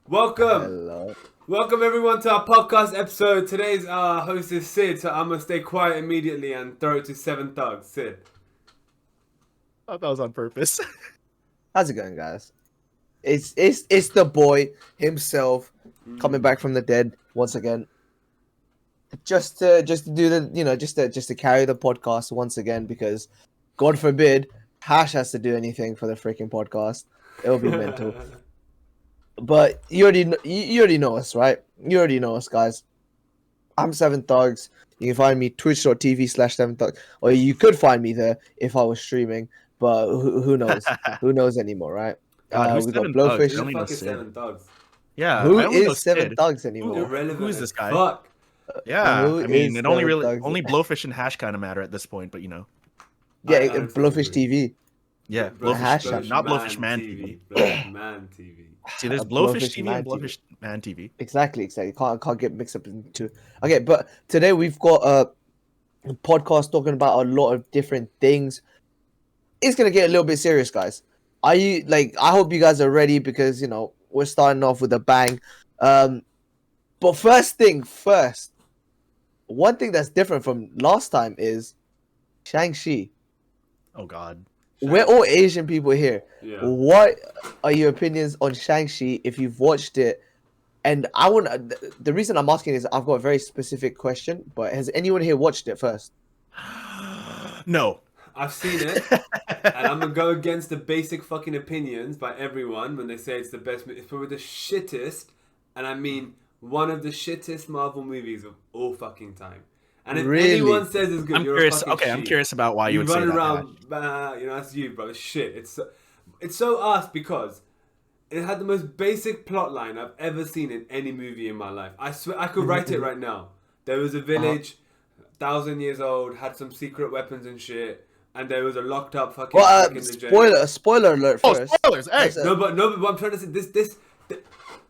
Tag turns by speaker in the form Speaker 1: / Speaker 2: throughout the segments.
Speaker 1: Welcome.
Speaker 2: Hello.
Speaker 1: Welcome everyone to our podcast episode. Today's host is Sid, so I'm gonna stay quiet immediately and throw it to Seven Thugs. Sid.
Speaker 3: I thought that was on purpose.
Speaker 2: How's it going, guys? It's the boy himself coming back from the dead once again. Just to do the just to carry the podcast once again, because God forbid Hash has to do anything for the freaking podcast. It'll be mental. But you already know us, right? You already know us, guys. I'm Seven Thugs. You can find me twitch.tv/Seven Thugs, or you could find me there if I was streaming. But who knows? Who knows anymore, right?
Speaker 3: God, who's
Speaker 2: We got
Speaker 3: Seven
Speaker 2: Blowfish.
Speaker 3: Thugs? I only know
Speaker 1: Fucking
Speaker 3: Sid.
Speaker 1: Seven Thugs.
Speaker 3: Yeah,
Speaker 2: Who
Speaker 3: I only know
Speaker 2: is Seven
Speaker 3: Sid.
Speaker 2: Thugs anymore?
Speaker 1: Irrelevant
Speaker 3: Who's
Speaker 1: as
Speaker 3: this guy?
Speaker 1: Fuck.
Speaker 3: Yeah,
Speaker 2: Who
Speaker 3: I mean,
Speaker 2: is
Speaker 3: it only
Speaker 2: Seven
Speaker 3: really
Speaker 2: Thugs?
Speaker 3: only Blowfish and Hash kind of matter at this point, but you know,
Speaker 2: Yeah,
Speaker 1: I
Speaker 2: Blowfish TV.
Speaker 3: yeah,
Speaker 2: Hash
Speaker 3: Blowfish, not Blowfish Man TV.
Speaker 1: Blowfish Man TV.
Speaker 3: See, there's
Speaker 2: Blowfish
Speaker 3: Blowfish TV
Speaker 2: Man
Speaker 3: and Blowfish Man TV.
Speaker 2: Exactly. Can't get mixed up into. Okay, but today we've got a podcast talking about a lot of different things. It's gonna get a little bit serious, guys. Are you like? I hope you guys are ready, because we're starting off with a bang. But first thing first, one thing that's different from last time is Shang-Chi.
Speaker 3: Oh God.
Speaker 2: We're all Asian people here.
Speaker 1: Yeah.
Speaker 2: What are your opinions on Shang-Chi if you've watched it? And the reason I'm asking is I've got a very specific question, but has anyone here watched it first?
Speaker 3: No.
Speaker 1: I've seen it, and I'm gonna go against the basic fucking opinions by everyone when they say it's the best movie. It's probably the shittest, and I mean one of the shittest Marvel movies of all fucking time. And if
Speaker 2: Really?
Speaker 1: anyone says it's good,
Speaker 3: I'm
Speaker 1: you're
Speaker 3: curious.
Speaker 1: a fucking
Speaker 3: Okay, I'm
Speaker 1: sheep.
Speaker 3: curious about why you
Speaker 1: You
Speaker 3: would say
Speaker 1: run
Speaker 3: that.
Speaker 1: around,
Speaker 3: Hash.
Speaker 1: that's you, bro. It's shit. It's so ass because it had the most basic plot line I've ever seen in any movie in my life. I swear I could write it right now. There was a village, 1,000 years old, had some secret weapons and shit, and there was a locked up fucking.
Speaker 2: Well,
Speaker 1: prick in the jail.
Speaker 2: spoiler alert
Speaker 3: Oh,
Speaker 2: first.
Speaker 3: spoilers! Hey,
Speaker 1: No, but what I'm trying to say,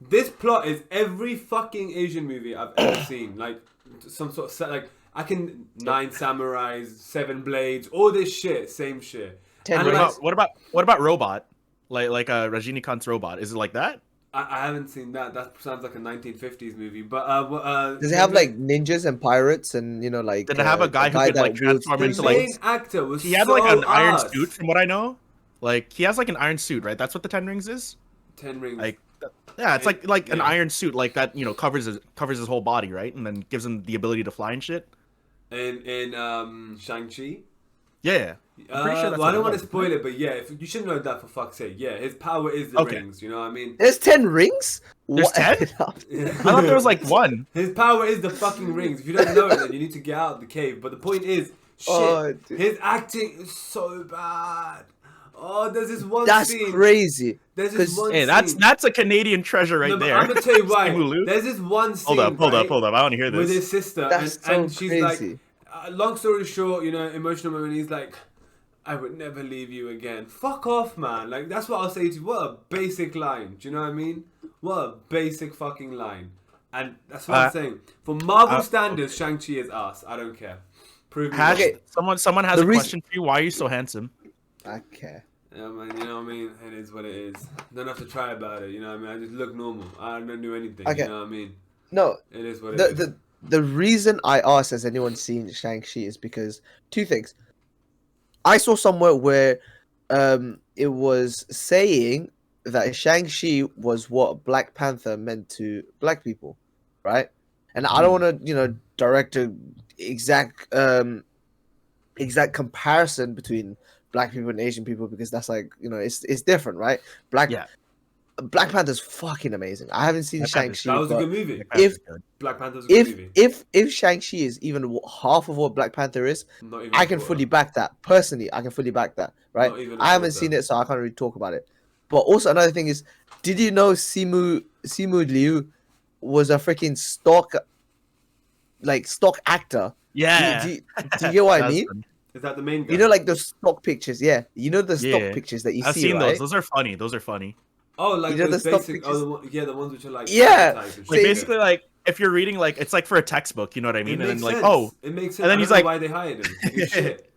Speaker 1: this plot is every fucking Asian movie I've ever seen. Like some sort of set, like I can 9 samurais, 7 blades, all this shit, same shit.
Speaker 2: 10
Speaker 1: And
Speaker 2: rings.
Speaker 1: like,
Speaker 3: what about Robot? Like Rajinikanth's Robot? Is it like that?
Speaker 1: I haven't seen that. That sounds like a 1950s movie. But
Speaker 2: Does it have like ninjas and pirates and like?
Speaker 3: Did it have a guy who could like transform
Speaker 1: the
Speaker 3: into
Speaker 1: main
Speaker 3: like?
Speaker 1: actor was
Speaker 3: He had
Speaker 1: so
Speaker 3: like an iron
Speaker 1: ass.
Speaker 3: suit, from what I know. Like he has like an iron suit, right? That's what the Ten Rings is.
Speaker 1: 10 rings.
Speaker 3: Like, yeah, it's like an
Speaker 1: Yeah.
Speaker 3: iron suit, like that. Covers his whole body, right? And then gives him the ability to fly and shit.
Speaker 1: in Shang-Chi.
Speaker 3: Yeah. I'm pretty sure that's
Speaker 1: Well, I don't
Speaker 3: what
Speaker 1: want
Speaker 3: it
Speaker 1: to
Speaker 3: was.
Speaker 1: spoil it, but yeah, if you should know that for fuck's sake. Yeah, his power is the
Speaker 3: Okay.
Speaker 1: rings. You know what I mean?
Speaker 2: There's 10 rings.
Speaker 3: There's
Speaker 2: What?
Speaker 3: 10? I thought there was like one.
Speaker 1: His power is the fucking rings. If you don't know it, then you need to get out of the cave. But the point is, shit,
Speaker 2: Oh, dude.
Speaker 1: his acting is so bad. Oh, there's this one
Speaker 2: That's
Speaker 1: scene.
Speaker 2: crazy.
Speaker 1: There's this
Speaker 2: 'Cause-
Speaker 1: one
Speaker 3: Hey,
Speaker 1: scene.
Speaker 3: that's a Canadian treasure right
Speaker 1: No, but
Speaker 3: there.
Speaker 1: I'm gonna tell you why.
Speaker 3: Simu.
Speaker 1: There's this one scene.
Speaker 3: Hold up.
Speaker 1: right,
Speaker 3: I want to hear
Speaker 1: with
Speaker 3: this.
Speaker 1: his sister,
Speaker 2: That's
Speaker 1: and
Speaker 2: so
Speaker 1: she's
Speaker 2: crazy.
Speaker 1: like, long story short, emotional moment. He's like, I would never leave you again. Fuck off, man. Like that's what I'll say to you. What a basic line. Do you know what I mean? What a basic fucking line. And that's what I'm saying. For Marvel standards, Shang-Chi is ass. I don't care. Prove me
Speaker 3: Hash,
Speaker 1: wrong.
Speaker 3: someone has
Speaker 2: The
Speaker 3: a
Speaker 2: reason-
Speaker 3: question for you. Why are you so handsome?
Speaker 2: Okay.
Speaker 1: Yeah, man, you know what I mean? It is what it is. Don't have to try about it, you know what I mean? I just look normal. I don't do anything,
Speaker 2: Okay.
Speaker 1: you know what I mean?
Speaker 2: No,
Speaker 1: It is what it is.
Speaker 2: the reason I asked, has anyone seen Shang-Chi, is because two things. I saw somewhere where it was saying that Shang-Chi was what Black Panther meant to black people, right? And I don't want to, direct a exact comparison between black people and Asian people, because that's like, it's different, right? Black Panther's fucking amazing. I haven't seen
Speaker 3: Black Panther's-
Speaker 2: Shang-Chi.
Speaker 1: That was a
Speaker 2: but
Speaker 1: good movie.
Speaker 2: If-
Speaker 1: Black Panther's a good movie.
Speaker 2: if Shang-Chi is even half of what Black Panther is,
Speaker 1: Not even
Speaker 2: I can
Speaker 1: a
Speaker 2: fully
Speaker 1: quarter.
Speaker 2: back that. Personally, I can fully back that, right?
Speaker 1: Not even a
Speaker 2: I haven't
Speaker 1: quarter.
Speaker 2: seen it, so I can't really talk about it. But also another thing is, did you know Simu Liu was a freaking stock actor?
Speaker 3: Yeah.
Speaker 2: Do you get what I
Speaker 3: That's
Speaker 2: mean?
Speaker 3: funny.
Speaker 1: Is that the main guy?
Speaker 2: You know, like those stock pictures, yeah. You know the stock
Speaker 3: Yeah.
Speaker 2: pictures that you
Speaker 3: I've
Speaker 2: see,
Speaker 3: seen
Speaker 2: right?
Speaker 3: those. Those are funny.
Speaker 1: Oh, like
Speaker 2: You know
Speaker 1: those
Speaker 2: the stock
Speaker 1: basic,
Speaker 2: pictures?
Speaker 1: the ones which are like
Speaker 2: Yeah.
Speaker 1: advertised and
Speaker 3: Like
Speaker 1: shit.
Speaker 3: basically, like if you're reading, like it's like for a textbook. You know what I
Speaker 1: It
Speaker 3: mean? And
Speaker 1: makes
Speaker 3: then like,
Speaker 1: sense.
Speaker 3: oh,
Speaker 1: It makes sense.
Speaker 3: and then
Speaker 1: I
Speaker 3: he's
Speaker 1: don't know
Speaker 3: like-
Speaker 1: why they hired him. to do shit.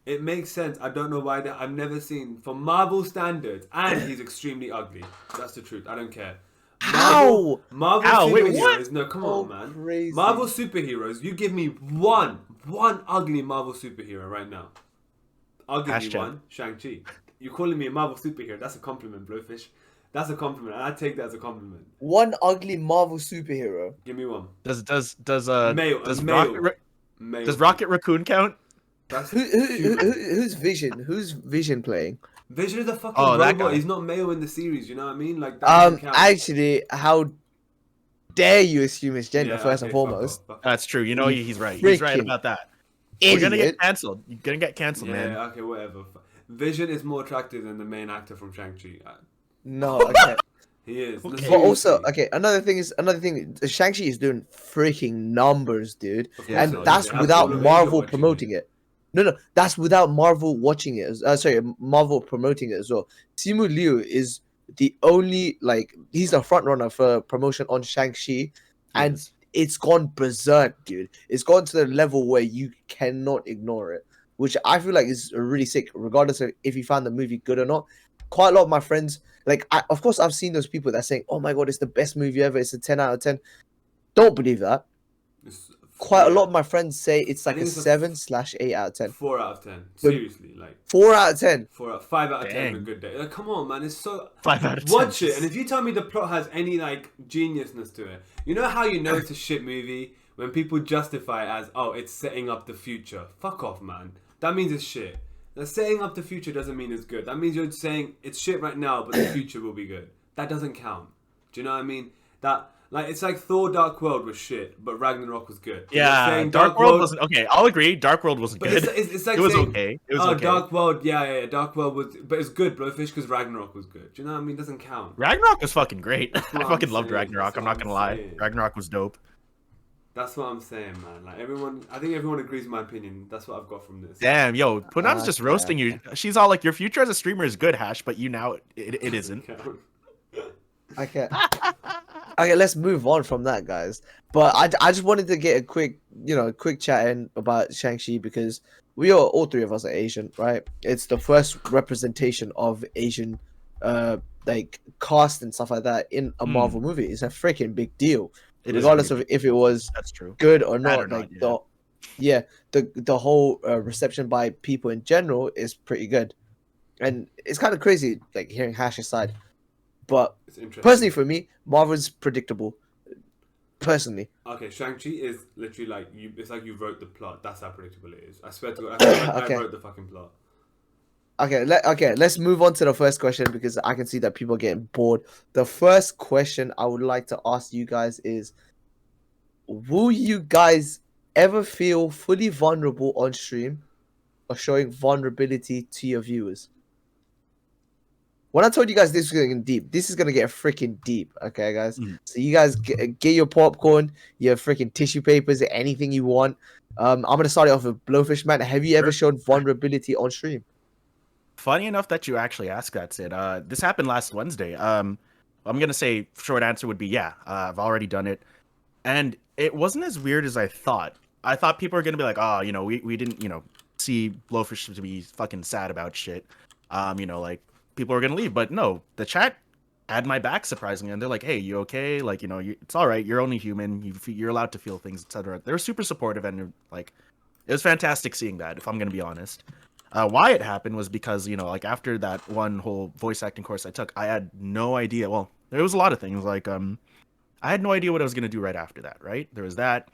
Speaker 1: It makes sense. I don't know why I've never seen, for Marvel standards, and he's extremely ugly. That's the truth. I don't care.
Speaker 2: How?
Speaker 1: Marvel
Speaker 3: How? Wait,
Speaker 1: superheroes.
Speaker 3: what?
Speaker 1: No, come
Speaker 2: Oh,
Speaker 1: on, man.
Speaker 2: crazy.
Speaker 1: Marvel superheroes. You give me one ugly Marvel superhero right now. I'll give you
Speaker 3: Hashtag.
Speaker 1: one. Shang-Chi. You calling me a Marvel superhero? That's a compliment, Blowfish. That's a compliment, and I take that as a compliment.
Speaker 2: One ugly Marvel superhero.
Speaker 1: Give me one.
Speaker 3: Does
Speaker 1: Male.
Speaker 3: does Rocket Raccoon count?
Speaker 1: That's
Speaker 2: Who's Vision? Who's Vision playing?
Speaker 1: Vision is a fucking
Speaker 3: Oh, that
Speaker 1: robot.
Speaker 3: guy.
Speaker 1: He's not male in the series. You know what I mean? Like that doesn't count.
Speaker 2: Actually, how dare you assume it's gender
Speaker 1: Yeah,
Speaker 2: first and
Speaker 1: okay, fuck
Speaker 2: foremost?
Speaker 1: off, fuck off.
Speaker 3: That's true. You know he's right. He's right
Speaker 2: Freaking
Speaker 3: about that. We're gonna
Speaker 2: Idiot.
Speaker 3: get cancelled. You're gonna get cancelled, man.
Speaker 1: Yeah, okay, whatever. Vision is more attractive than the main actor from Shang-Chi.
Speaker 2: No, okay.
Speaker 1: He is. No,
Speaker 3: Okay.
Speaker 2: But also,
Speaker 1: seriously.
Speaker 2: okay, another thing, Shang-Chi is doing freaking numbers, dude.
Speaker 1: Of
Speaker 3: Yeah,
Speaker 1: course
Speaker 2: And
Speaker 1: not.
Speaker 2: that's
Speaker 1: They have
Speaker 2: without
Speaker 1: all of Asia
Speaker 2: Marvel
Speaker 1: watching
Speaker 2: promoting it. No, that's without Marvel watching it. Marvel promoting it as well. Simu Liu is the only, he's the front runner for promotion on Shang-Chi. And
Speaker 3: Yes.
Speaker 2: it's gone berserk, dude. It's gone to the level where you cannot ignore it, which I feel like is really sick, regardless of if you found the movie good or not. Quite a lot of my friends, of course, I've seen those people that are saying, "Oh my god, it's the best movie ever. It's a 10 out of 10." Don't believe that.
Speaker 1: It's-
Speaker 2: Quite a
Speaker 1: yeah.
Speaker 2: lot of my friends say it's
Speaker 1: I
Speaker 2: like
Speaker 1: think
Speaker 2: a
Speaker 1: it's a
Speaker 2: 7/8 out of 10.
Speaker 1: 4 out of 10. Seriously, like
Speaker 2: 4 out of 10.
Speaker 1: 5 out of 10 on a
Speaker 3: Dang.
Speaker 1: good day. Like, come on, man, it's so.
Speaker 3: 5 out of 10.
Speaker 1: Watch it, and if you tell me the plot has any geniusness to it, you know how you know it's a shit movie when people justify it as, oh, it's setting up the future. Fuck off, man. That means it's shit. Now, setting up the future doesn't mean it's good. That means you're saying it's shit right now, but the future will be good. That doesn't count. Do you know what I mean? It's like Thor: Dark World was shit, but Ragnarok was good. You're
Speaker 3: Yeah,
Speaker 1: saying
Speaker 3: Dark World wasn't okay. I'll agree. Dark World wasn't
Speaker 1: But
Speaker 3: good.
Speaker 1: it's like
Speaker 3: It was
Speaker 1: saying,
Speaker 3: okay. It was
Speaker 1: oh,
Speaker 3: okay.
Speaker 1: Dark World, yeah, Dark World was, but it's good, Blowfish, because Ragnarok was good. Do you know what I mean? It doesn't count.
Speaker 3: Ragnarok was fucking great. I
Speaker 1: what I'm
Speaker 3: fucking loved
Speaker 1: saying,
Speaker 3: Ragnarok.
Speaker 1: that's
Speaker 3: I'm
Speaker 1: what
Speaker 3: not gonna
Speaker 1: I'm
Speaker 3: lie.
Speaker 1: saying.
Speaker 3: Ragnarok was dope.
Speaker 1: That's what I'm saying, man. I think everyone agrees with my opinion. That's what I've got from this.
Speaker 3: Damn, yo, Punam's just
Speaker 2: Okay,
Speaker 3: roasting you. She's all like, your future as a streamer is good, Hash, but you now it isn't.
Speaker 2: Okay. Okay, let's move on from that, guys. But I just wanted to get a quick chat in about Shang-Chi because all three of us are Asian, right? It's the first representation of Asian cast and stuff like that in a Marvel movie. It's a freaking big deal.
Speaker 3: It is
Speaker 2: Regardless
Speaker 3: pretty
Speaker 2: of if it was
Speaker 3: That's true.
Speaker 2: good or
Speaker 3: Bad
Speaker 2: not,
Speaker 3: or not,
Speaker 2: the whole reception by people in general is pretty good. And it's kind of crazy hearing Hash's side. But
Speaker 1: It's interesting.
Speaker 2: personally, for me, Marvel's predictable. Personally,
Speaker 1: Okay, Shang-Chi is literally it's like you wrote the plot. That's how predictable it is. I swear to God, I wrote the fucking plot.
Speaker 2: let's move on to the first question because I can see that people are getting bored. The first question I would like to ask you guys is: will you guys ever feel fully vulnerable on stream or showing vulnerability to your viewers? When I told you guys this was going to get deep, this is going to get freaking deep, okay, guys? So you guys get your popcorn, your freaking tissue papers, anything you want. I'm going to start it off with Blowfish Man. Have you ever shown vulnerability on stream?
Speaker 3: Funny enough that you actually asked that, Sid. This happened last Wednesday. I'm gonna say short answer would be yeah. I've already done it, and it wasn't as weird as I thought. I thought people were gonna be like, oh, we didn't, see Blowfish to be fucking sad about shit. People are gonna leave, but no, the chat had my back surprisingly, and they're like, hey, you okay? It's all right. You're only human. You're allowed to feel things, etc. They were super supportive, and it was fantastic seeing that. If I'm gonna be honest. Why it happened was because, after that one whole voice acting course I took, I had no idea. Well, there was a lot of things I had no idea what I was going to do right after that, right? There was that,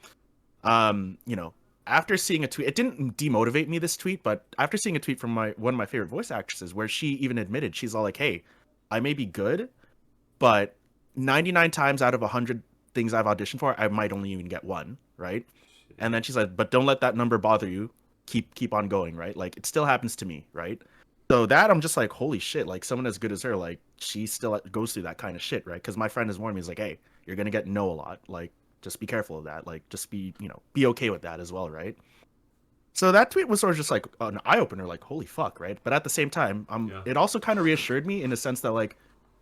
Speaker 3: after seeing a tweet, it didn't demotivate me, this tweet, but after seeing a tweet from one of my favorite voice actresses where she even admitted, she's all like, hey, I may be good, but 99 times out of 100 things I've auditioned for, I might only even get one, right? And then she's like, but don't let that number bother you. Keep on going, right? It still happens to me, right? So that I'm just like, holy shit, someone as good as her, she still goes through that kind of shit, right? Because my friend has warned me, he's like, hey, you're gonna get no a lot, just be careful of that, just be okay with that as well, right? So that tweet was sort of just an eye-opener, holy fuck, right? But at the same time, it also kind of reassured me in the sense that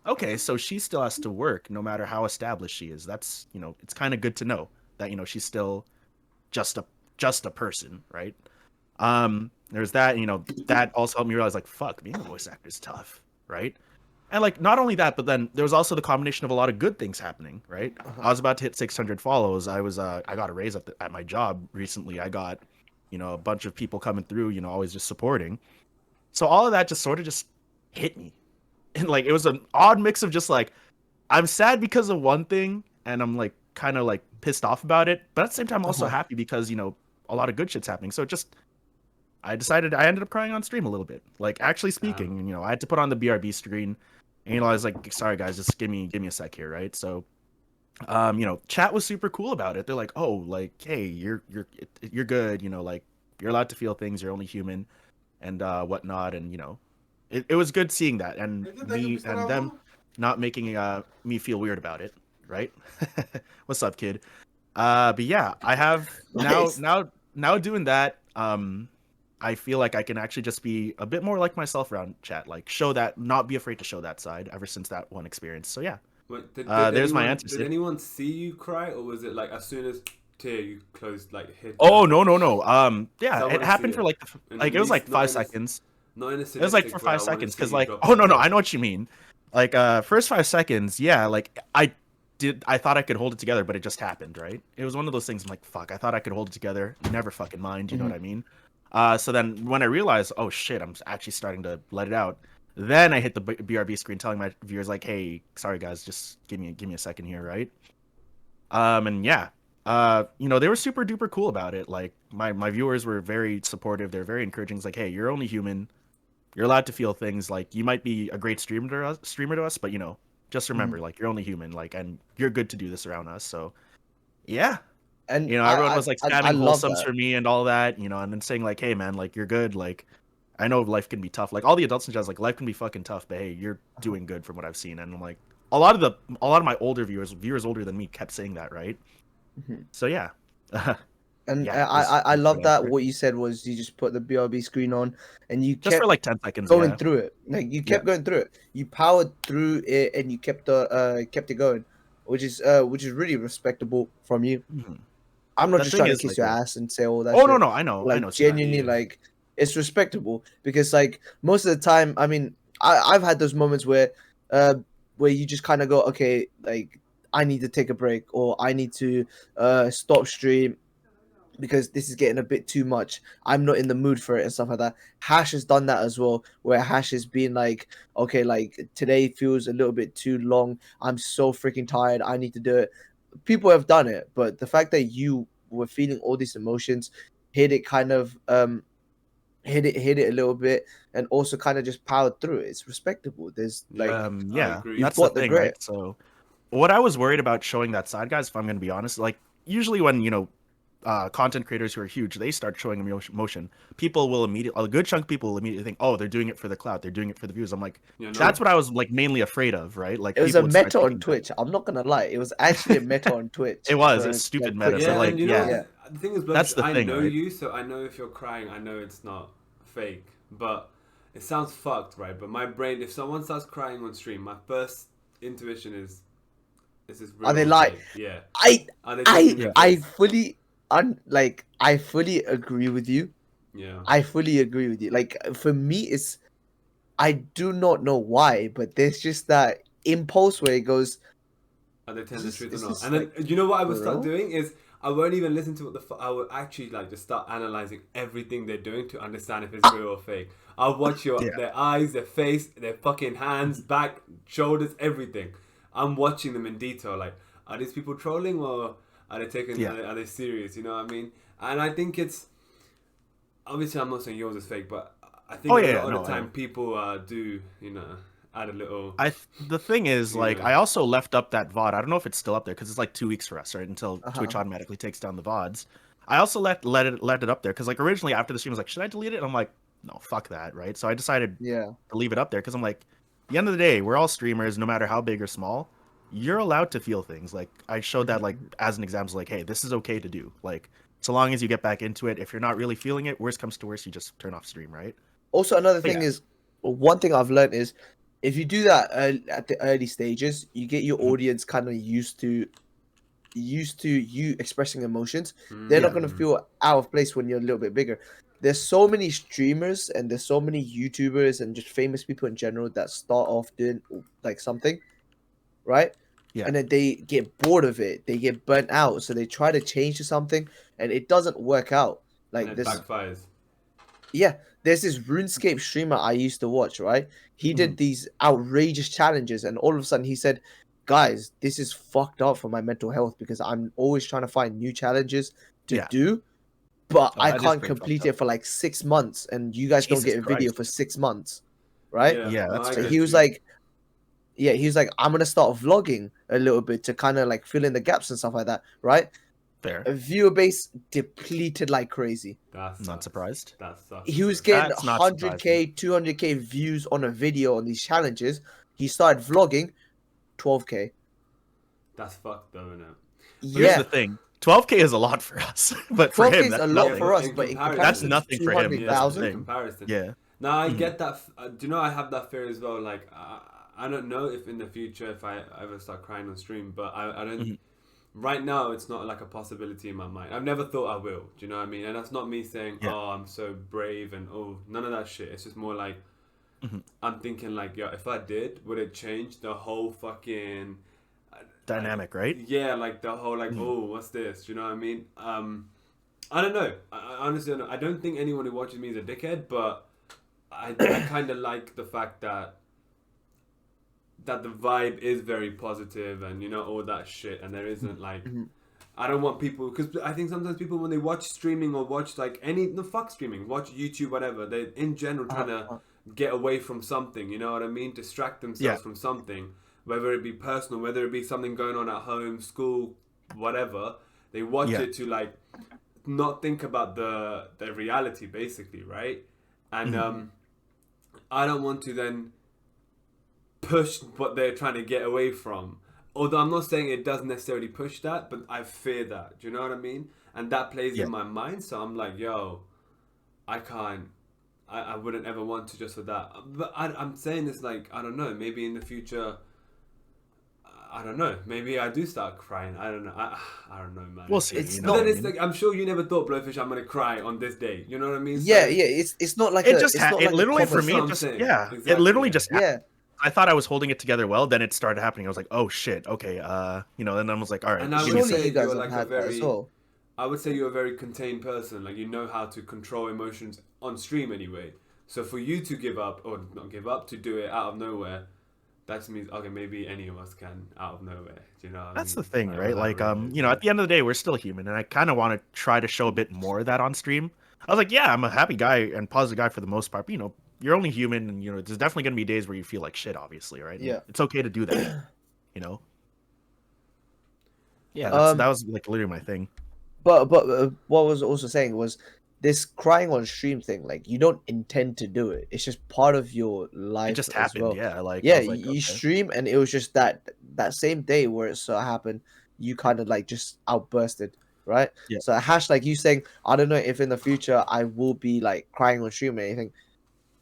Speaker 3: okay, so she still has to work no matter how established she is. That's it's kind of good to know that she's still just a person, right? There's that, that also helped me realize fuck, being a voice actor is tough, right? And like not only that, but then there was also the combination of a lot of good things happening, right? I was about to hit 600 follows. I got a raise at my job recently. I got, a bunch of people coming through, always just supporting. So all of that just sort of just hit me. And like it was an odd mix of just like I'm sad because of one thing and I'm like kind of like pissed off about it, but at the same time also happy because, a lot of good shit's happening. So I ended up crying on stream a little bit. Like actually speaking, and I had to put on the BRB screen. And I was like, sorry guys, just give me a sec here, right? So chat was super cool about it. They're like, oh, like, hey, you're good, like you're allowed to feel things, you're only human, and whatnot, and it was good seeing that, and me and them not making me feel weird about it, right? What's up, kid? But yeah, I have now doing that. I feel like I can actually just be a bit more like myself around chat, like not be afraid to show that side ever since that one experience. So yeah.
Speaker 1: Wait,
Speaker 3: there's my answer.
Speaker 1: Did anyone see you cry, or was it like as soon as you closed, like hit?
Speaker 3: Oh no. Yeah, it happened for like it was like 5 seconds.
Speaker 1: Not in a.
Speaker 3: It was like for 5 seconds because like oh no, I know what you mean. Like first 5 seconds, yeah, like I thought I could hold it together, but it just happened, right? It was one of those things. I'm like, fuck, I thought I could hold it together. Never fucking mind. You know what I mean? So then when I realized, oh shit, I'm actually starting to let it out. Then I hit the BRB screen telling my viewers like, hey, sorry guys, just give me a second here, right? And yeah, they were super duper cool about it. Like my viewers were very supportive. They're very encouraging. It's like, hey, you're only human. You're allowed to feel things. Like you might be a great streamer to us, but just remember, like you're only human. Like, and you're good to do this around us. So, yeah. And everyone was like spamming wholesomes for me and all that, and then saying like, "Hey man, like you're good. Like I know life can be tough. Like all the adults in chat, like life can be fucking tough, but hey, you're doing good from what I've seen." And I'm like, a lot of my older viewers older than me, kept saying that, right? So yeah.
Speaker 2: And yeah, I love that. What you said was you just put the BRB screen on and you
Speaker 3: just for like 10 seconds
Speaker 2: going through it. Like you kept going through it. You powered through it and you kept it going, which is really respectable from you. I'm not just trying to kiss your ass and say all that.
Speaker 3: Oh, no, I know.
Speaker 2: Like,
Speaker 3: I know.
Speaker 2: Genuinely, like, it's respectable because, like, most of the time, I mean, I've had those moments where you just kind of go, okay, like, I need to take a break or I need to stop stream because this is getting a bit too much. I'm not in the mood for it and stuff like that. Hash has done that as well, where Hash has been like, okay, like, today feels a little bit too long. I'm so freaking tired. I need to do it. People have done it, but the fact that you were feeling all these emotions, hit it a little bit, and also kind of just powered through it. It's respectable. There's like,
Speaker 3: that's the thing, right? So, what I was worried about showing that side, guys, if I'm going to be honest, like usually when content creators who are huge, they start showing emotion, people will immediately, a good chunk of people will immediately think, oh, they're doing it for the clout, they're doing it for the views. I'm like, that's what I was like mainly afraid of, right? Like
Speaker 2: it was a meta on Twitch. That. I'm not gonna lie, it was actually a meta on Twitch.
Speaker 3: It was a stupid meta.
Speaker 1: Yeah,
Speaker 3: so like,
Speaker 1: the thing is,
Speaker 3: that's the thing.
Speaker 1: I know
Speaker 3: right?
Speaker 1: you, so I know if you're crying, I know it's not fake, but it sounds fucked, right? But my brain, if someone starts crying on stream, my first intuition is this real?
Speaker 2: Are they like?
Speaker 1: Yeah.
Speaker 2: I fully. I fully agree with you.
Speaker 1: Yeah.
Speaker 2: I fully agree with you. Like for me, it's I do not know why, but there's just that impulse where it goes.
Speaker 1: Are they telling the truth or not? And then you know what I would start doing is I won't even listen to what I would actually like just start analyzing everything they're doing to understand if it's real or fake. I'll watch their eyes, their face, their fucking hands, back, shoulders, everything. I'm watching them in detail. Like, are these people trolling or are they taking? Are they serious? You know what I mean? And I think it's obviously I'm not saying yours is fake, but I think a lot of the time people do add a little.
Speaker 3: The thing is, like, I also left up that VOD. I don't know if it's still up there because it's like 2 weeks for us, right? Until Twitch automatically takes down the VODs. I also let it up there because like originally after the stream I was like, should I delete it? And I'm like, no, fuck that, right? So I decided to leave it up there because I'm like, at the end of the day, we're all streamers, no matter how big or small. You're allowed to feel things. Like I showed that like as an example, like, hey, this is okay to do. Like so long as you get back into it. If you're not really feeling it, worst comes to worst, you just turn off stream, right?
Speaker 2: Also, another thing is, one thing I've learned is, if you do that at the early stages, you get your audience kind of used to you expressing emotions. They're not going to feel out of place when you're a little bit bigger. there's so many streamers and there's so many YouTubers and just famous people in general that start off doing like something, right?
Speaker 3: Yeah.
Speaker 2: And then they get bored of it, they get burnt out, so they try to change to something, and it doesn't work out. Like
Speaker 1: And it
Speaker 2: this,
Speaker 1: backfires.
Speaker 2: yeah. There's this RuneScape streamer I used to watch, right? He did these outrageous challenges, and all of a sudden he said, "Guys, this is fucked up for my mental health because I'm always trying to find new challenges to do, but
Speaker 3: Oh,
Speaker 2: I
Speaker 3: that is
Speaker 2: can't
Speaker 3: pretty
Speaker 2: complete
Speaker 3: fucked
Speaker 2: it for like 6 months, and you guys don't
Speaker 3: Jesus
Speaker 2: get a video
Speaker 3: Christ.
Speaker 2: for 6 months, right?"
Speaker 3: Yeah,
Speaker 1: no,
Speaker 3: that's
Speaker 1: I
Speaker 2: So
Speaker 1: get
Speaker 2: he was
Speaker 1: you.
Speaker 2: like, yeah, he was like, "I'm gonna start vlogging a little bit to kind of like fill in the gaps and stuff like that," right?
Speaker 3: Fair.
Speaker 2: A viewer base depleted like crazy.
Speaker 1: That's
Speaker 3: Not surprised.
Speaker 1: That sucks.
Speaker 2: He was getting
Speaker 3: That's not
Speaker 2: 100k, 200k views on a video on these challenges. He started vlogging, 12k.
Speaker 1: That's fucked though, isn't it?
Speaker 3: Here's
Speaker 2: Yeah,
Speaker 3: the thing. 12K is a lot for us, but for
Speaker 2: 12K
Speaker 3: him,
Speaker 2: is
Speaker 3: that's
Speaker 2: a lot
Speaker 3: nothing.
Speaker 2: for us,
Speaker 1: In
Speaker 2: but in
Speaker 1: comparison,
Speaker 2: comparison,
Speaker 3: That's nothing for him.
Speaker 1: Yeah,
Speaker 2: 200,000.
Speaker 1: in comparison.
Speaker 3: Yeah.
Speaker 1: Now I get that. Do you know I have that fear as well? Like I don't know if in the future if I ever start crying on stream, but I don't. Right now, it's not like a possibility in my mind. I've never thought I will. Do you know what I mean? And that's not me saying,
Speaker 3: Yeah.
Speaker 1: "Oh, I'm so brave," and "Oh, none of that shit." It's just more like I'm thinking, like, "Yo, if I did, would it change the whole fucking
Speaker 3: Dynamic, right?
Speaker 1: yeah, like the whole like, oh, what's this?" Do you know what I mean? I don't know. I honestly don't know. I don't think anyone who watches me is a dickhead, but I kind of like the fact that the vibe is very positive and, you know, all that shit, and there isn't like I don't want people, because I think sometimes people when they watch streaming or watch like fuck streaming, watch YouTube, whatever, they in general trying to get away from something, you know what I mean, distract themselves from something, whether it be personal, whether it be something going on at home, school, whatever. They watch it to like not think about the reality, basically, right? And I don't want to then push what they're trying to get away from. Although I'm not saying it doesn't necessarily push that, but I fear that. Do you know what I mean? And that plays in my mind. So I'm like, yo, I can't. I wouldn't ever want to just for that. But I'm saying this like, I don't know. Maybe in the future, I don't know. Maybe I do start crying. I don't know. I don't know, man.
Speaker 3: We'll see.
Speaker 2: It's
Speaker 3: you
Speaker 1: But
Speaker 3: know
Speaker 1: then
Speaker 3: what I
Speaker 1: it's
Speaker 3: mean?
Speaker 1: like, I'm sure you never thought, Blowfish, I'm gonna cry on this day. You know what I mean?
Speaker 2: Yeah,
Speaker 1: So-
Speaker 2: yeah. It's not like
Speaker 3: It
Speaker 2: a,
Speaker 3: just
Speaker 2: it's not
Speaker 3: it
Speaker 2: like a
Speaker 3: literally for
Speaker 2: common-
Speaker 3: me
Speaker 1: what
Speaker 3: it
Speaker 1: I'm
Speaker 3: just
Speaker 1: saying.
Speaker 3: it
Speaker 1: Exactly,
Speaker 3: literally
Speaker 1: yeah.
Speaker 3: just
Speaker 2: Yeah,
Speaker 3: I thought I was holding it together well, then it started happening. I was like, oh shit, okay, you know, and I was like, all right,
Speaker 1: And I
Speaker 3: give
Speaker 1: would
Speaker 3: me a
Speaker 2: surely
Speaker 1: say
Speaker 2: you guys
Speaker 1: you're
Speaker 2: have
Speaker 1: like a
Speaker 2: had that
Speaker 1: very-
Speaker 2: as well.
Speaker 1: I would say you're a very contained person. Like, you know how to control emotions on stream anyway. So for you to give up, or not give up, to do it out of nowhere, that means, okay, maybe any of us can out of nowhere. Do you know what I
Speaker 3: That's
Speaker 1: mean?
Speaker 3: the thing,
Speaker 1: Like,
Speaker 3: right?
Speaker 1: without
Speaker 3: Like,
Speaker 1: realizing.
Speaker 3: you know, at the end of the day, we're still human, and I kind of want to try to show a bit more of that on stream. I was like, yeah, I'm a happy guy and positive guy for the most part, but, you know, you're only human, and, you know, there's definitely going to be days where you feel like shit, obviously, right? And
Speaker 2: Yeah.
Speaker 3: it's okay to do that, you know? Yeah, that was, like, literally my thing.
Speaker 2: But what I was also saying was this crying on stream thing. Like, you don't intend to do it. It's just part of your life.
Speaker 3: It just
Speaker 2: as
Speaker 3: happened,
Speaker 2: well.
Speaker 3: yeah. Like,
Speaker 2: Yeah,
Speaker 3: I was like,
Speaker 2: you
Speaker 3: okay.
Speaker 2: stream, and it was just that same day where it so happened, you kind of like just outbursted, right?
Speaker 3: Yeah.
Speaker 2: So hash like you saying, I don't know if in the future I will be like crying on stream or anything.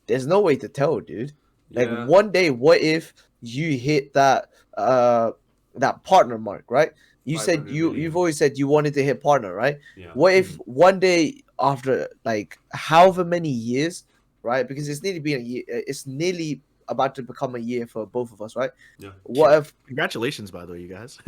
Speaker 2: There's no way to tell, dude. Like
Speaker 1: Yeah.
Speaker 2: one day, what if you hit that that partner mark, right? You said
Speaker 1: 500
Speaker 2: you've
Speaker 1: million.
Speaker 2: always said you wanted to hit partner, right?
Speaker 1: Yeah.
Speaker 2: What if one day after like however many years, right? Because it's nearly been a year. It's nearly about to become a year for both of us, right?
Speaker 1: Yeah.
Speaker 2: What if?
Speaker 3: Congratulations, by the way, you guys.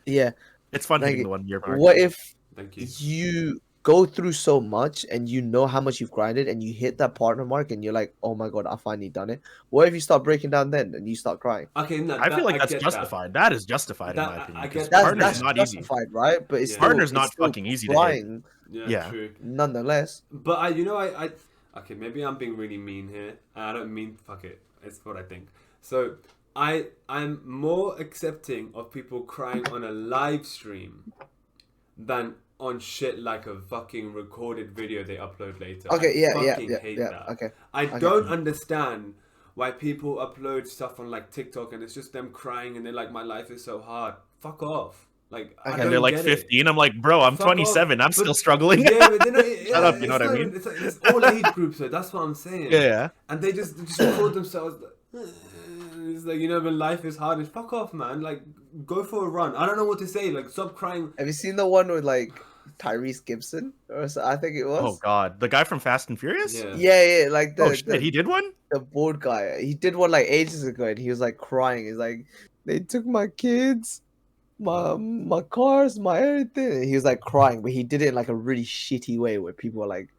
Speaker 2: Yeah.
Speaker 3: It's fun
Speaker 2: Like,
Speaker 3: hitting the 1 year mark.
Speaker 2: What if
Speaker 1: Thank you.
Speaker 2: you go through so much and you know how much you've grinded and you hit that partner mark and you're like, oh my god, I finally done it. What if you start breaking down then and you start crying?
Speaker 1: Okay, no,
Speaker 3: I feel like that's
Speaker 1: get
Speaker 3: justified. That is justified
Speaker 1: That-
Speaker 3: in my opinion.
Speaker 1: I
Speaker 3: because
Speaker 1: get
Speaker 2: That's
Speaker 3: partner's not easy.
Speaker 2: justified, right? But it's
Speaker 1: Yeah.
Speaker 2: still,
Speaker 3: Partner's
Speaker 2: it's
Speaker 3: not
Speaker 2: still
Speaker 3: fucking easy to hit.
Speaker 2: crying,
Speaker 1: Yeah,
Speaker 3: Yeah.
Speaker 1: true.
Speaker 2: nonetheless.
Speaker 1: But I okay, maybe I'm being really mean here. I don't mean fuck it. It's what I think. So I'm more accepting of people crying on a live stream than on shit like a fucking recorded video they upload later.
Speaker 2: Okay,
Speaker 1: I
Speaker 2: yeah,
Speaker 1: fucking hate that.
Speaker 2: okay.
Speaker 1: I
Speaker 2: Okay.
Speaker 1: don't understand why people upload stuff on like TikTok and it's just them crying and they're like, my life is so hard. Fuck off. Like, I
Speaker 2: Okay.
Speaker 1: don't
Speaker 3: And they're like
Speaker 1: get it.
Speaker 3: 15. I'm like, bro, I'm
Speaker 1: Fuck
Speaker 3: 27.
Speaker 1: off.
Speaker 3: I'm
Speaker 1: But-
Speaker 3: still struggling.
Speaker 1: Yeah, but they know,
Speaker 3: Shut up, you know what I
Speaker 1: it's
Speaker 3: mean?
Speaker 1: It's like it's all age groups, so that's what I'm saying.
Speaker 3: Yeah.
Speaker 1: And they just record themselves. It's like, you know, when life is hard, it's fuck off, man. Like, go for a run. I don't know what to say. Like, stop crying.
Speaker 2: Have you seen the one with like Tyrese Gibson, or so, I think it
Speaker 3: Oh
Speaker 2: was.
Speaker 3: God, the guy from Fast and Furious.
Speaker 1: Yeah.
Speaker 2: Yeah, like
Speaker 3: Oh shit, he did one.
Speaker 2: the board guy. He did one like ages ago, and he was like crying. He's like, they took my kids, my cars, my everything. And he was like crying, but he did it in like a really shitty way where people were like,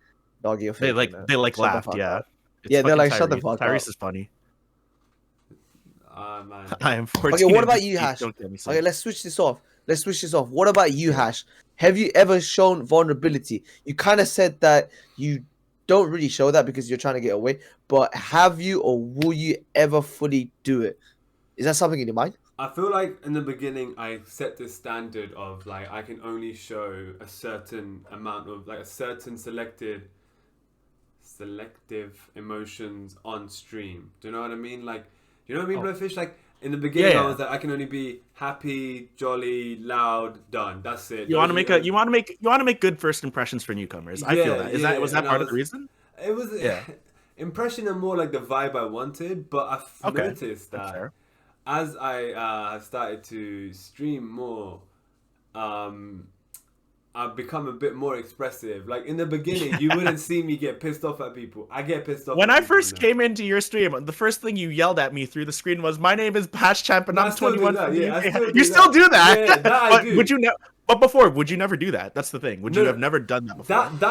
Speaker 2: "Dog, you're
Speaker 3: They
Speaker 2: faking
Speaker 3: like
Speaker 2: it.
Speaker 3: they like
Speaker 2: Shut the
Speaker 3: laughed.
Speaker 2: fuck
Speaker 3: Yeah.
Speaker 2: up."
Speaker 3: It's
Speaker 2: Yeah, they're
Speaker 3: fucking
Speaker 2: like, "Shut the
Speaker 3: Tyrese.
Speaker 2: fuck
Speaker 3: Tyrese
Speaker 2: up."
Speaker 3: is funny.
Speaker 1: Ah, man.
Speaker 3: I am 14.
Speaker 2: Okay, what
Speaker 3: and
Speaker 2: about you,
Speaker 3: 15,
Speaker 2: Hash?
Speaker 3: Don't get me
Speaker 2: Okay,
Speaker 3: started.
Speaker 2: let's switch this off. What about you, Hash? Have you ever shown vulnerability? You kind of said that you don't really show that because you're trying to get away, but have you or will you ever fully do it? Is that something in your mind?
Speaker 1: I feel like in the beginning I set this standard of like I can only show a certain amount of like a certain selective emotions on stream. Do you know what I mean? Like, you know what I mean,
Speaker 3: Oh.
Speaker 1: Blowfish? Like in the beginning I
Speaker 3: Yeah.
Speaker 1: was like I can only be happy, jolly, loud, done. That's it.
Speaker 3: You want to
Speaker 1: Those
Speaker 3: make
Speaker 1: are-
Speaker 3: a you want to make good first impressions for newcomers. I feel
Speaker 1: Yeah,
Speaker 3: that.
Speaker 1: yeah,
Speaker 3: Was that
Speaker 1: and
Speaker 3: part of the reason?
Speaker 1: It was
Speaker 3: Yeah.
Speaker 1: impression and more like the vibe I wanted, but I've
Speaker 3: Okay,
Speaker 1: noticed
Speaker 3: That's
Speaker 1: that
Speaker 3: fair.
Speaker 1: as I have started to stream more, I've become a bit more expressive. Like in the beginning, you wouldn't see me get pissed off at people. I get pissed off.
Speaker 3: When
Speaker 1: at
Speaker 3: I
Speaker 1: people
Speaker 3: first
Speaker 1: now.
Speaker 3: came into your stream, the first thing you yelled at me through the screen was, "My name is Patch Champ, and
Speaker 1: No, I
Speaker 3: I'm
Speaker 1: still do
Speaker 3: 21
Speaker 1: that,
Speaker 3: from the
Speaker 1: yeah, I
Speaker 3: UK."
Speaker 1: still do
Speaker 3: You still
Speaker 1: that.
Speaker 3: do that?
Speaker 1: Yeah, that I
Speaker 3: but
Speaker 1: do.
Speaker 3: would you But before, would you never do that? That's the thing. Would you
Speaker 1: No,
Speaker 3: have never done that before?
Speaker 1: That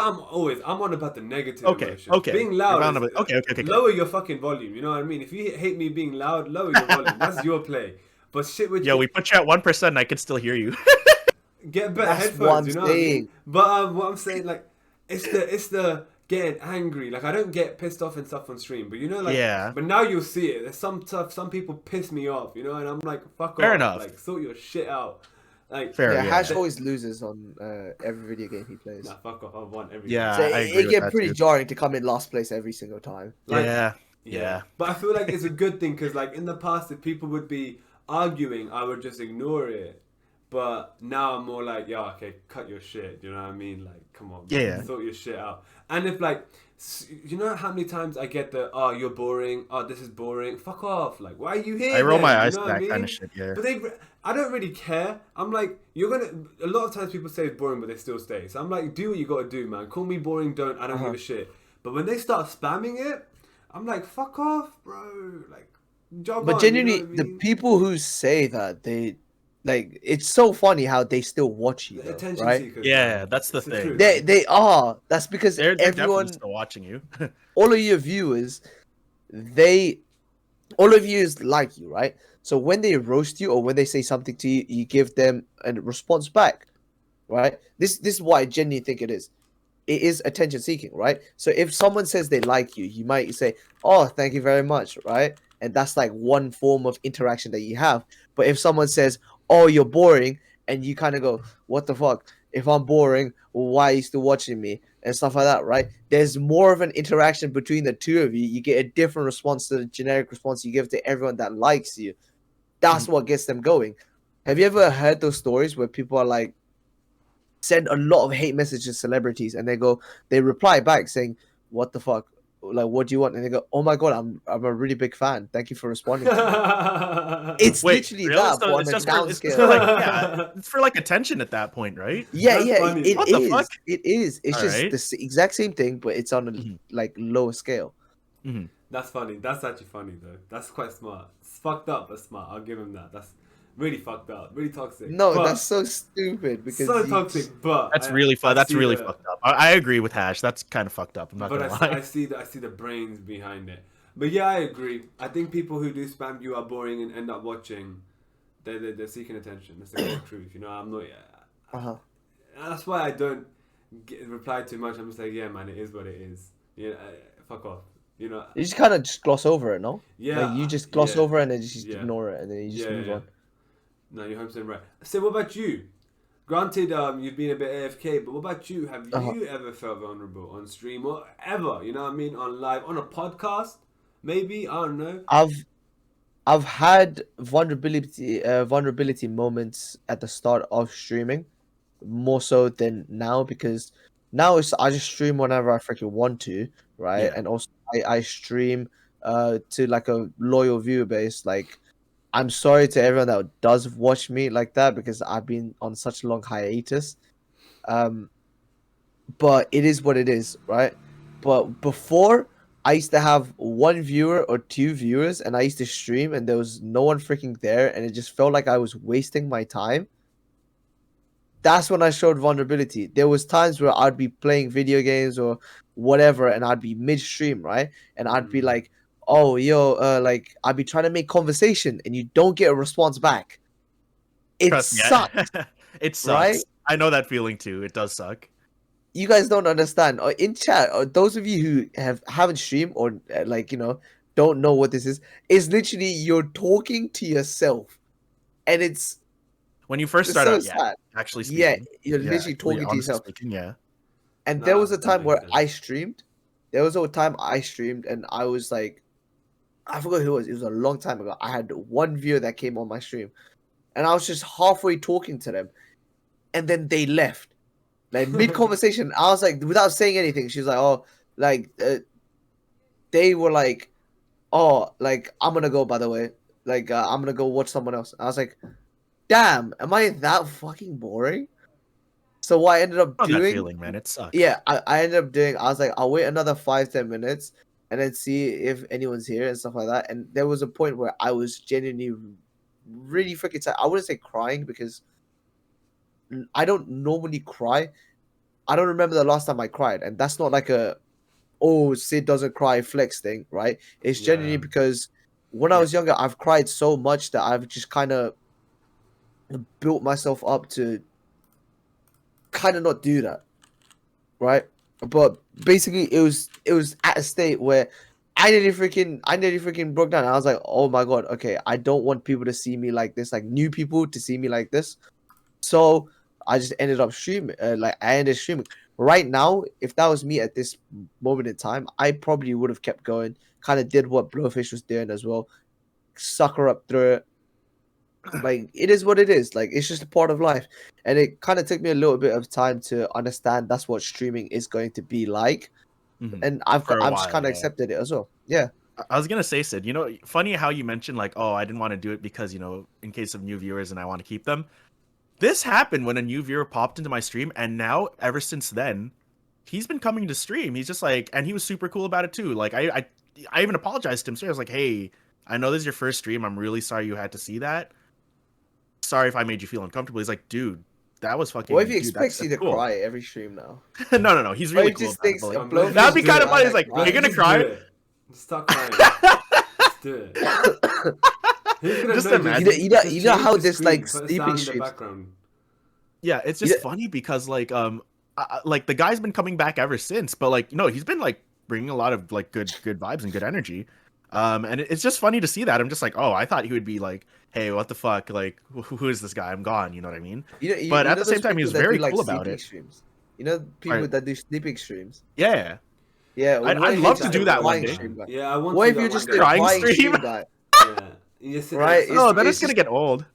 Speaker 1: I'm on about the negative
Speaker 3: Okay,
Speaker 1: emotions.
Speaker 3: okay.
Speaker 1: Being
Speaker 3: You're
Speaker 1: loud.
Speaker 3: on
Speaker 1: Is,
Speaker 3: about- okay.
Speaker 1: Lower your fucking volume. You know what I mean? If you hate me being loud, lower your volume. That's your play. But shit with
Speaker 3: Yeah, we put you at 1%, and I could still hear you.
Speaker 1: get better
Speaker 2: That's
Speaker 1: headphones.
Speaker 2: what I'm
Speaker 1: You know what I mean?
Speaker 2: saying.
Speaker 1: But what I'm saying, like, it's the getting angry. Like I don't get pissed off and stuff on stream, but you know, like,
Speaker 3: Yeah.
Speaker 1: But now you'll see it. There's some stuff. Some people piss me off. You know, and I'm like, fuck
Speaker 3: Fair
Speaker 1: off.
Speaker 3: enough.
Speaker 1: Like sort your shit out. Like
Speaker 3: Fair.
Speaker 2: Yeah,
Speaker 3: yeah.
Speaker 2: Hash always loses on every video game he plays.
Speaker 1: Nah, fuck off. I want everything.
Speaker 3: Yeah.
Speaker 2: So
Speaker 3: I agree
Speaker 2: it
Speaker 3: with
Speaker 2: get
Speaker 3: that
Speaker 2: pretty
Speaker 3: too.
Speaker 2: jarring to come in last place every single time.
Speaker 1: Like,
Speaker 3: Yeah.
Speaker 1: But I feel like it's a good thing because, like, in the past, if people would be arguing, I would just ignore it. But now I'm more like, yeah, okay, cut your shit. You know what I mean? Like, come on,
Speaker 3: Yeah.
Speaker 1: sort your shit out. And if like, you know how many times I get the, oh, you're boring. Oh, this is boring. Fuck off. Like, why are you here?
Speaker 3: I roll
Speaker 1: then?
Speaker 3: my
Speaker 1: You
Speaker 3: eyes
Speaker 1: know
Speaker 3: at
Speaker 1: what I
Speaker 3: that kind
Speaker 1: mean?
Speaker 3: of shit. Yeah.
Speaker 1: But I don't really care. I'm like, you're gonna. A lot of times people say it's boring, but they still stay. So I'm like, do what you gotta do, man. Call me boring, don't. I don't give a shit. But when they start spamming it, I'm like, fuck off, bro. Like, jog
Speaker 2: But
Speaker 1: on,
Speaker 2: genuinely,
Speaker 1: you know what I mean?
Speaker 2: the people who say that like it's so funny how they still watch you,
Speaker 1: The
Speaker 2: though,
Speaker 1: attention
Speaker 2: right?
Speaker 1: seekers.
Speaker 3: Yeah,
Speaker 1: man.
Speaker 3: that's the
Speaker 1: It's
Speaker 3: thing.
Speaker 1: truth.
Speaker 2: They are. That's because
Speaker 3: They're definitely
Speaker 2: everyone,
Speaker 3: still watching you.
Speaker 2: all of your viewers, all of you is like you, right? So when they roast you or when they say something to you, you give them a response back, right? This is why I genuinely think it is. It is attention seeking, right? So if someone says they like you, you might say, "Oh, thank you very much," right? And that's like one form of interaction that you have. But if someone says, "Oh, you're boring," and you kind of go, "What the fuck? If I'm boring, why are you still watching me?" and stuff like that, right? There's more of an interaction between the two of you. You get a different response to the generic response you give to everyone that likes you. That's what gets them going. Have you ever heard those stories where people are like, send a lot of hate messages to celebrities and they reply back saying, "What the fuck? Like, what do you want?" And they go, "Oh my god, I'm a really big fan. Thank you for responding to me." It's
Speaker 3: Wait,
Speaker 2: literally
Speaker 3: really?
Speaker 2: that,
Speaker 3: So
Speaker 2: but on
Speaker 3: it's
Speaker 2: a
Speaker 3: just
Speaker 2: downscale.
Speaker 3: for like, yeah, it's for like attention at that point, right?
Speaker 2: Yeah,
Speaker 1: That's
Speaker 2: yeah,
Speaker 1: funny.
Speaker 2: it
Speaker 3: What the
Speaker 2: is.
Speaker 3: fuck?
Speaker 2: It is. It's just
Speaker 3: Alright.
Speaker 2: the exact same thing, but it's on a
Speaker 3: Mhm.
Speaker 2: like lower scale.
Speaker 1: That's funny. That's actually funny though. That's quite smart. It's fucked up, but smart. I'll give him that. That's really fucked up. Really toxic.
Speaker 2: No,
Speaker 1: But-
Speaker 2: that's so stupid because
Speaker 1: so
Speaker 2: you
Speaker 1: toxic. But
Speaker 3: That's really fun. That's
Speaker 1: see
Speaker 3: really
Speaker 1: the-
Speaker 3: fucked up. I agree with Hash. That's kind of fucked up. I'm not
Speaker 1: But
Speaker 3: gonna
Speaker 1: I
Speaker 3: lie.
Speaker 1: see the brains behind it. But yeah, I agree. I think people who do spam you are boring and end up watching. They're seeking attention. That's the cold truth. You know, I'm not.
Speaker 2: Uh-huh.
Speaker 1: That's why I don't reply too much. I'm just like, yeah, man, it is what it is. Yeah, fuck off. You know.
Speaker 2: You just kind of just gloss over it, no?
Speaker 1: Yeah.
Speaker 2: Like you just gloss
Speaker 1: yeah.
Speaker 2: over it and then just
Speaker 1: Yeah.
Speaker 2: ignore it and then you just move on.
Speaker 1: No, you're 100% right. So what about you? Granted, you've been a bit AFK, but what about you? Have you ever felt vulnerable on stream or ever? You know what I mean? On live, on a podcast, maybe, I don't know.
Speaker 2: I've had vulnerability moments at the start of streaming, more so than now because now I just stream whenever I freaking want to, right?
Speaker 3: Yeah.
Speaker 2: And also I stream to like a loyal viewer base. Like I'm sorry to everyone that does watch me like that because I've been on such a long hiatus. But it is what it is, right? But before, I used to have one viewer or two viewers, and I used to stream, and there was no one freaking there, and it just felt like I was wasting my time. That's when I showed vulnerability. There was times where I'd be playing video games or whatever, and I'd be midstream, right? And I'd be like, "Oh, yo, like I'd be trying to make conversation, and you don't get a response back. It
Speaker 3: Trust me,
Speaker 2: sucks,
Speaker 3: it sucks.
Speaker 2: right?
Speaker 3: I know that feeling too. It does suck.
Speaker 2: You guys don't understand. In chat, those of you who haven't streamed or like don't know what this is, it's literally you're talking to yourself, and it's
Speaker 3: When you first
Speaker 2: it's
Speaker 3: start
Speaker 2: so
Speaker 3: out, yeah,
Speaker 2: sad.
Speaker 3: actually
Speaker 2: Yeah,
Speaker 3: speaking,
Speaker 2: you're
Speaker 3: yeah,
Speaker 2: literally talking to
Speaker 3: honestly
Speaker 2: yourself.
Speaker 3: speaking, yeah.
Speaker 2: And there was a
Speaker 1: that
Speaker 2: time
Speaker 1: makes
Speaker 2: where
Speaker 1: sense.
Speaker 2: I streamed. There was a time I streamed, and I was like, I forgot who it was. It was a long time ago. I had one viewer that came on my stream, and I was just halfway talking to them, and then they left, like mid conversation. I was like, without saying anything, she was like, "Oh, like they were like, oh, like I'm gonna go. By the way, like I'm gonna go watch someone else." I was like, "Damn, am I that fucking boring?" So what I ended up
Speaker 3: On that
Speaker 2: doing,
Speaker 3: feeling, man, it sucks.
Speaker 2: yeah, I ended up doing. I was like, I'll wait another 5-10 minutes and then see if anyone's here and stuff like that. And there was a point where I was genuinely really freaking sad. I wouldn't say crying because I don't normally cry. I don't remember the last time I cried, and that's not like a oh Sid doesn't cry flex thing, right? It's genuinely
Speaker 1: Yeah.
Speaker 2: because when I was younger, I've cried so much that I've just kind of built myself up to kind of not do that, right? But basically, it was at a state where I nearly freaking broke down. I was like, oh my god, okay, I don't want people to see me like this, like new people to see me like this. So I just ended up streaming. Like I ended streaming. Right now, if that was me at this moment in time, I probably would have kept going. Kind of did what Blowfish was doing as well, sucker up through it. Like it is what it is. Like it's just a part of life, and it kind of took me a little bit of time to understand that's what streaming is going to be like,
Speaker 3: Mhm.
Speaker 2: and
Speaker 3: For a
Speaker 2: I've just
Speaker 3: while,
Speaker 2: kind of
Speaker 3: yeah.
Speaker 2: accepted it as well. Yeah.
Speaker 3: I was gonna say, Sid, funny how you mentioned like, oh, I didn't want to do it because in case of new viewers and I want to keep them. This happened when a new viewer popped into my stream, and now ever since then, he's been coming to stream. He's just like, and he was super cool about it too. Like I even apologized to him. So I was like, hey, I know this is your first stream. I'm really sorry you had to see that. Sorry if I made you feel uncomfortable. He's like, dude, that was fucking.
Speaker 2: What if he
Speaker 3: dude,
Speaker 2: expects you to
Speaker 3: cool.
Speaker 2: cry every stream now?
Speaker 3: No. He's
Speaker 2: What
Speaker 3: really
Speaker 2: if
Speaker 3: cool
Speaker 2: just
Speaker 3: about it.
Speaker 2: thinks
Speaker 3: But,
Speaker 2: a
Speaker 3: like,
Speaker 2: Blowfish
Speaker 3: that'd be
Speaker 2: is
Speaker 3: kind of
Speaker 2: doing
Speaker 3: funny.
Speaker 2: it,
Speaker 3: He's like,
Speaker 2: right?
Speaker 3: you're gonna
Speaker 1: Just
Speaker 3: cry?
Speaker 1: do it. Stop crying. Just do it. Who's gonna
Speaker 3: Just
Speaker 1: know?
Speaker 3: imagine.
Speaker 2: You know
Speaker 1: Just
Speaker 2: how
Speaker 1: change the
Speaker 2: this,
Speaker 1: screen,
Speaker 2: like,
Speaker 1: put a
Speaker 2: sleeping
Speaker 1: sound in the
Speaker 2: streams-
Speaker 1: background.
Speaker 3: Yeah, it's just funny because like like the guy's been coming back ever since, but like he's been like bringing a lot of like good vibes and good energy, and it's just funny to see that. I'm just like, oh, I thought he would be like, hey, what the fuck, like who is this guy? I'm gone. You know what I mean? But at the same time, he was very cool about it.
Speaker 2: Streams. You know people
Speaker 3: Right.
Speaker 2: that do sleeping streams.
Speaker 3: Yeah,
Speaker 2: Yeah,
Speaker 3: I'd
Speaker 2: what if
Speaker 3: love
Speaker 2: you're
Speaker 3: to
Speaker 2: just
Speaker 3: do
Speaker 2: a
Speaker 3: that one
Speaker 2: crying
Speaker 3: day.
Speaker 2: stream guy?
Speaker 1: Yeah, I want
Speaker 2: What
Speaker 1: to
Speaker 2: if
Speaker 1: do
Speaker 2: you're
Speaker 1: that
Speaker 2: just
Speaker 1: one
Speaker 2: a
Speaker 1: day.
Speaker 3: Crying
Speaker 2: crying
Speaker 3: stream?
Speaker 2: stream guy?
Speaker 1: Yeah. You just sit there
Speaker 2: Right,
Speaker 1: and
Speaker 3: oh,
Speaker 1: start
Speaker 3: that
Speaker 2: it's
Speaker 3: is gonna
Speaker 2: just-
Speaker 3: get old.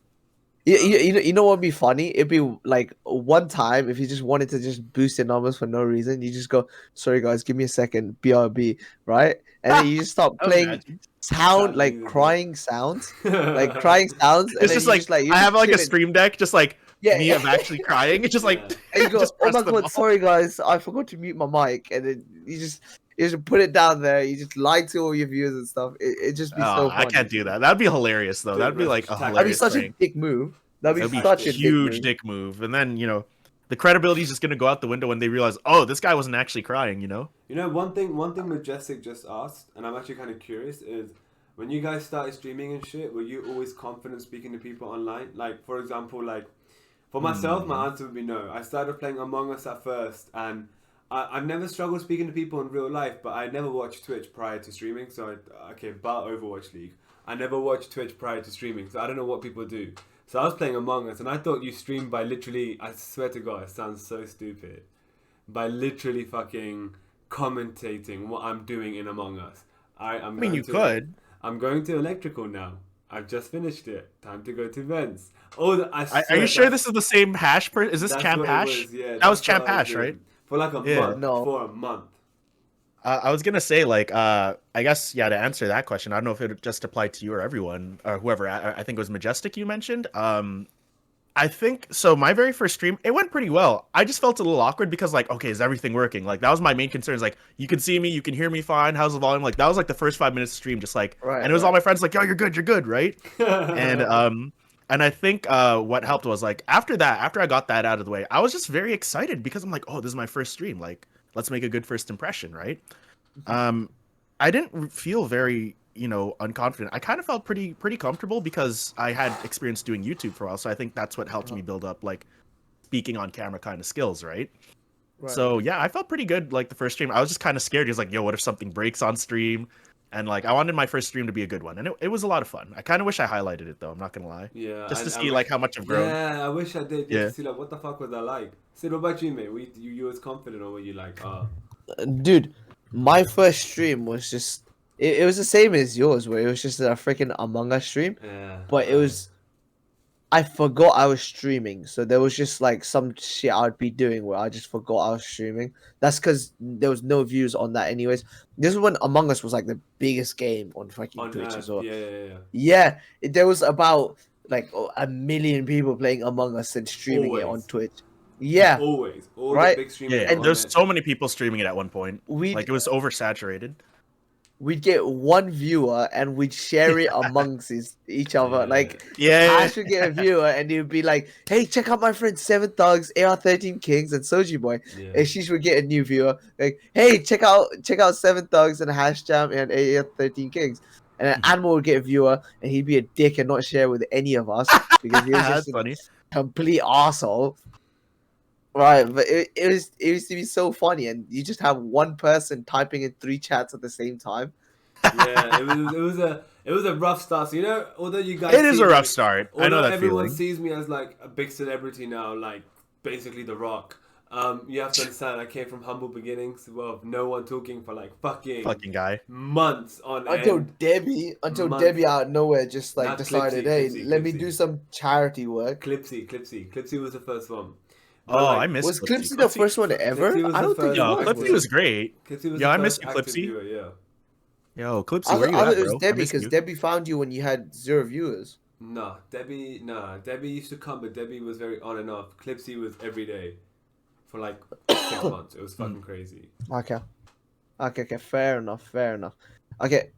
Speaker 2: You know what would be funny? It'd be like one time if you just wanted to just boost your numbers for no reason, you just go, "Sorry guys, give me a second, BRB," right? And then you just start playing
Speaker 3: Imagine.
Speaker 2: sound
Speaker 1: That
Speaker 2: like
Speaker 1: music.
Speaker 2: crying sounds, like crying sounds. And
Speaker 3: It's
Speaker 2: then
Speaker 3: just
Speaker 2: you
Speaker 3: like
Speaker 2: you're
Speaker 3: I have like a
Speaker 2: chilling.
Speaker 3: stream deck, just like
Speaker 2: Yeah,
Speaker 3: me of actually crying. It's just like
Speaker 1: Yeah.
Speaker 2: and you go,
Speaker 3: just
Speaker 2: "Oh
Speaker 3: press
Speaker 2: my
Speaker 3: them
Speaker 2: god,
Speaker 3: all.
Speaker 2: sorry guys, I forgot to mute my mic," and then you just put it down there. You just lie to all your viewers and stuff. It just be so
Speaker 3: Oh,
Speaker 2: funny.
Speaker 3: I can't do that. That'd be hilarious though.
Speaker 1: Do it,
Speaker 3: That'd be
Speaker 1: bro.
Speaker 3: like a
Speaker 1: Just tag
Speaker 2: That'd be
Speaker 3: hilarious
Speaker 2: such
Speaker 3: prank.
Speaker 2: a dick move. That'd
Speaker 3: That'd
Speaker 2: be
Speaker 3: be
Speaker 2: such
Speaker 3: a
Speaker 2: a
Speaker 3: huge
Speaker 2: dick
Speaker 3: dick move. And then, the credibility is just gonna go out the window when they realize, oh, this guy wasn't actually crying,
Speaker 1: You know, one thing Majestic just asked, and I'm actually kind of curious, is when you guys started streaming and shit, were you always confident speaking to people online? Like, for example, like, for myself, my answer would be no. I started playing Among Us at first, and I've never struggled speaking to people in real life, but I never watched Twitch prior to streaming, so, bar Overwatch League. I never watched Twitch prior to streaming, so I don't know what people do. So I was playing Among Us, and I thought you streamed by literally, I swear to God, it sounds so stupid, by literally fucking commentating what I'm doing in Among Us.
Speaker 3: I mean, you could.
Speaker 1: I'm going to electrical now. I've just finished it. Time to go to vents. Oh,
Speaker 3: Are you sure this is the same hash? Is this Champ Hash?
Speaker 1: Yeah,
Speaker 3: That was
Speaker 1: that's
Speaker 3: Champ
Speaker 1: what I
Speaker 3: Hash,
Speaker 1: doing.
Speaker 3: right?
Speaker 1: For like a
Speaker 3: Yeah.
Speaker 1: month.
Speaker 2: No.
Speaker 1: For a month.
Speaker 3: I was gonna say, like, I guess, yeah. To answer that question, I don't know if it just applied to you or everyone or whoever. I think it was Majestic you mentioned. I think so. My very first stream, it went pretty well. I just felt a little awkward because, like, okay, is everything working? Like, that was my main concern. Is like, you can see me, you can hear me fine. How's the volume? Like, that was like the first 5 minutes of stream, just like,
Speaker 2: Right,
Speaker 3: and it was all
Speaker 2: right.
Speaker 3: my friends like, yo, you're good, right? And I think what helped was like after that, after I got that out of the way, I was just very excited because I'm like, oh, this is my first stream. Like, let's make a good first impression, right? Um, I didn't feel very, unconfident. I kind of felt pretty comfortable because I had experience doing YouTube for a while. So I think that's what helped me build up like speaking on camera kind of skills, right?
Speaker 2: Right.
Speaker 3: So yeah, I felt pretty good like the first stream. I was just kind of scared. He was like, yo, what if something breaks on stream? And like I wanted my first stream to be a good one. And it was a lot of fun. I kind of wish I highlighted it though, I'm not gonna lie.
Speaker 1: Yeah,
Speaker 3: Just to
Speaker 1: I
Speaker 3: see like how much I've grown.
Speaker 1: Yeah, I wish I did. Just
Speaker 3: Yeah.
Speaker 1: to see like what the fuck was I like. Sid, what about you, mate? You was confident on what you like?
Speaker 2: Dude, my first stream was just it was the same as yours, where it was just a freaking Among Us stream,
Speaker 1: Yeah.
Speaker 2: but it was I forgot I was streaming, so there was just like some shit I'd be doing where I just forgot I was streaming. That's because there was no views on that, anyways. This is when Among Us was like the biggest game on fucking
Speaker 1: on
Speaker 2: Twitch as well.
Speaker 1: Yeah.
Speaker 2: Yeah, there was about like a million people playing Among Us and streaming it on
Speaker 1: Always.
Speaker 2: Twitch. Yeah,
Speaker 1: Always. All
Speaker 2: Right?
Speaker 1: the big streamers.
Speaker 3: Yeah,
Speaker 1: were on
Speaker 3: there's
Speaker 1: it.
Speaker 3: so many people streaming it at one point.
Speaker 2: we
Speaker 3: Like it was oversaturated.
Speaker 2: we'd get one viewer and we'd share it amongst each other.
Speaker 1: Yeah.
Speaker 2: Like
Speaker 3: Yeah.
Speaker 2: Ash would get a viewer and he would be like, "Hey, check out my friends Seven Thugs, AR13 Kings, and Soji Boy."
Speaker 1: Yeah.
Speaker 2: And she would get a new viewer like, "Hey, check out Seven Thugs and Hash Jam and AR13 Kings." And then Animal would get a viewer and he'd be a dick and not share with any of us because he was
Speaker 3: That's
Speaker 2: just a
Speaker 3: funny.
Speaker 2: complete asshole. Right, but it used to be so funny, and you just have one person typing in 3 chats at the same time.
Speaker 1: Yeah, it was a rough start. So although you guys,
Speaker 3: It is
Speaker 1: see
Speaker 3: a
Speaker 1: me-
Speaker 3: rough start. I know
Speaker 1: although
Speaker 3: that
Speaker 1: everyone
Speaker 3: feeling.
Speaker 1: sees me as like a big celebrity now, like basically The Rock. You have to understand, I came from humble beginnings. Well, no one talking for like fucking
Speaker 3: Guy.
Speaker 1: months on
Speaker 2: Until
Speaker 1: end.
Speaker 2: Debbie out of nowhere just like
Speaker 1: Not
Speaker 2: decided,
Speaker 1: Clipsy,
Speaker 2: hey,
Speaker 1: Clipsy,
Speaker 2: let me
Speaker 1: Clipsy.
Speaker 2: do some charity work.
Speaker 1: Clipsy was the first one. But,
Speaker 3: Oh,
Speaker 1: like,
Speaker 3: I missed
Speaker 2: Was
Speaker 3: Clipsy.
Speaker 2: Clipsy the first one ever?
Speaker 1: Clipsy was
Speaker 2: I
Speaker 1: the
Speaker 2: don't think
Speaker 1: first
Speaker 2: it
Speaker 3: Yo,
Speaker 1: one.
Speaker 2: was.
Speaker 3: Clipsy was great.
Speaker 1: Clipsy was
Speaker 3: Yo,
Speaker 1: the
Speaker 3: I miss
Speaker 1: first
Speaker 3: you,
Speaker 1: active
Speaker 3: Clipsy.
Speaker 1: viewer, yeah.
Speaker 3: Yo, Clipsy,
Speaker 2: I
Speaker 3: where you
Speaker 2: thought
Speaker 3: at,
Speaker 2: it was
Speaker 3: bro? I
Speaker 2: Debbie
Speaker 3: miss
Speaker 2: because
Speaker 3: you.
Speaker 2: Debbie found you when you had 0 viewers.
Speaker 1: Nah, Debbie used to come, but Debbie was very on and off. Clipsy was every day for like 6 months. It was fucking crazy.
Speaker 2: Okay, fair enough. Okay,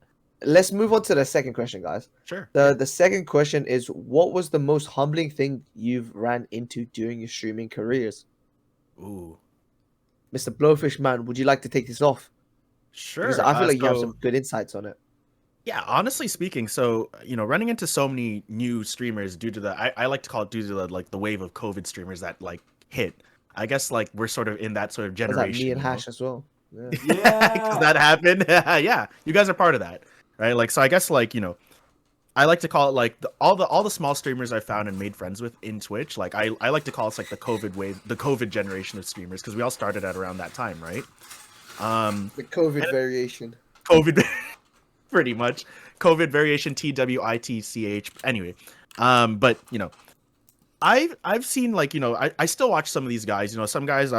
Speaker 2: let's move on to the second question, guys.
Speaker 3: Sure.
Speaker 2: The second question is, what was the most humbling thing you've ran into during your streaming careers?
Speaker 3: Ooh.
Speaker 2: Mr. Blowfish Man, would you like to take this off? Because
Speaker 3: Sure.
Speaker 2: I feel like you have
Speaker 3: so-
Speaker 2: some good insights on it.
Speaker 3: Yeah, honestly speaking, so running into so many new streamers due to I like to call it due to the wave of COVID streamers that like hit. I guess like we're sort of in that sort of
Speaker 2: Was
Speaker 3: generation.
Speaker 2: that me and
Speaker 3: you know?
Speaker 2: Hash as well? Yeah.
Speaker 3: Because that happened. Yeah, you guys are part of that, right? Like, so I guess like I like to call it like all the small streamers I found and made friends with in Twitch. Like I like to call it like the COVID wave, the COVID generation of streamers, because we all started at around that time, right?
Speaker 2: The COVID variation.
Speaker 3: COVID, pretty much COVID variation TWITCH. Anyway, but I've seen like I still watch some of these guys. Some guys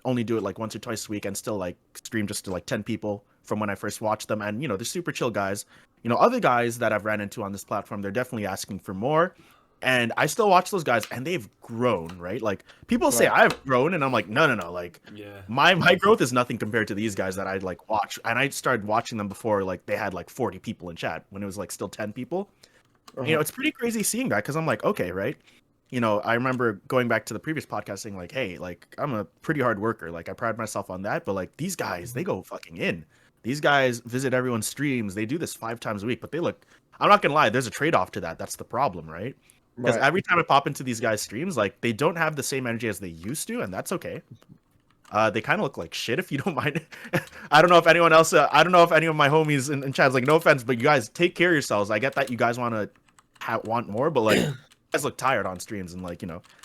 Speaker 3: only do it like once or twice a week and still like stream just to like 10 people from when I first watched them, and they're super chill guys. Other guys that I've ran into on this platform, they're definitely asking for more, and I still watch those guys, and they've grown, right? Like people say I've grown, and I'm like no, like
Speaker 1: Yeah.
Speaker 3: my growth is nothing compared to these guys that I like watch, and I started watching them before like they had like 40 people in chat when it was like still 10 people. It's pretty crazy seeing that, because I'm like, okay, right. I remember going back to the previous podcast saying like, hey, like I'm a pretty hard worker. Like I pride myself on that. But like these guys, they go fucking in. These guys visit everyone's streams. They do this 5 times a week, but I'm not going to lie. There's a trade-off to that. That's the problem, right? Because every time I pop into these guys' streams, like they don't have the same energy as they used to. And that's okay. They kind of look like shit, if you don't mind. I don't know if anyone else, I don't know if any of my homies in chat is like, no offense, but you guys take care of yourselves. I get that you guys want more, but like, guys look tired on streams, and like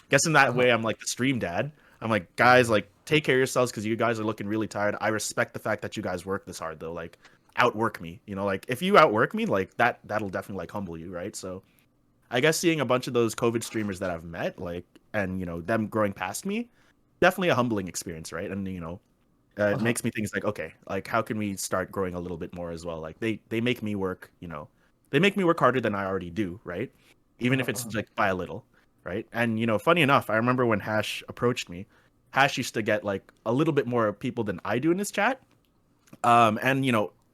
Speaker 3: guessing that way I'm like the stream dad. I'm like, guys, like take care of yourselves because you guys are looking really tired. I respect the fact that you guys work this hard though. Like outwork me, like if you outwork me, like that'll definitely like humble you, right? So I guess seeing a bunch of those COVID streamers that I've met, like, and them growing past me, definitely a humbling experience, right? And it makes me think, it's like, okay, like how can we start growing a little bit more as well? Like they make me work, they make me work harder than I already do, right? Even if it's like by a little. right? And funny enough, I remember when Hash approached me. Hash used to get like a little bit more people than I do in his chat. And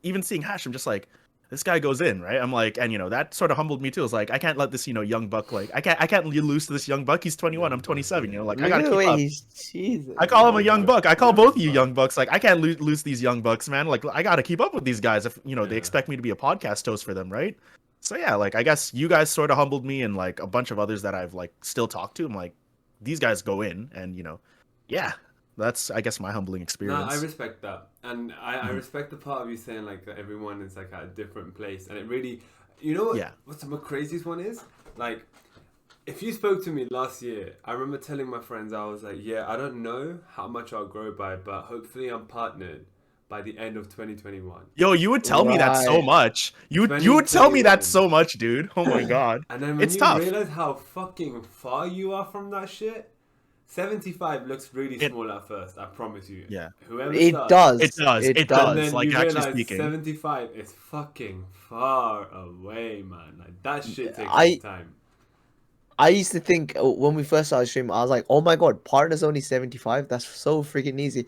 Speaker 3: even seeing Hash, I'm just like, this guy goes in, right? I'm like, and that sort of humbled me too. It's like, I can't let this young buck, like I can't lose to this young buck. He's 21, I'm 27. Like I gotta keep up.
Speaker 2: Jesus.
Speaker 3: I call him a young buck. I call both of you young bucks. Like I can't lose these young bucks, man. Like I gotta keep up with these guys if they expect me to be a podcast host for them, right? So yeah, like I guess you guys sort of humbled me, and like a bunch of others that I've like still talked to. I'm like, these guys go in, and yeah, that's I guess my humbling experience.
Speaker 1: No, I respect that, and I respect the part of you saying like that everyone is like at a different place, and it really, what's the craziest one is like. If you spoke to me last year, I remember telling my friends, I was like, yeah, I don't know how much I'll grow by, but hopefully I'm partnered by the end of 2021.
Speaker 3: Yo, you would tell me that so much. You would tell me that so much, dude. Oh my god.
Speaker 1: And then when you realize how fucking far you are from that shit, 75 looks really small at first, I promise you.
Speaker 3: Yeah.
Speaker 1: Whoever
Speaker 2: It
Speaker 1: starts,
Speaker 2: does.
Speaker 3: It does.
Speaker 1: And then
Speaker 3: Like
Speaker 1: you
Speaker 3: actually
Speaker 1: realize
Speaker 3: speaking.
Speaker 1: 75 is fucking far away, man. Like that shit takes time.
Speaker 2: I used to think when we first started streaming, I was like, oh my god, partner's only 75? That's so freaking easy.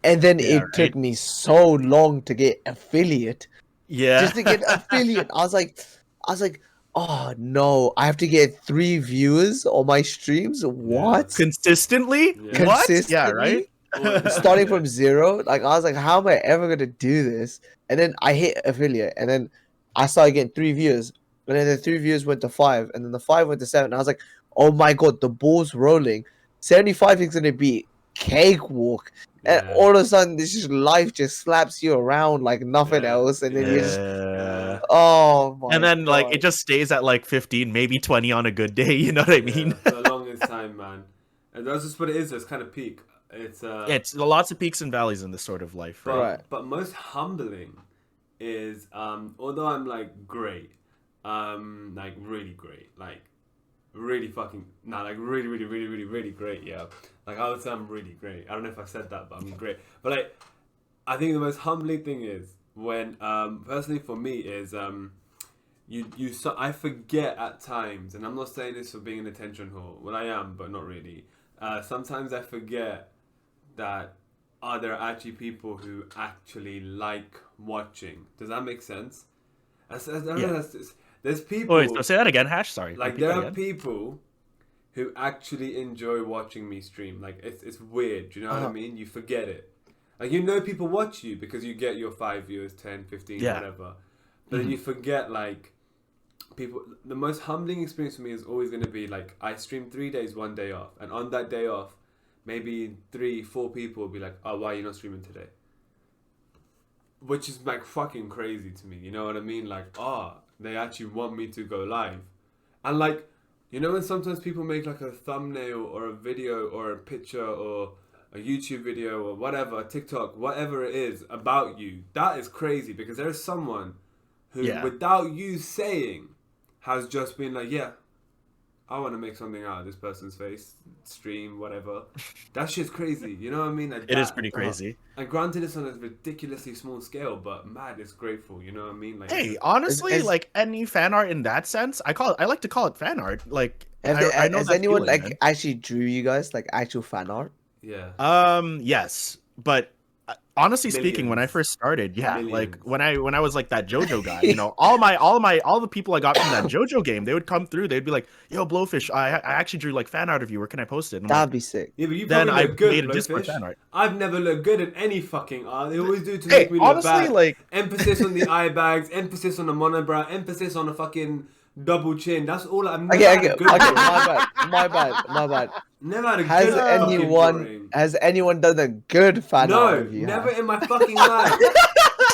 Speaker 2: And then it took me so long to get affiliate.
Speaker 3: Yeah.
Speaker 2: Just to get affiliate. I was like, oh no, I have to get 3 viewers on my streams? What?
Speaker 3: Consistently?
Speaker 1: Yeah.
Speaker 3: What?
Speaker 2: Consistently?
Speaker 3: Yeah, right?
Speaker 2: Starting from 0? Like, I was like, how am I ever going to do this? And then I hit affiliate, and then I started getting 3 viewers. And then the 3 viewers went to 5, and then the 5 went to 7. I was like, oh my god, the ball's rolling. 75 is going to be cakewalk. And all of a sudden, life just slaps you around like nothing else. And then you just, oh my god.
Speaker 3: And then, like, it just stays at like 15, maybe 20 on a good day. You know what I mean?
Speaker 1: For the longest time, man. And that's just what it is. It's kind of peak.
Speaker 3: It's lots of peaks and valleys in this sort of life, right?
Speaker 1: But most humbling is, although I'm like great, like really great, like really fucking like really great, yeah. Like I would say I'm really great. I don't know if I've said that, but I'm great. But like I think the most humbling thing is when personally for me is I forget at times, and I'm not saying this for being an attention whore. Well, I am, but not really. Sometimes I forget that there are actually people who actually like watching. Does that make sense? There's people.
Speaker 3: Wait, so say that again, Hash. Sorry.
Speaker 1: Like there are people who actually enjoy watching me stream. Like it's weird. Do you know what I mean? You forget it. Like people watch you because you get your 5 viewers, 10, 15, whatever. But then you forget like people. The most humbling experience for me is always going to be like I stream 3 days, 1 day off, and on that day off, maybe 3, 4 people will be like, "Oh, why are you not streaming today?" Which is like fucking crazy to me. You know what I mean? Like, they actually want me to go live. And like, when sometimes people make like a thumbnail or a video or a picture or a YouTube video or whatever, a TikTok, whatever it is about you, that is crazy because there's someone who, without you saying, has just been like, yeah, I want to make something out of this person's face, stream, whatever. That shit's crazy. You know what I mean? Like
Speaker 3: it is pretty crazy.
Speaker 1: And granted, it's on a ridiculously small scale, but mad, it's grateful. You know what I mean? Like,
Speaker 3: hey, honestly, like any fan art in that sense, I like to call it fan art. Like, I know
Speaker 2: has anyone like actually drew you guys like actual fan art?
Speaker 1: Yeah.
Speaker 3: Yes, but honestly speaking, when I first started, like when I was like that JoJo guy, all the people I got from that JoJo game, they would come through. They'd be like, "Yo, Blowfish, I actually drew like fan art of you. Where can I post it?"
Speaker 2: That'd be sick.
Speaker 1: Yeah, but you
Speaker 3: then
Speaker 1: probably
Speaker 3: I
Speaker 1: look good,
Speaker 3: made a Discord fan art.
Speaker 1: I've never looked good in any fucking art. They always do to make me look
Speaker 3: honestly,
Speaker 1: bad.
Speaker 3: like
Speaker 1: emphasis on the eye bags, emphasis on the monobrow, emphasis on the fucking double chin. That's all I'm.
Speaker 2: Okay. My bad.
Speaker 1: Never had a good.
Speaker 2: Has anyone done a good fan art of you?
Speaker 1: No, never in my fucking life.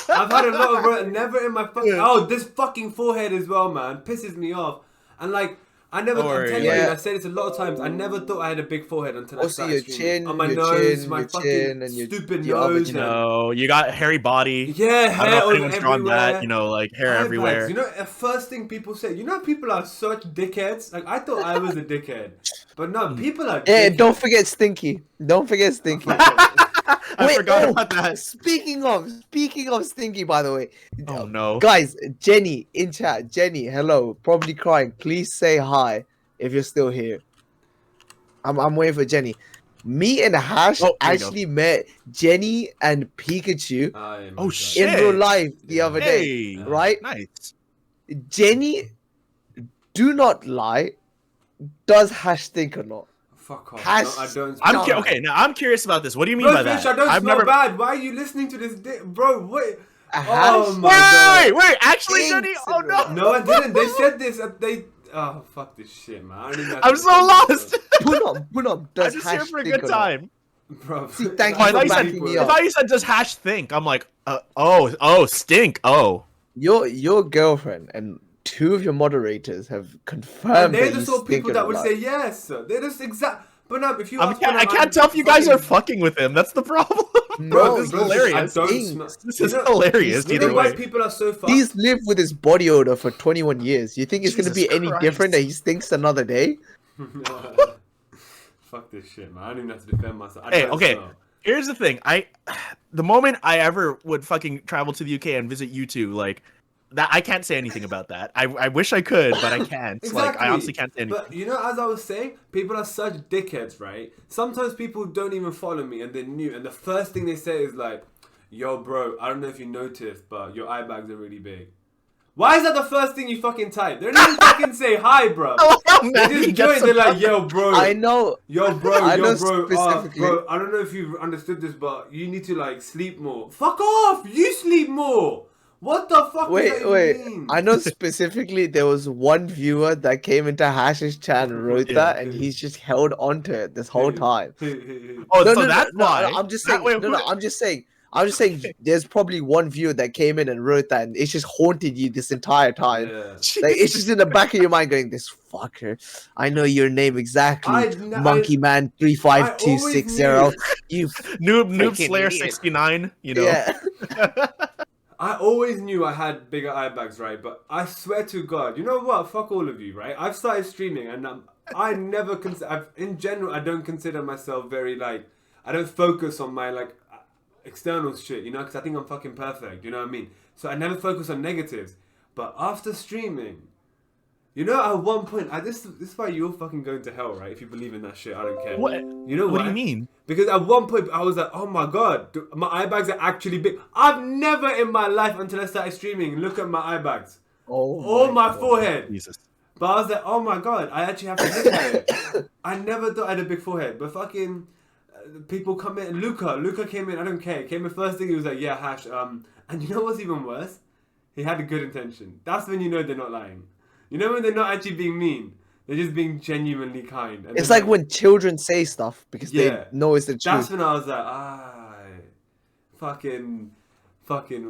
Speaker 1: I've had a lot of never in my fucking. Oh, this fucking forehead as well, man, pisses me off. And like, I never. I'm telling you, I said this a lot of times. I never thought I had a big forehead until I started streaming. On my nose, my fucking stupid nose.
Speaker 3: You got hairy body.
Speaker 1: Yeah, hair
Speaker 3: everywhere. That, like hair everywhere.
Speaker 1: The first thing people say. People are such dickheads. Like I thought I was a dickhead, but no, people are.
Speaker 2: Yeah, don't forget Stinky.
Speaker 3: I forgot about that.
Speaker 2: Speaking of Stinky, by the way.
Speaker 3: Oh no.
Speaker 2: Guys, Jenny in chat. Jenny, hello. Probably crying. Please say hi if you're still here. I'm waiting for Jenny. Me and Hash
Speaker 3: Oh, there you go.
Speaker 2: actually met Jenny and Pikachu
Speaker 1: Oh
Speaker 3: Oh,
Speaker 1: God.
Speaker 3: shit.
Speaker 2: in real life the
Speaker 1: Yeah.
Speaker 2: other day,
Speaker 3: Hey,
Speaker 2: right?
Speaker 3: nice.
Speaker 2: Jenny, do not lie. Does Hash think or not?
Speaker 1: Fuck off.
Speaker 2: Hash-
Speaker 1: No, I don't.
Speaker 3: I'm
Speaker 1: smell
Speaker 3: okay.
Speaker 1: bad.
Speaker 3: Now I'm curious about this. What do you mean
Speaker 1: Bro,
Speaker 3: by
Speaker 1: bitch,
Speaker 3: that?
Speaker 1: I don't
Speaker 3: I've
Speaker 1: smell
Speaker 3: never.
Speaker 1: bad. Why are you listening to this, bro? Wait.
Speaker 2: Hash
Speaker 1: Oh my God.
Speaker 3: Wait, actually,
Speaker 2: Thinks
Speaker 3: Jenny.
Speaker 2: in
Speaker 3: Oh
Speaker 2: real
Speaker 3: no.
Speaker 2: life.
Speaker 1: No, I didn't. They said this. They. Oh, fuck this shit, man. I don't even have to
Speaker 3: I'm so
Speaker 1: defend
Speaker 3: lost.
Speaker 1: myself.
Speaker 2: Punam,
Speaker 3: I'm
Speaker 2: does
Speaker 3: just here
Speaker 2: Hash
Speaker 3: for a
Speaker 2: think
Speaker 3: good
Speaker 2: or not?
Speaker 3: time.
Speaker 1: Bro,
Speaker 2: See, thank
Speaker 3: Oh,
Speaker 2: you
Speaker 3: I
Speaker 2: for
Speaker 3: thought you said-
Speaker 2: backing me
Speaker 3: I
Speaker 2: up.
Speaker 3: thought you said does Hash think? I'm like, oh, stink. Oh,
Speaker 2: Your girlfriend and two of your moderators have
Speaker 1: And
Speaker 2: confirmed
Speaker 1: they're
Speaker 2: that
Speaker 1: the
Speaker 2: you
Speaker 1: sort of
Speaker 2: stink
Speaker 1: people
Speaker 2: a
Speaker 1: that would
Speaker 2: lot.
Speaker 1: say yes. They're just exact. But no, if you
Speaker 3: I
Speaker 1: ask
Speaker 3: can't tell if you guys are fucking with him. That's the problem.
Speaker 2: No,
Speaker 3: this is
Speaker 2: bro,
Speaker 3: hilarious.
Speaker 1: I don't
Speaker 2: Stinks.
Speaker 1: smell.
Speaker 3: This
Speaker 1: You
Speaker 3: is
Speaker 1: know-
Speaker 3: hilarious.
Speaker 2: you
Speaker 1: You know
Speaker 3: Either
Speaker 1: why
Speaker 3: way.
Speaker 1: people are so fucked?
Speaker 2: He's lived with his body odor for 21 years. You think it's going to
Speaker 3: Jesus
Speaker 2: be any different
Speaker 3: Christ.
Speaker 2: that he stinks another day?
Speaker 1: Fuck this shit, man. I don't even have to defend myself. I
Speaker 3: Hey,
Speaker 1: don't
Speaker 3: okay.
Speaker 1: smell.
Speaker 3: Here's the thing. The moment I ever would fucking travel to the UK and visit you two, like that, I can't say anything about that. I wish I could, but I can't. Like, I honestly can't say anything.
Speaker 1: But you know, as I was saying, people are such dickheads, right? Sometimes people don't even follow me and they're new, and the first thing they say is like, "Yo, bro, I don't know if you noticed, but your eye bags are really big." Why is that the first thing you fucking type? They don't even fucking say hi, bro. They just join. They're like, "Yo, bro."
Speaker 2: I know.
Speaker 1: Yo, bro,
Speaker 2: I know
Speaker 1: bro,
Speaker 2: specifically.
Speaker 1: bro, I don't know if you understood this, but you need to, like, sleep more. Fuck off! You sleep more! What the fuck does that even mean?
Speaker 2: I know specifically there was one viewer that came into Hash's chat and wrote
Speaker 3: Yeah.
Speaker 2: that, and he's just held onto it this whole time.
Speaker 3: Oh,
Speaker 2: No,
Speaker 3: so
Speaker 2: no,
Speaker 3: that's
Speaker 2: no,
Speaker 3: why.
Speaker 2: I'm just saying.
Speaker 3: Wait,
Speaker 2: No, I'm just saying. There's probably one viewer that came in and wrote that, and it's just haunted you this entire time.
Speaker 1: Yeah.
Speaker 2: Like it's just in the back of your mind, going, "This fucker, I know your name exactly, Monkey Man 35260." You
Speaker 3: Noob
Speaker 2: freaking
Speaker 3: Slayer
Speaker 2: idiot.
Speaker 3: 69. You know.
Speaker 2: yeah.
Speaker 1: I always knew I had bigger eye bags, right? But I swear to God, you know what? Fuck all of you, right? I've started streaming, and I never in general, I don't consider myself very, like, I don't focus on my, like, external shit, you know, because I think I'm fucking perfect, you know what I mean? So I never focus on negatives. But after streaming, you know, at one point, this is why you're fucking going to hell, right? If you believe in that shit, I don't care.
Speaker 3: What?
Speaker 1: You know
Speaker 3: What do you mean?
Speaker 1: Because at one point, I was like, oh my God, my eye bags are actually big. I've never in my life, until I started streaming, look at my eye bags.
Speaker 2: Oh
Speaker 1: My
Speaker 2: God.
Speaker 1: forehead.
Speaker 3: Jesus.
Speaker 1: But I was like, oh my God, I actually have to look at it. I never thought I had a big forehead. But fucking people come in. Luca came in, I don't care. Came in first thing, he was like, yeah, Hash. And you know what's even worse? He had a good intention. That's when you know they're not lying. You know when they're not actually being mean. They're just being genuinely kind. And
Speaker 2: It's
Speaker 1: they're
Speaker 2: like when children say stuff because
Speaker 1: Yeah.
Speaker 2: they know it's the
Speaker 1: That's
Speaker 2: truth.
Speaker 1: when I was like, fucking,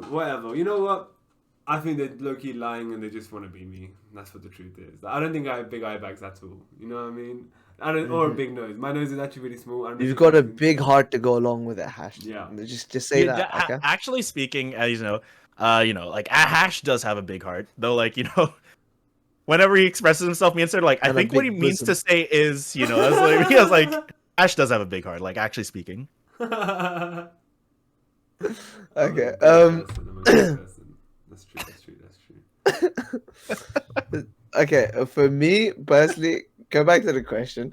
Speaker 1: whatever. You know what? I think they're low-key lying and they just want to be me. That's what the truth is. I don't think I have big eye bags at all. You know what I mean? Or a big nose. My nose is actually really small. I don't know
Speaker 2: You've
Speaker 1: if
Speaker 2: got a
Speaker 1: can-
Speaker 2: big heart to go along with it, Hash.
Speaker 1: Yeah.
Speaker 2: Just say
Speaker 3: Yeah,
Speaker 2: that. Okay.
Speaker 3: Actually speaking, as like Hash does have a big heart, though. Like, whenever he expresses himself, me and Sarah, like, I
Speaker 2: And a
Speaker 3: think what he
Speaker 2: big
Speaker 3: means
Speaker 2: bosom.
Speaker 3: to say is, that's like, he was like, Ash does have a big heart. Like, actually speaking.
Speaker 1: I'm
Speaker 2: Okay.
Speaker 1: a good person. That's true.
Speaker 2: Okay. For me personally, go back to the question.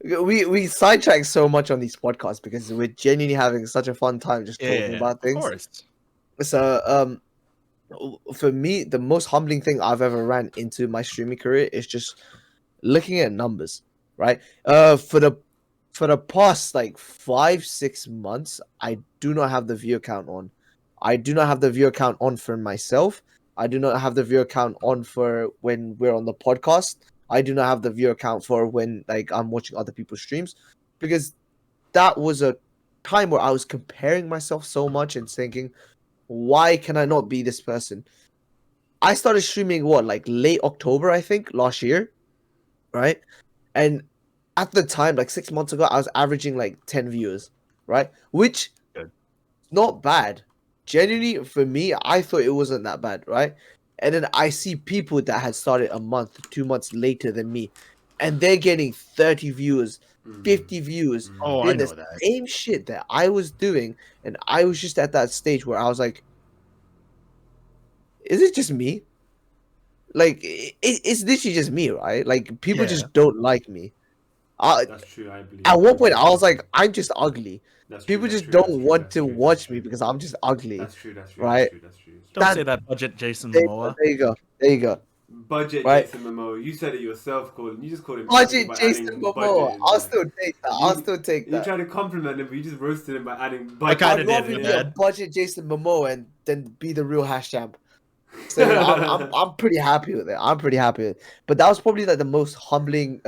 Speaker 2: We sidetrack so much on these podcasts because we're genuinely having such a fun time just talking about things.
Speaker 3: Of course.
Speaker 2: So for me, the most humbling thing I've ever ran into my streaming career is just looking at numbers, right? For the past like 5-6 months, I do not have the viewer count on. I do not have the viewer count on for myself. I do not have the viewer count on for when we're on the podcast. I do not have the viewer count for when like I'm watching other people's streams, because that was a time where I was comparing myself so much and thinking, why can I not be this person? I started streaming like late October, I think, last year, right? And at the time, like 6 months ago, I was averaging like 10 viewers, right? Which
Speaker 3: Good.
Speaker 2: Not bad. Genuinely, for me, I thought it wasn't that bad, right? And then I see people that had started a month, 2 months later than me, and they're getting 30 views, 50 views,
Speaker 3: Oh,
Speaker 2: doing
Speaker 3: I know
Speaker 2: the
Speaker 3: that.
Speaker 2: same shit that I was doing, and I was just at that stage where I was like, is it just me? Like, it's literally just me, right? Like, people
Speaker 3: Yeah.
Speaker 2: just don't like me.
Speaker 1: That's true. I believe.
Speaker 2: At one point, I was like, I'm just ugly.
Speaker 1: That's true.
Speaker 2: People
Speaker 1: That's
Speaker 2: just
Speaker 1: true,
Speaker 2: don't
Speaker 1: that's true,
Speaker 2: want
Speaker 1: that's
Speaker 2: to
Speaker 1: true, that's
Speaker 2: watch me
Speaker 1: true.
Speaker 2: because I'm just ugly,
Speaker 1: That's true. That's true.
Speaker 2: right?
Speaker 1: That's true. That's true.
Speaker 3: Don't
Speaker 2: That
Speaker 3: say that, budget Jason
Speaker 2: there,
Speaker 3: Momoa.
Speaker 2: there you go, there you go.
Speaker 1: Budget
Speaker 2: Right?
Speaker 1: Jason Momoa. You said it yourself, Colin. You just called him ugly
Speaker 2: Budget
Speaker 1: by
Speaker 2: Jason
Speaker 1: adding
Speaker 2: Momoa.
Speaker 1: budget in
Speaker 2: I'll
Speaker 1: there.
Speaker 2: still take that. I'll still take
Speaker 1: You
Speaker 2: that.
Speaker 1: tried to compliment him, but you just roasted him by adding
Speaker 3: I
Speaker 1: budget.
Speaker 3: kinda
Speaker 2: I'd
Speaker 3: did,
Speaker 2: rather
Speaker 3: my
Speaker 2: be a
Speaker 3: bad.
Speaker 2: budget Jason Momoa and then be the real hash champ. So you know, I'm pretty happy with it. I'm pretty happy with it. But that was probably like the most humbling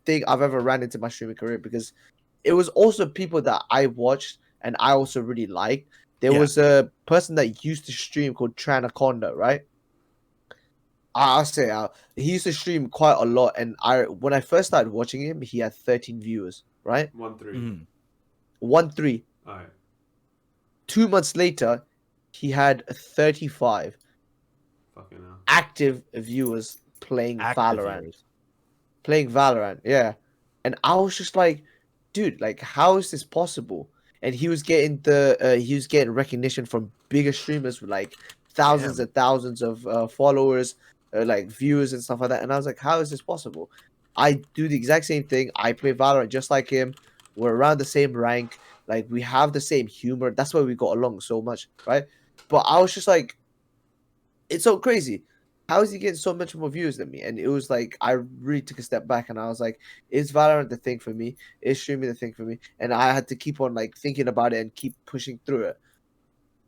Speaker 2: thing I've ever ran into my streaming career, because it was also people that I watched and I also really liked. There
Speaker 3: Yeah.
Speaker 2: was a person that used to stream called Tranaconda, right? I'll say he used to stream quite a lot, and when I first started watching him, he had 13 viewers, right?
Speaker 1: 1-3.
Speaker 3: Mhm.
Speaker 2: 1-3.
Speaker 1: All right.
Speaker 2: 2 months later, he had 35
Speaker 1: Fucking hell.
Speaker 2: active viewers playing
Speaker 3: Active
Speaker 2: Valorant.
Speaker 3: viewers.
Speaker 2: Playing Valorant, yeah. And I was just like, dude, like, how is this possible? And he was getting recognition from bigger streamers with like thousands
Speaker 3: Damn.
Speaker 2: and thousands of followers, like viewers and stuff like that. And I was like, how is this possible? I do the exact same thing. I play Valorant just like him. We're around the same rank. Like, we have the same humor. That's why we got along so much, right? But I was just like, it's so crazy. How is he getting so much more views than me? And it was like, I really took a step back and I was like, is Valorant the thing for me? Is streaming the thing for me? And I had to keep on like thinking about it and keep pushing through it.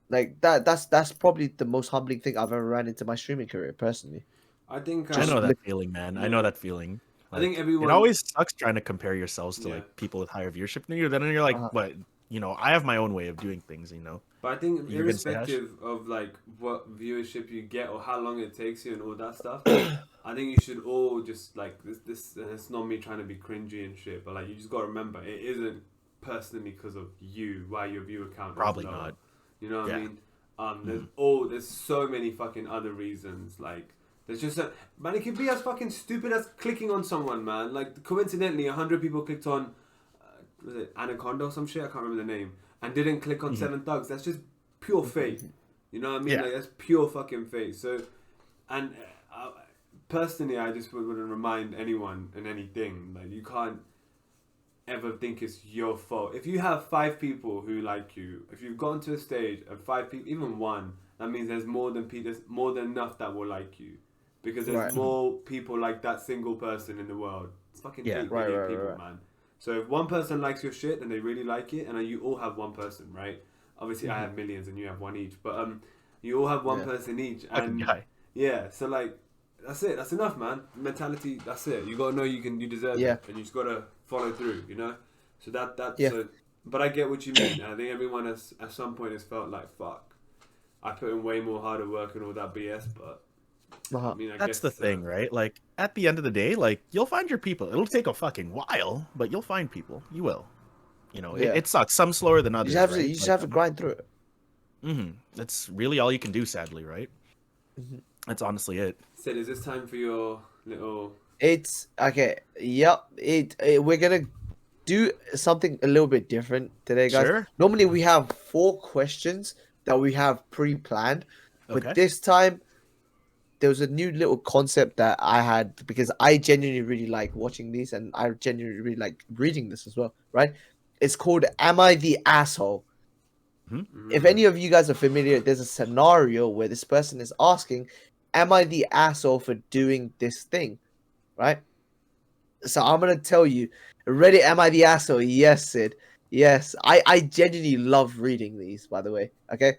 Speaker 2: Like that's probably the most humbling thing I've ever ran into my streaming career personally.
Speaker 1: I think
Speaker 3: I know
Speaker 2: Just
Speaker 3: that feeling, man. I know that feeling.
Speaker 1: I think
Speaker 3: Like,
Speaker 1: everyone.
Speaker 3: it always sucks trying to compare yourselves to
Speaker 1: Yeah.
Speaker 3: like people with higher viewership than you. Then you're like,
Speaker 2: Uh-huh.
Speaker 3: but you know, I have my own way of doing things. You know.
Speaker 1: But I think
Speaker 3: You're gonna say Ash?
Speaker 1: irrespective of like what viewership you get or how long it takes you and all that stuff, I think you should all just like this. And it's not me trying to be cringy and shit, but like you just gotta remember it isn't personally because of you why your viewer count is
Speaker 3: Probably
Speaker 1: low.
Speaker 3: not.
Speaker 1: You know what I
Speaker 3: Yeah.
Speaker 1: mean? There's so many fucking other reasons. Like there's just man, it could be as fucking stupid as clicking on someone, man. Like coincidentally, 100 people clicked on was it Anaconda or some shit? I can't remember the name. And didn't click on Seven Thugs. That's just pure fate. You know what I mean?
Speaker 3: Yeah.
Speaker 1: Like that's pure fucking fate. So, and personally, I just wouldn't remind anyone and anything like you can't ever think it's your fault. If you have 5 people who like you, if you've gone to a stage of 5 people, even one, that means there's more than enough that will like you, because there's
Speaker 2: Right.
Speaker 1: more people like that single person in the world. It's fucking
Speaker 3: Yeah.
Speaker 1: 8
Speaker 2: Right,
Speaker 1: billion
Speaker 2: right,
Speaker 1: people,
Speaker 2: right.
Speaker 1: man. So if one person likes your shit and they really like it, and you all have one person, right? Obviously, I have millions and you have one each, but you all have one
Speaker 2: Yeah.
Speaker 1: person each,
Speaker 3: Fucking
Speaker 1: and
Speaker 3: guy.
Speaker 1: yeah, so like that's it. That's enough, man. Mentality. That's it. You gotta know you deserve
Speaker 2: Yeah.
Speaker 1: it, and you just gotta follow through. You know. So that's
Speaker 2: Yeah.
Speaker 1: so. But I get what you mean. And I think everyone has at some point has felt like fuck. I put in way more harder work and all that BS, but
Speaker 2: Uh-huh.
Speaker 1: I mean, I
Speaker 3: That's
Speaker 1: guess
Speaker 3: the thing, right? Like at the end of the day, like you'll find your people. It'll take a fucking while, but you'll find people. You will. You know,
Speaker 2: Yeah.
Speaker 3: it sucks. Some slower than
Speaker 2: You
Speaker 3: others.
Speaker 2: just have to
Speaker 3: right?
Speaker 2: you just have to grind through it.
Speaker 3: That's really all you can do, sadly, right?
Speaker 2: Mhm.
Speaker 3: That's honestly it.
Speaker 1: Sid, is this time for your little?
Speaker 2: It's okay. Yep. We're gonna do something a little bit different today, guys.
Speaker 3: Sure.
Speaker 2: Normally we have 4 questions that we have pre-planned, but
Speaker 3: Okay.
Speaker 2: this time there was a new little concept that I had, because I genuinely really like watching these and I genuinely really like reading this as well, right? It's called "Am I the Asshole?" If any of you guys are familiar, there's a scenario where this person is asking, "Am I the asshole for doing this thing?" Right? So I'm gonna tell you, ready? Am I the asshole? Yes, Sid. Yes, I genuinely love reading these. By the way, okay.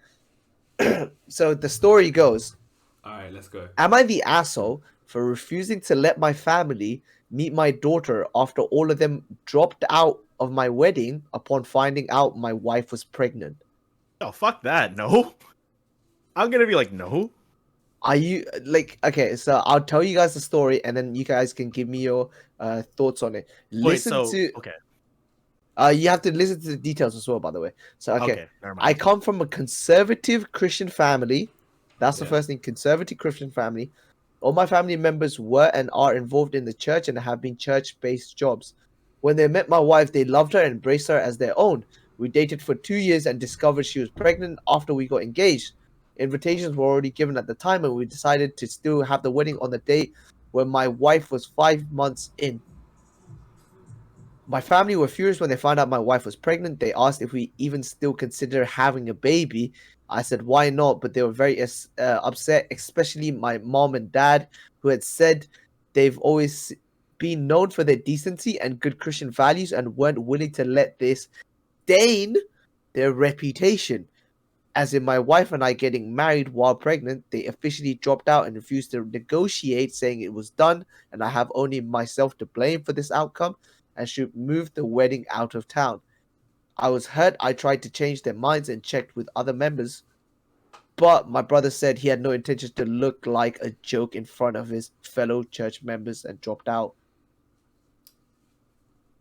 Speaker 2: So the story goes:
Speaker 1: All right, let's go.
Speaker 2: am I the asshole for refusing to let my family meet my daughter after all of them dropped out of my wedding upon finding out my wife was pregnant?
Speaker 3: Oh, fuck that. No. I'm gonna be like, no.
Speaker 2: Are you like, okay? So I'll tell you guys the story, and then you guys can give me your thoughts on it. Listen to.
Speaker 3: okay.
Speaker 2: You have to listen to the details as well, by the way. So okay,
Speaker 3: Never
Speaker 2: I
Speaker 3: mind.
Speaker 2: come from a conservative Christian family. That's the
Speaker 1: Yeah.
Speaker 2: first thing. Conservative Christian family. All my family members were and are involved in the church and have been church-based jobs. When they met my wife, they loved her and embraced her as their own. We dated for 2 years and discovered she was pregnant after we got engaged. Invitations were already given at the time, and we decided to still have the wedding on the date when my wife was 5 months in. My family were furious when they found out my wife was pregnant. They asked if we even still consider having a baby. I said, why not? But they were very upset, especially my mom and dad, who had said they've always been known for their decency and good Christian values and weren't willing to let this stain their reputation. As in my wife and I getting married while pregnant, they officially dropped out and refused to negotiate, saying it was done and I have only myself to blame for this outcome and should move the wedding out of town. I was hurt. I tried to change their minds and checked with other members, but my brother said he had no intention to look like a joke in front of his fellow church members and dropped out.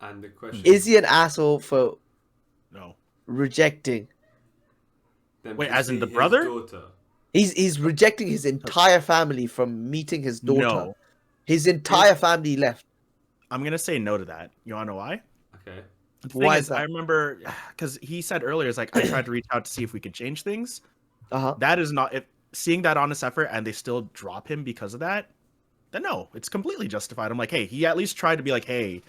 Speaker 1: And the question
Speaker 2: Is he an asshole for
Speaker 3: No.
Speaker 2: rejecting?
Speaker 1: them
Speaker 3: Wait,
Speaker 1: to
Speaker 3: as in
Speaker 1: see
Speaker 3: the
Speaker 1: his
Speaker 3: brother?
Speaker 1: daughter.
Speaker 2: He's rejecting his entire family from meeting his daughter.
Speaker 3: No.
Speaker 2: His entire family left.
Speaker 3: I'm gonna say no to that. You wanna know why?
Speaker 1: Okay.
Speaker 3: The thing
Speaker 2: Why
Speaker 3: is,
Speaker 2: is that?
Speaker 3: I remember because he said earlier, it's like I tried to reach out to see if we could change things.
Speaker 2: Uh-huh.
Speaker 3: That is not if seeing that honest effort and they still drop him because of that, then no, it's completely justified. I'm like, hey, he at least tried to be like, hey,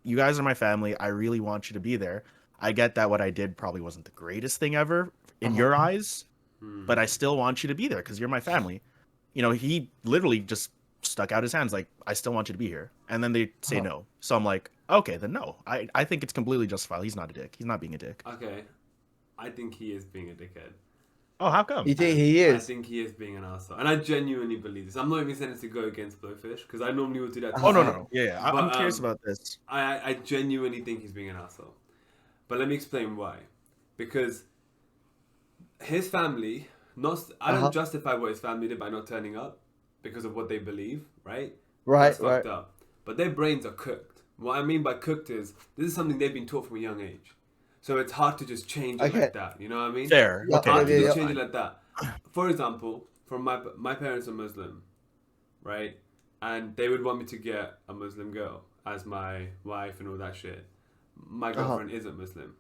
Speaker 3: you guys are my family. I really want you to be there. I get that what I did probably wasn't the greatest thing ever in your eyes, but I still want you to be there because you're my family. You know, he literally just stuck out his hands like, I still want you to be here. And then they say no. So I'm like, okay, then no. I think it's completely justified. He's not a dick. He's not being a dick.
Speaker 1: Okay. I think he is being a dickhead.
Speaker 3: Oh, how come?
Speaker 2: You think he is?
Speaker 1: I think he is being an arsehole. And I genuinely believe this. I'm not even saying this to go against Blowfish, because I normally would do that to
Speaker 3: Oh, no,
Speaker 1: Sam.
Speaker 3: no. Yeah, I'm
Speaker 1: But,
Speaker 3: curious about this.
Speaker 1: I genuinely think he's being an asshole. But let me explain why. Because his family, I don't justify what his family did by not turning up because of what they believe, right?
Speaker 2: Right,
Speaker 1: That's fucked up. But their brains are cooked. What I mean by cooked is this is something they've been taught from a young age. So it's hard to just change it like that. You know what I mean?
Speaker 3: Fair.
Speaker 2: Yeah,
Speaker 3: Okay.
Speaker 1: Hard to
Speaker 2: yeah,
Speaker 1: just
Speaker 2: yeah.
Speaker 1: change it like that. For example, from my parents are Muslim, right? And they would want me to get a Muslim girl as my wife and all that shit. My girlfriend isn't Muslim.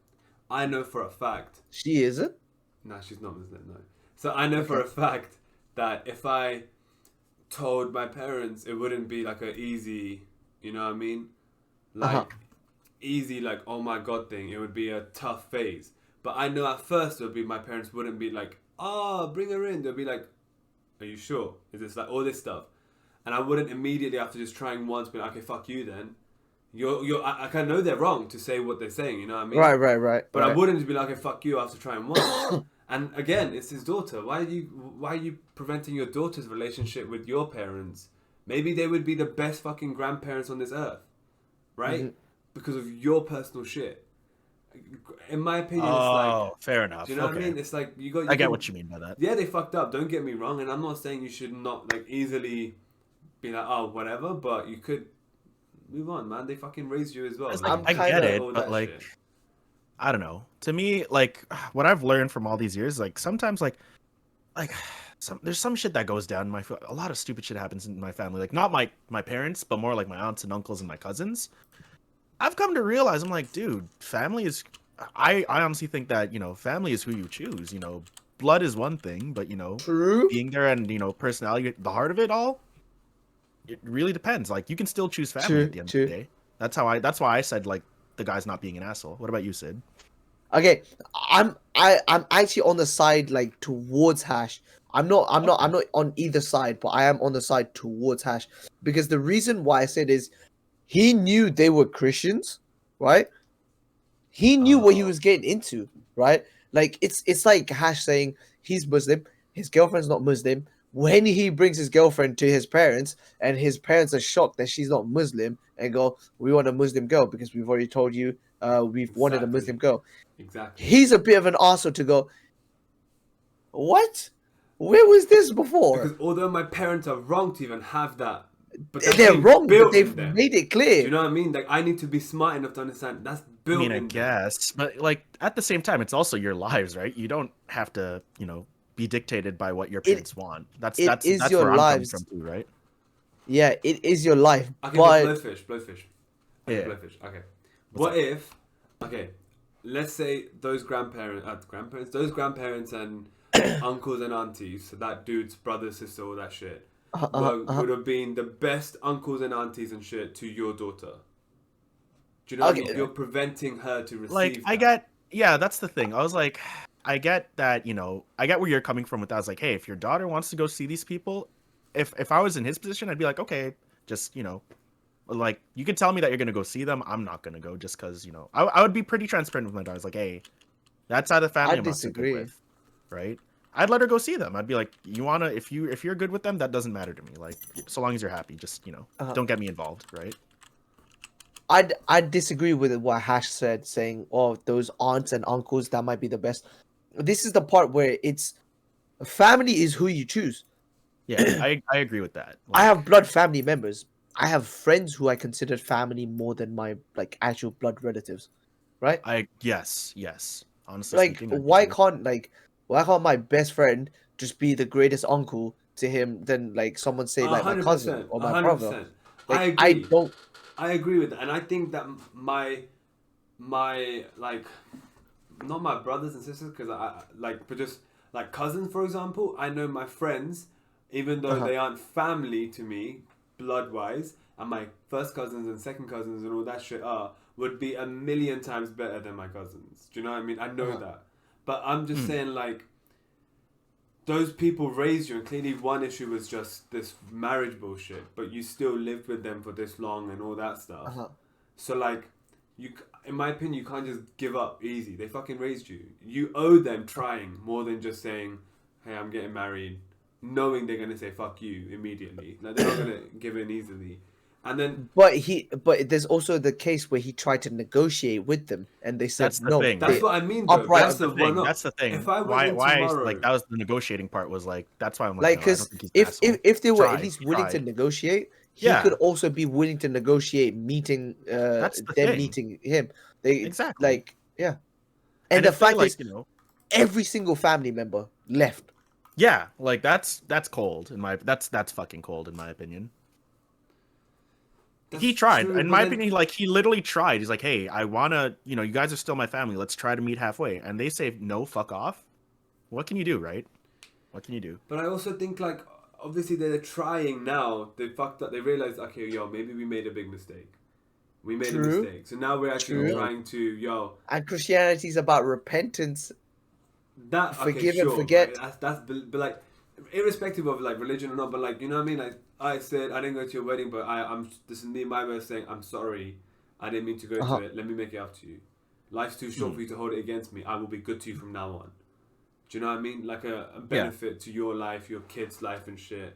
Speaker 1: I know for a fact.
Speaker 2: She isn't?
Speaker 1: No, she's not Muslim, no. So I know for a fact that if I told my parents, it wouldn't be like a easy, you know what I mean? Like, easy, like, oh my God thing. It would be a tough phase. But I know at first it would be, my parents wouldn't be like, oh, bring her in. They'll be like, are you sure? Is this like all this stuff? And I wouldn't immediately after just trying once be like, okay, fuck you then. I can know they're wrong to say what they're saying, you know what I mean?
Speaker 2: Right.
Speaker 1: But I wouldn't be like, okay, fuck you after trying once. And again, it's his daughter. Why are you preventing your daughter's relationship with your parents? Maybe they would be the best fucking grandparents on this earth, right? Because of your personal shit. In my opinion, it's like,
Speaker 3: fair enough.
Speaker 1: do you know what I mean? It's like
Speaker 3: I get what you mean by that.
Speaker 1: Yeah, they fucked up. Don't get me wrong, and I'm not saying you should not like easily be like, oh, whatever. But you could move on, man. They fucking raised you as well.
Speaker 3: Like, I get it, but like, shit. I don't know. To me, like, what I've learned from all these years, like, sometimes, like, there's some shit that goes down in my. A lot of stupid shit happens in my family. Like, not my parents, but more like my aunts and uncles and my cousins. I've come to realize, I'm like, dude, family is. I honestly think that, you know, family is who you choose. You know, blood is one thing, but, you know,
Speaker 2: True.
Speaker 3: being there and, you know, personality, the heart of it all, it really depends. Like, you can still choose family at the end of the day. That's why I said, like, the guy's not being an asshole. What about you, Sid?
Speaker 2: Okay, I'm actually on the side like towards Hash. I'm not on either side, but I am on the side towards Hash because the reason why I said is he knew they were Christians, right? He knew what he was getting into, right? Like it's like Hash saying he's Muslim, his girlfriend's not Muslim. When he brings his girlfriend to his parents and his parents are shocked that she's not Muslim and go, we want a Muslim girl because we've already told you we've wanted a Muslim girl.
Speaker 1: Exactly.
Speaker 2: He's a bit of an arsehole to go, what? Where was this before?
Speaker 1: Because although my parents are wrong to even have that, but
Speaker 2: they're wrong, but they've made it clear.
Speaker 1: Do you know what I mean? Like, I need to be smart enough to understand that's built in.
Speaker 3: I mean, I guess. But, like, at the same time, it's also your lives, right? You don't have to, you know, be dictated by what your parents want. That's
Speaker 2: your
Speaker 3: where
Speaker 2: lives.
Speaker 3: I'm coming from too, right?
Speaker 2: Yeah, it is your life.
Speaker 1: Okay,
Speaker 2: but
Speaker 1: blowfish. Okay,
Speaker 3: Yeah.
Speaker 1: blowfish. Okay. What if? Okay, let's say those grandparents and uncles and aunties, so that dude's brother, sister, all that shit, would have been the best uncles and aunties and shit to your daughter. Do you know what I
Speaker 2: Okay.
Speaker 1: mean? You're preventing her to receive
Speaker 3: Like, I
Speaker 1: that.
Speaker 3: get, that's the thing. I was like, I get that, I get where you're coming from with that. I was like, hey, if your daughter wants to go see these people, if I was in his position, I'd be like, okay, just, like, you can tell me that you're gonna go see them. I'm not gonna go just because, I would be pretty transparent with my daughter. I was like, hey, that side of the family
Speaker 2: I
Speaker 3: I'm not so good
Speaker 2: disagree.
Speaker 3: with, right? I'd let her go see them. I'd be like, if you're good with them, that doesn't matter to me. Like, so long as you're happy, just don't get me involved, right?
Speaker 2: I disagree with what Hash said, saying, "Oh, those aunts and uncles that might be the best." This is the part where it's family is who you choose.
Speaker 3: Yeah, I agree with that.
Speaker 2: I
Speaker 3: Like,
Speaker 2: have blood family members. I have friends who I consider family more than my like actual blood relatives, right?
Speaker 3: yes. Honestly
Speaker 2: Like,
Speaker 3: speaking, I do too.
Speaker 2: why can't my best friend just be the greatest uncle to him than like someone say
Speaker 1: A
Speaker 2: like my
Speaker 1: hundred
Speaker 2: cousin
Speaker 1: percent,
Speaker 2: or
Speaker 1: a
Speaker 2: my
Speaker 1: hundred
Speaker 2: brother?
Speaker 1: percent. I
Speaker 2: Like, I
Speaker 1: agree.
Speaker 2: don't.
Speaker 1: I agree with that, and I think that my like, not my brothers and sisters, because but just like cousins, for example. I know my friends, even though
Speaker 2: Uh-huh.
Speaker 1: they aren't family to me, blood wise, and my first cousins and second cousins and all that shit would be a million times better than my cousins. Do you know what I mean? I know
Speaker 2: Uh-huh.
Speaker 1: that, but I'm just
Speaker 3: Hmm.
Speaker 1: saying like. Those people raised you, and clearly one issue was just this marriage bullshit, but you still lived with them for this long and all that stuff.
Speaker 2: Uh-huh.
Speaker 1: So like, in my opinion, you can't just give up easy. They fucking raised you. You owe them trying more than just saying, "Hey, I'm getting married," knowing they're gonna say "fuck you" immediately. Like they're not gonna give in easily. And then
Speaker 2: But there's also the case where he tried to negotiate with them, and they said
Speaker 3: That's the
Speaker 2: no.
Speaker 3: thing,
Speaker 1: that's
Speaker 2: They
Speaker 3: right?
Speaker 1: what I mean, though.
Speaker 2: upright.
Speaker 3: That's
Speaker 1: That's
Speaker 3: the
Speaker 1: the one
Speaker 3: thing.
Speaker 1: up.
Speaker 3: That's the thing.
Speaker 1: If I went in
Speaker 3: Like
Speaker 1: tomorrow,
Speaker 3: that was the negotiating part was like that's why I'm like,
Speaker 2: Like,
Speaker 3: no, I don't
Speaker 2: because
Speaker 3: think he's an asshole.
Speaker 2: if they were at
Speaker 3: Tried.
Speaker 2: least
Speaker 3: He
Speaker 2: willing to
Speaker 3: tried.
Speaker 2: negotiate, he could
Speaker 3: Yeah,
Speaker 2: also be willing to negotiate meeting
Speaker 3: that's the
Speaker 2: them
Speaker 3: thing.
Speaker 2: meeting him. They
Speaker 3: Exactly.
Speaker 2: like yeah. And
Speaker 3: And
Speaker 2: the
Speaker 3: if they
Speaker 2: fact
Speaker 3: like,
Speaker 2: is, every single family member left.
Speaker 3: yeah, like that's cold in my that's fucking cold in my opinion.
Speaker 1: that's
Speaker 3: He tried.
Speaker 1: true.
Speaker 3: In
Speaker 1: But
Speaker 3: my
Speaker 1: then
Speaker 3: opinion, like he literally tried. He's like, "Hey, I wanna, you guys are still my family. Let's try to meet halfway." And they say, "No, fuck off." What can you do, right? What can you do?
Speaker 1: But I also think like obviously they're trying now. They fucked up. They realized okay, yo, maybe we made a big mistake. We made a
Speaker 2: True,
Speaker 1: mistake. So now we're actually
Speaker 2: true.
Speaker 1: trying to
Speaker 2: And Christianity is about repentance,
Speaker 1: that okay,
Speaker 2: forgive and
Speaker 1: sure, right?
Speaker 2: forget.
Speaker 1: That's but like irrespective of like religion or not, but like you know what I mean. Like I said, I didn't go to your wedding, but I'm this is me my way of saying I'm sorry. I didn't mean to go to
Speaker 2: Uh-huh.
Speaker 1: it. Let me make it up to you. Life's too short
Speaker 3: Hmm.
Speaker 1: for you to hold it against me. I will be good to you from now on. Do you know what I mean? Like a
Speaker 3: Yeah.
Speaker 1: benefit to your life, your kids' life, and shit.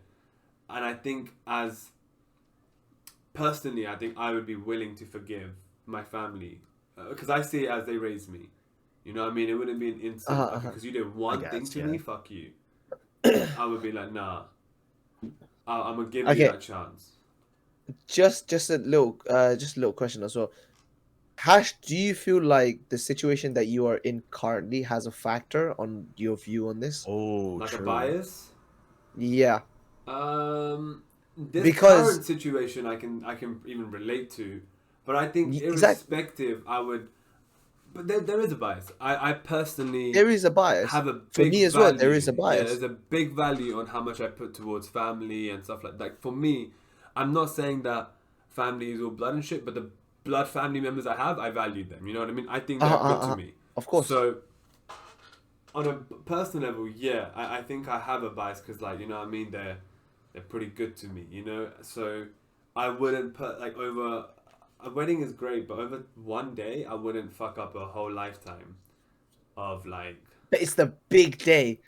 Speaker 1: And I think as personally, I think I would be willing to forgive my family because I see it as they raised me. You know what I mean? It wouldn't be an instant
Speaker 2: Uh-huh,
Speaker 1: okay
Speaker 2: uh-huh.
Speaker 1: because you did one thing
Speaker 3: guess,
Speaker 1: to
Speaker 3: yeah.
Speaker 1: me. Fuck you. I would be like, nah. I'm gonna give you
Speaker 2: Okay.
Speaker 1: that chance.
Speaker 2: Just a little question as well. Hash, do you feel like the situation that you are in currently has a factor on your view on this?
Speaker 3: Oh,
Speaker 1: Like a
Speaker 3: true.
Speaker 1: bias.
Speaker 2: Yeah,
Speaker 1: This
Speaker 2: because
Speaker 1: current situation I can even relate to, but I think
Speaker 2: exactly
Speaker 1: irrespective, I would. But there is a bias. I personally
Speaker 2: there is a bias
Speaker 1: have a
Speaker 2: for
Speaker 1: big
Speaker 2: me as well. There is
Speaker 1: value.
Speaker 2: a
Speaker 1: Yeah,
Speaker 2: bias.
Speaker 1: there's a big value on how much I put towards family and stuff like that. Like for me, I'm not saying that family is all blood and shit, but the blood family members I have, I value them. You know what I mean? I think they're good to me.
Speaker 2: Of course.
Speaker 1: So on a personal level, yeah, I think I have a bias because like you know what I mean they're pretty good to me. You know, so I wouldn't put like over. A wedding is great, but over one day, I wouldn't fuck up a whole lifetime of like.
Speaker 2: But it's the big day.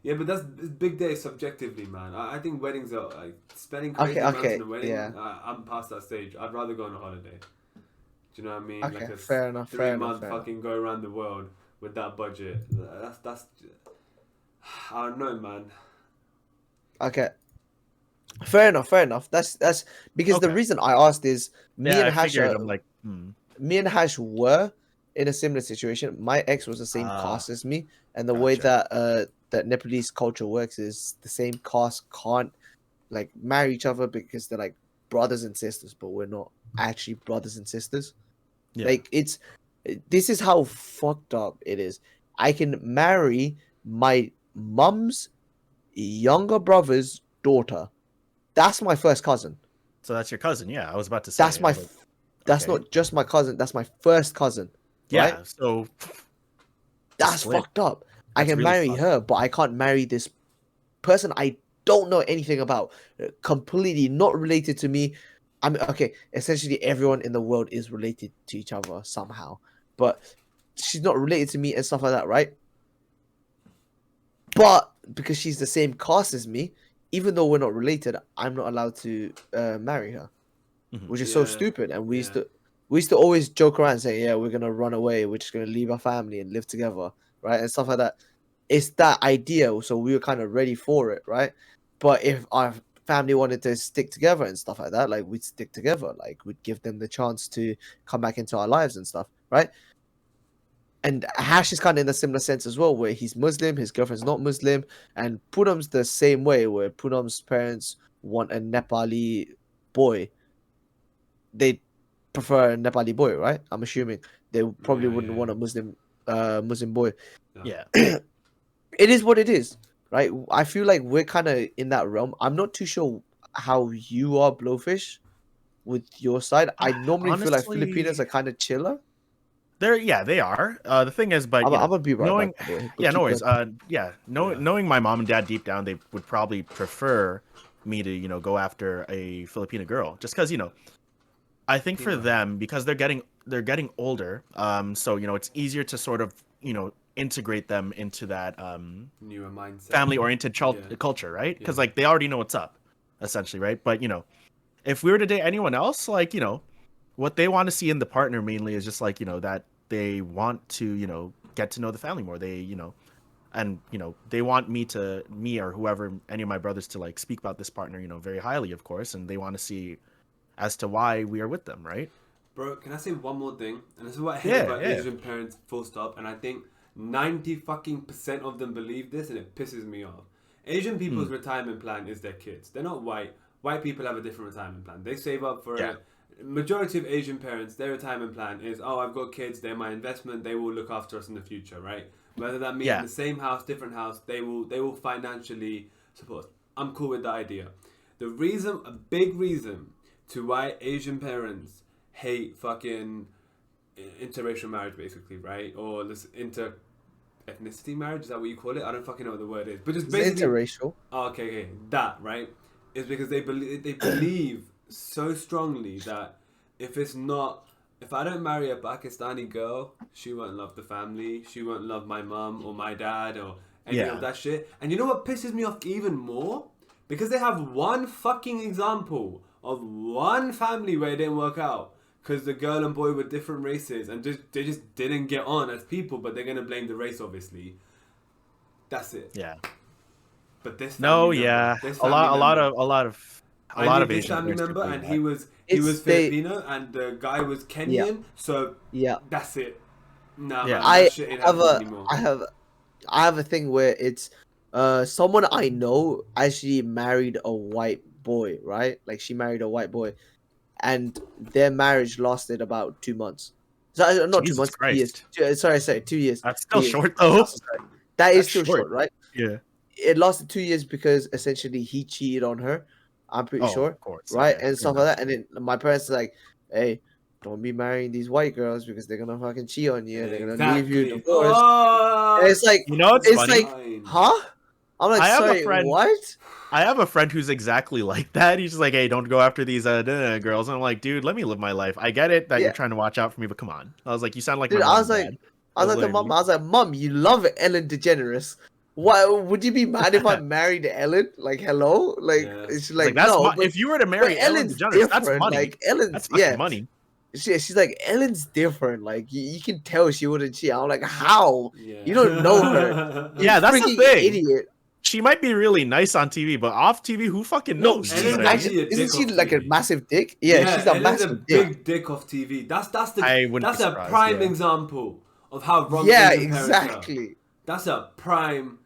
Speaker 1: Yeah, but that's big day subjectively, man. I think weddings are like spending crazy amounts
Speaker 2: Okay,
Speaker 1: in a wedding.
Speaker 2: yeah.
Speaker 1: I'm past that stage. I'd rather go on a holiday. Do you know what I mean?
Speaker 2: Okay,
Speaker 1: Like a
Speaker 2: fair enough,
Speaker 1: 3
Speaker 2: fair enough,
Speaker 1: month
Speaker 2: fair enough.
Speaker 1: fucking go around the world with that budget. That's. I don't know, man.
Speaker 2: Okay. Fair enough, fair enough. That's because the
Speaker 3: Okay.
Speaker 2: reason I asked is
Speaker 3: Yeah, I figured. I'm like,
Speaker 2: me and Hash were in a similar situation. My ex was the same caste as me, and the way
Speaker 3: Gotcha.
Speaker 2: that Nepalese culture works is the same caste can't like marry each other because they're like brothers and sisters, but we're not actually brothers and sisters.
Speaker 3: Yeah.
Speaker 2: Like this is how fucked up it is. I can marry my mum's younger brother's daughter. That's my first cousin.
Speaker 3: So that's your cousin. Yeah, I was about to say.
Speaker 2: That's
Speaker 3: I
Speaker 2: my
Speaker 3: was like,
Speaker 2: That's
Speaker 3: Okay.
Speaker 2: not just my cousin. That's my first cousin.
Speaker 3: Yeah.
Speaker 2: Right?
Speaker 3: So
Speaker 2: That's
Speaker 3: split.
Speaker 2: fucked up. I
Speaker 3: That's
Speaker 2: can
Speaker 3: really
Speaker 2: marry
Speaker 3: fucked.
Speaker 2: her, but I can't marry this person I don't know anything about. Completely not related to me. I mean, okay, essentially everyone in the world is related to each other somehow, but she's not related to me and stuff like that, right? But because she's the same caste as me, even though we're not related, I'm not allowed to marry her,
Speaker 3: Mhm.
Speaker 2: which is so
Speaker 1: Yeah,
Speaker 2: stupid. And we
Speaker 1: yeah.
Speaker 2: used to always joke around and say, "Yeah, we're gonna run away. We're just gonna leave our family and live together, right?" And stuff like that. It's that idea, so we were kind of ready for it, right? But if our family wanted to stick together and stuff like that, like we'd stick together, like we'd give them the chance to come back into our lives and stuff, right? And Hash is kind of in a similar sense as well, where he's Muslim, his girlfriend's not Muslim, and Poonam's the same way, where Poonam's parents want a Nepali boy. They prefer a Nepali boy, right? I'm assuming they probably
Speaker 1: Yeah,
Speaker 2: wouldn't
Speaker 1: yeah.
Speaker 2: want a Muslim boy.
Speaker 3: Yeah.
Speaker 2: It is what it is, right? I feel like we're kind of in that realm. I'm not too sure how you are, Blowfish, with your side. I normally feel like Filipinos
Speaker 3: Honestly,
Speaker 2: are kind of chiller.
Speaker 3: they are. The thing is, but
Speaker 2: I'm gonna be right
Speaker 3: knowing,
Speaker 2: back, by the way, but
Speaker 3: yeah, no
Speaker 2: keep
Speaker 3: worries.
Speaker 2: going.
Speaker 1: Yeah.
Speaker 3: Knowing my mom and dad deep down, they would probably prefer me to, go after a Filipina girl, just because, I think for
Speaker 1: Filipino.
Speaker 3: them, because they're getting older, so it's easier to sort of, integrate them into that
Speaker 1: Newer mindset.
Speaker 3: family-oriented
Speaker 1: Yeah.
Speaker 3: culture, right? Because
Speaker 1: Yeah.
Speaker 3: like they already know what's up, essentially, right? But if we were to date anyone else, like what they want to see in the partner mainly is just like that they want to get to know the family more. They and they want me or whoever, any of my brothers, to like speak about this partner very highly, of course, and they want to see as to why we are with them, right?
Speaker 1: Bro, can I say one more thing? And this is what I hate
Speaker 3: Yeah,
Speaker 1: about
Speaker 3: yeah.
Speaker 1: Asian parents, full stop. And I think 90% of them believe this, and it pisses me off. Asian people's retirement plan is their kids. They're not white. White people have a different retirement plan. They save up for
Speaker 3: Yeah.
Speaker 1: it. Majority of Asian parents, their retirement plan is, oh, I've got kids, they're my investment, they will look after us in the future, right? Whether that means
Speaker 3: Yeah.
Speaker 1: the same house, different house, they will financially support. I'm cool with the idea. A big reason to why Asian parents hate fucking interracial marriage, basically, right? Or this ethnicity marriage, is that what you call it? I don't fucking know what the word is, but it's
Speaker 2: It's
Speaker 1: basically
Speaker 2: interracial.
Speaker 1: oh, okay, that right is because they believe so strongly that if I don't marry a Pakistani girl, she won't love the family, she won't love my mum or my dad or any
Speaker 3: Yeah.
Speaker 1: of that shit. And you know what pisses me off even more? Because they have one fucking example of one family where it didn't work out. Because the girl and boy were different races and they just didn't get on as people, but they're gonna blame the race, obviously. That's it.
Speaker 3: Yeah.
Speaker 1: But this
Speaker 3: No,
Speaker 1: family
Speaker 3: yeah.
Speaker 1: member, this
Speaker 3: A lot
Speaker 1: family member,
Speaker 3: a lot of
Speaker 1: this
Speaker 3: Asian
Speaker 1: family
Speaker 3: parents are
Speaker 1: member,
Speaker 3: doing
Speaker 1: and
Speaker 3: that.
Speaker 1: he was
Speaker 2: It's
Speaker 1: Filipino, and the guy was Kenyan. So
Speaker 2: Yeah.
Speaker 1: that's it. Nah,
Speaker 3: Yeah.
Speaker 1: man,
Speaker 2: I
Speaker 1: that shit ain't
Speaker 2: have
Speaker 1: happening
Speaker 2: a
Speaker 1: anymore.
Speaker 2: I have a thing where it's someone I know actually married a white boy, right? Like she married a white boy, and their marriage lasted about 2 months. So not 2
Speaker 3: Jesus
Speaker 2: months, 2 years.
Speaker 3: Christ.
Speaker 2: Sorry, 2 years.
Speaker 3: That's
Speaker 2: 2
Speaker 3: still
Speaker 2: years.
Speaker 3: short though.
Speaker 2: Sorry. That is
Speaker 3: That's
Speaker 2: still
Speaker 3: short.
Speaker 2: short, right?
Speaker 3: Yeah.
Speaker 2: It lasted 2 years because essentially he cheated on her. I'm pretty
Speaker 3: Oh,
Speaker 2: sure,
Speaker 3: of course.
Speaker 2: right?
Speaker 3: Okay.
Speaker 2: And stuff like that. And then my parents are like, "Hey, don't be marrying these white girls because they're gonna fucking cheat on you. They're gonna leave you
Speaker 1: Exactly.
Speaker 2: divorced."
Speaker 1: Oh,
Speaker 2: And it's like,
Speaker 3: It's
Speaker 2: it's
Speaker 3: funny.
Speaker 2: like, huh? I'm like,
Speaker 3: I have a
Speaker 2: sorry,
Speaker 3: friend-
Speaker 2: what?
Speaker 3: I have a friend who's exactly like that. He's just like, hey, don't go after these girls. And I'm like, dude, let me live my life. I get it that
Speaker 2: Yeah.
Speaker 3: you're trying to watch out for me, but come on. I was like, you sound like
Speaker 2: Dude,
Speaker 3: my mom
Speaker 2: I was
Speaker 3: and
Speaker 2: like,
Speaker 3: dad.
Speaker 2: I was like to mom, I was like, Mom, you love Ellen DeGeneres. Why would you be mad if I married Ellen? Like, hello? Like,
Speaker 1: Yeah.
Speaker 2: she's
Speaker 3: It's
Speaker 2: like,
Speaker 3: that's
Speaker 2: no,
Speaker 3: if you were to
Speaker 2: but
Speaker 3: marry Ellen
Speaker 2: Ellen's
Speaker 3: DeGeneres, that's
Speaker 2: different.
Speaker 3: money.
Speaker 2: Like, Ellen's,
Speaker 3: That's fucking
Speaker 2: yeah.
Speaker 3: money.
Speaker 2: She's like, Ellen's different. Like, you can tell she wouldn't cheat. I'm like, how?
Speaker 1: yeah.
Speaker 2: You don't know her. You
Speaker 3: Yeah, that's the
Speaker 2: freaking
Speaker 3: thing.
Speaker 2: idiot.
Speaker 3: She might be really nice on TV, but off TV, who fucking
Speaker 2: No,
Speaker 3: knows?
Speaker 2: she's
Speaker 1: Ellen's
Speaker 3: these days?
Speaker 1: actually a
Speaker 2: isn't
Speaker 1: dick
Speaker 2: she
Speaker 1: off
Speaker 2: like a
Speaker 1: TV.
Speaker 2: massive dick? Yeah, she's a
Speaker 1: Ellen's
Speaker 2: massive
Speaker 1: a
Speaker 2: dick.
Speaker 1: big dick off TV. That's
Speaker 3: I wouldn't
Speaker 1: that's
Speaker 3: be
Speaker 1: a
Speaker 3: surprised,
Speaker 1: prime
Speaker 3: yeah.
Speaker 1: example of how wrong
Speaker 2: Yeah,
Speaker 1: Asian parents are.
Speaker 2: exactly.
Speaker 1: That's a prime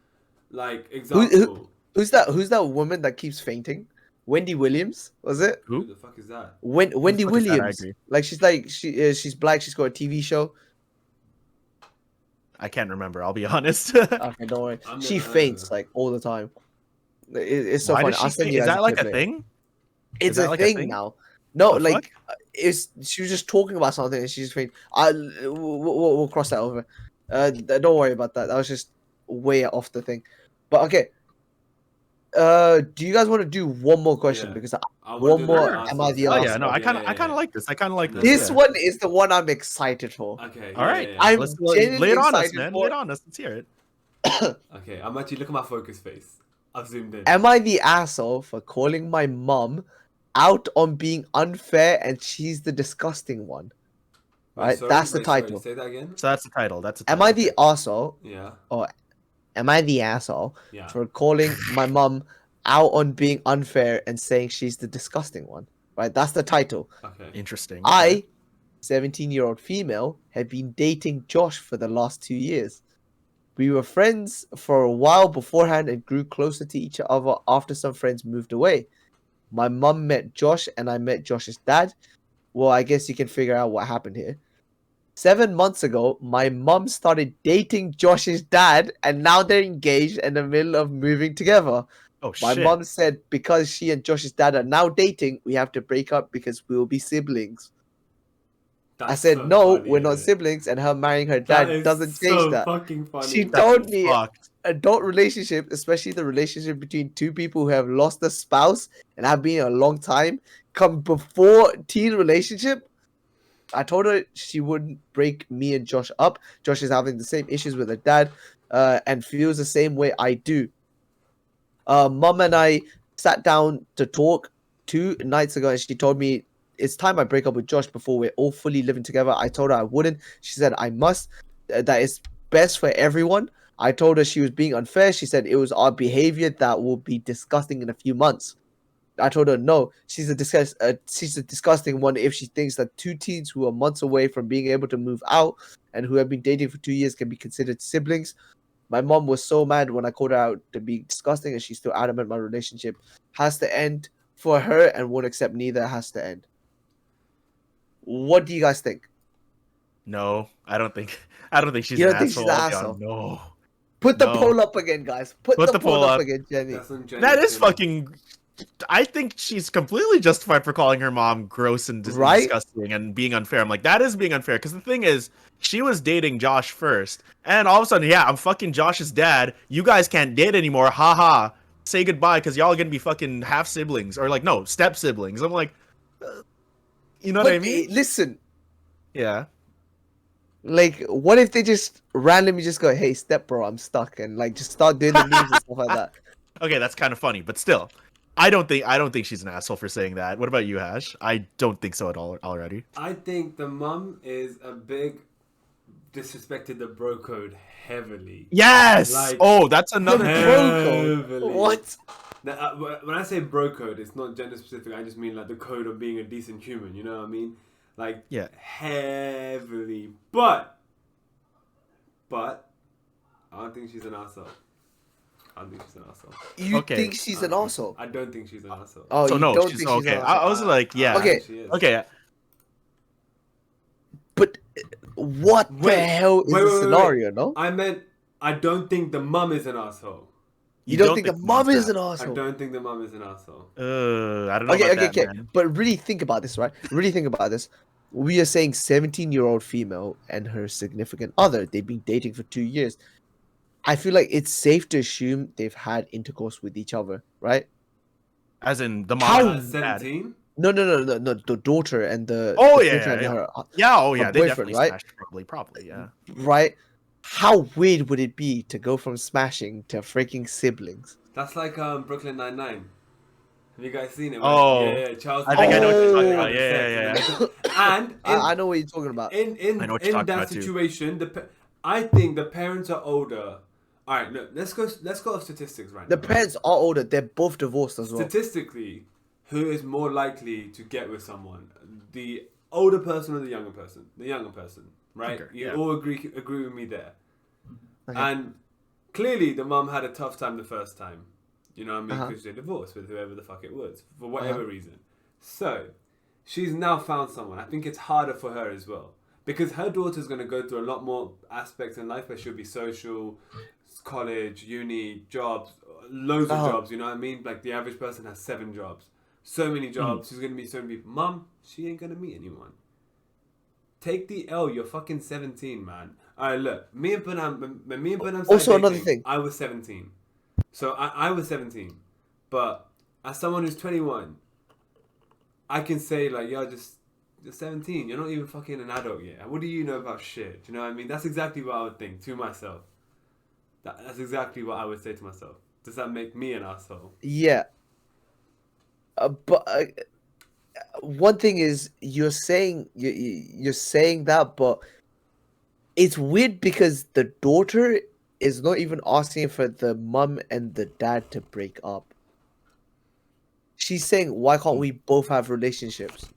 Speaker 1: example.
Speaker 2: Who's that woman that keeps fainting? Wendy Williams, was it?
Speaker 1: Who
Speaker 3: Who?
Speaker 1: the fuck is that?
Speaker 2: Wendy
Speaker 3: fuck is that? I
Speaker 2: Williams.
Speaker 3: agree.
Speaker 2: Like she's black. She's got a TV show.
Speaker 3: I can't remember. I'll be honest.
Speaker 2: Okay, don't worry.
Speaker 1: I'm
Speaker 2: She
Speaker 1: never heard of
Speaker 2: faints
Speaker 1: her.
Speaker 2: like all the time. It's so
Speaker 3: Why
Speaker 2: funny.
Speaker 3: does she
Speaker 2: I'll send
Speaker 3: faint?
Speaker 2: you
Speaker 3: Is
Speaker 2: guys
Speaker 3: that like a
Speaker 2: clip later.
Speaker 3: thing?
Speaker 2: It's
Speaker 3: that
Speaker 2: a
Speaker 3: like a
Speaker 2: thing
Speaker 3: thing?
Speaker 2: now. No,
Speaker 3: The
Speaker 2: like she was just talking about something and she's saying, we'll cross that over. Don't worry about that. That was just way off the thing. But okay. Do you guys want to do one more question?
Speaker 1: Yeah.
Speaker 2: Because
Speaker 1: I
Speaker 2: one
Speaker 1: do
Speaker 2: more.
Speaker 1: that.
Speaker 2: Am I the
Speaker 3: Oh
Speaker 2: arsehole?
Speaker 3: yeah, no, I kind of
Speaker 1: Yeah.
Speaker 3: like this. I kind of like this.
Speaker 2: This
Speaker 3: yeah.
Speaker 2: one is the one I'm excited for.
Speaker 1: Okay.
Speaker 3: All right,
Speaker 2: I'm
Speaker 3: let's
Speaker 2: genuinely
Speaker 3: lay it on us,
Speaker 2: excited
Speaker 3: man.
Speaker 2: for
Speaker 3: Lay
Speaker 2: it.
Speaker 3: it on us. Let's hear it.
Speaker 1: Okay. I'm actually look at my focus face. I've zoomed in.
Speaker 2: Am I the asshole for calling my mom out on being unfair and she's the disgusting one?
Speaker 1: Wait,
Speaker 2: Right,
Speaker 1: sorry,
Speaker 2: that's the
Speaker 1: wait, sorry,
Speaker 2: title.
Speaker 1: Say that again.
Speaker 3: So that's the title. That's the
Speaker 2: Am
Speaker 3: title.
Speaker 2: I the asshole
Speaker 1: Yeah.
Speaker 2: or am I the asshole
Speaker 1: Yeah.
Speaker 2: for calling my mom out on being unfair and saying she's the disgusting one? Right, that's the title.
Speaker 1: Okay.
Speaker 3: Interesting.
Speaker 2: I, 17-year-old female, have been dating Josh for the last 2 years. We were friends for a while beforehand and grew closer to each other after some friends moved away. My mum met Josh and I met Josh's dad. Well, I guess you can figure out what happened here. 7 months ago, my mum started dating Josh's dad and now they're engaged in the middle of moving together.
Speaker 3: Oh
Speaker 2: My
Speaker 3: shit.
Speaker 2: mum said because she and Josh's dad are now dating, we have to break up because we'll be siblings. I said,
Speaker 1: so
Speaker 2: no,
Speaker 1: funny,
Speaker 2: we're not
Speaker 1: isn't it?
Speaker 2: siblings, and her marrying her
Speaker 1: That
Speaker 2: dad
Speaker 1: is
Speaker 2: doesn't
Speaker 1: so
Speaker 2: change that.
Speaker 1: fucking funny.
Speaker 2: She
Speaker 3: That's
Speaker 2: told me
Speaker 3: fucked.
Speaker 2: adult relationship, especially the relationship between two people who have lost a spouse and have been a long time, come before teen relationship. I told her she wouldn't break me and Josh up. Josh is having the same issues with her dad, and feels the same way I do. Mom and I sat down to talk 2 nights ago, and she told me it's time I break up with Josh before we're all fully living together. I told her I wouldn't. She said I must. That is best for everyone. I told her she was being unfair. She said it was our behavior that will be disgusting in a few months. I told her no. She's a disgusting one if she thinks that two teens who are months away from being able to move out and who have been dating for 2 years can be considered siblings. My mom was so mad when I called her out to be disgusting, and she's still adamant my relationship has to end for her and won't accept neither has to end. What do you guys think?
Speaker 3: No, I don't think she's
Speaker 2: You
Speaker 3: an
Speaker 2: don't think she's
Speaker 3: asshole.
Speaker 2: an
Speaker 3: Yeah,
Speaker 2: asshole?
Speaker 3: no.
Speaker 2: Put the
Speaker 3: No.
Speaker 2: poll up again, guys. Put the poll up again, Jenny.
Speaker 1: That's when Jenny
Speaker 3: That is
Speaker 1: came.
Speaker 3: fucking. I think she's completely justified for calling her mom gross and
Speaker 2: Right?
Speaker 3: disgusting and being unfair. I'm like, that is being unfair because the thing is, she was dating Josh first, and all of a sudden, yeah, I'm fucking Josh's dad. You guys can't date anymore. Haha. Say goodbye because y'all are gonna be fucking half siblings or like no step siblings. I'm like, you know what I mean?
Speaker 2: Listen,
Speaker 3: Yeah.
Speaker 2: like, what if they just randomly just go, "Hey, step bro, I'm stuck," and like just start doing the memes and stuff like that?
Speaker 3: Okay, that's kind of funny, but still, I don't think she's an asshole for saying that. What about you, Hash? I don't think so at all already.
Speaker 1: I think the mum is a big disrespected the bro code heavily.
Speaker 3: Yes.
Speaker 1: Like,
Speaker 3: Oh, that's
Speaker 2: The
Speaker 3: another.
Speaker 2: bro code.
Speaker 1: Heavily.
Speaker 2: What?
Speaker 1: Now, when I say bro code, it's not gender specific. I just mean like the code of being a decent human. You know what I mean? Like
Speaker 3: Yeah.
Speaker 1: heavily. But I don't think she's an asshole. I don't think she's an asshole.
Speaker 2: You
Speaker 3: Okay.
Speaker 2: think she's an asshole?
Speaker 1: I don't think she's an asshole.
Speaker 2: Oh,
Speaker 3: So
Speaker 2: you
Speaker 3: no,
Speaker 2: don't
Speaker 3: she's
Speaker 2: think she's
Speaker 3: okay.
Speaker 2: an
Speaker 3: I
Speaker 2: asshole?
Speaker 3: was like, yeah.
Speaker 2: Okay.
Speaker 1: She is.
Speaker 3: Okay.
Speaker 2: But what the
Speaker 1: Wait,
Speaker 2: hell is
Speaker 1: wait,
Speaker 2: the
Speaker 1: wait,
Speaker 2: scenario? No,
Speaker 1: I meant I don't think the mum is an asshole.
Speaker 2: you don't think the mom is an
Speaker 1: I
Speaker 2: asshole?
Speaker 1: don't think the mum is an asshole.
Speaker 3: I don't know
Speaker 2: Okay,
Speaker 3: about
Speaker 2: okay,
Speaker 3: that,
Speaker 2: okay.
Speaker 3: man.
Speaker 2: But really think about this, right? Really think about this. We are saying 17-year-old female and her significant other. They've been dating for 2 years. I feel like it's safe to assume they've had intercourse with each other, right?
Speaker 3: As in the
Speaker 2: How-
Speaker 3: mom. and dad.
Speaker 1: 17?
Speaker 2: No. The daughter and the
Speaker 3: Oh,
Speaker 2: the
Speaker 3: yeah,
Speaker 2: daughter and
Speaker 3: yeah.
Speaker 2: her,
Speaker 3: Yeah. Oh yeah.
Speaker 2: Her
Speaker 3: They
Speaker 2: boyfriend,
Speaker 3: definitely
Speaker 2: right?
Speaker 3: smashed. Probably. Yeah.
Speaker 2: right? How weird would it be to go from smashing to freaking siblings?
Speaker 1: That's like Brooklyn Nine-Nine. Have you guys seen it?
Speaker 3: Oh.
Speaker 1: Yeah, Charles.
Speaker 3: I think I know what you're talking
Speaker 2: Oh.
Speaker 3: about. Yeah.
Speaker 1: And
Speaker 2: I know what you're talking about.
Speaker 1: in
Speaker 3: I know what you're talking
Speaker 1: that
Speaker 3: about, too.
Speaker 1: situation, I think the parents are older. All right, look, let's go off statistics right
Speaker 2: The
Speaker 1: now.
Speaker 2: parents are older. They're both divorced as well.
Speaker 1: Statistically, who is more likely to get with someone? The older person or the younger person? The younger person, right?
Speaker 3: Okay,
Speaker 1: You
Speaker 3: yeah.
Speaker 1: all agree with me there.
Speaker 2: Okay.
Speaker 1: And clearly, the mum had a tough time the first time. You know what I mean?
Speaker 2: Uh-huh.
Speaker 1: Because they're divorced with whoever the fuck it was, for whatever reason. So, she's now found someone. I think it's harder for her as well. Because her daughter's going to go through a lot more aspects in life where she'll be social, college, uni, jobs, loads of
Speaker 2: Uh-huh.
Speaker 1: jobs, you know what I mean? Like the average person has 7 jobs. so many jobs. She's gonna meet so many people. Mum, she ain't gonna meet anyone. Take the L. You're fucking 17, man. Alright, look. Me and Panam started
Speaker 2: Also, another
Speaker 1: dating,
Speaker 2: thing.
Speaker 1: I was 17. So I was 17. But as someone who's 21, I can say like, you're 17. You're not even fucking an adult yet. What do you know about shit? Do you know what I mean? That's exactly what I would think to myself. That's exactly what I would say to myself. Does that make me an asshole?
Speaker 2: Yeah. But one thing is, you're saying that, but it's weird because the daughter is not even asking for the mum and the dad to break up. She's saying, "Why can't we both have relationships?"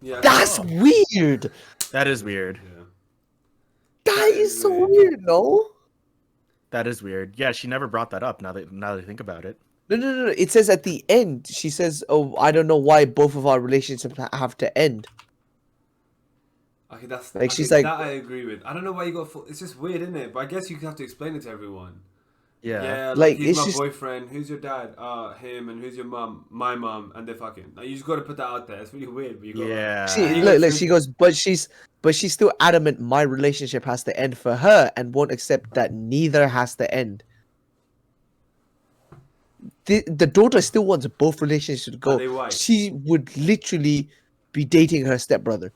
Speaker 1: Yeah.
Speaker 2: That's weird.
Speaker 3: That is weird.
Speaker 1: Yeah.
Speaker 2: That is so weird, no?
Speaker 3: That is weird. Yeah, she never brought that up. Now that I think about it.
Speaker 2: No. It says at the end. She says, "Oh, I don't know why both of our relationships have to end."
Speaker 1: Okay, that's
Speaker 2: Like,
Speaker 1: okay,
Speaker 2: she's like-
Speaker 1: that I agree with. I don't know why you got. It's just weird, isn't it? But I guess you have to explain it to everyone. Yeah,
Speaker 2: Like,
Speaker 1: he's
Speaker 2: it's
Speaker 1: my
Speaker 2: just-
Speaker 1: boyfriend. Who's your dad? Him. And who's your mum? My mum. And they're fucking. Like, you just got to put that out there. It's really weird, but you got.
Speaker 3: Yeah.
Speaker 2: Look. She goes, but she's still adamant. My relationship has to end for her, and won't accept that neither has to end. The daughter still wants both relationships to
Speaker 1: Are they
Speaker 2: go.
Speaker 1: white?
Speaker 2: She would literally be dating her stepbrother.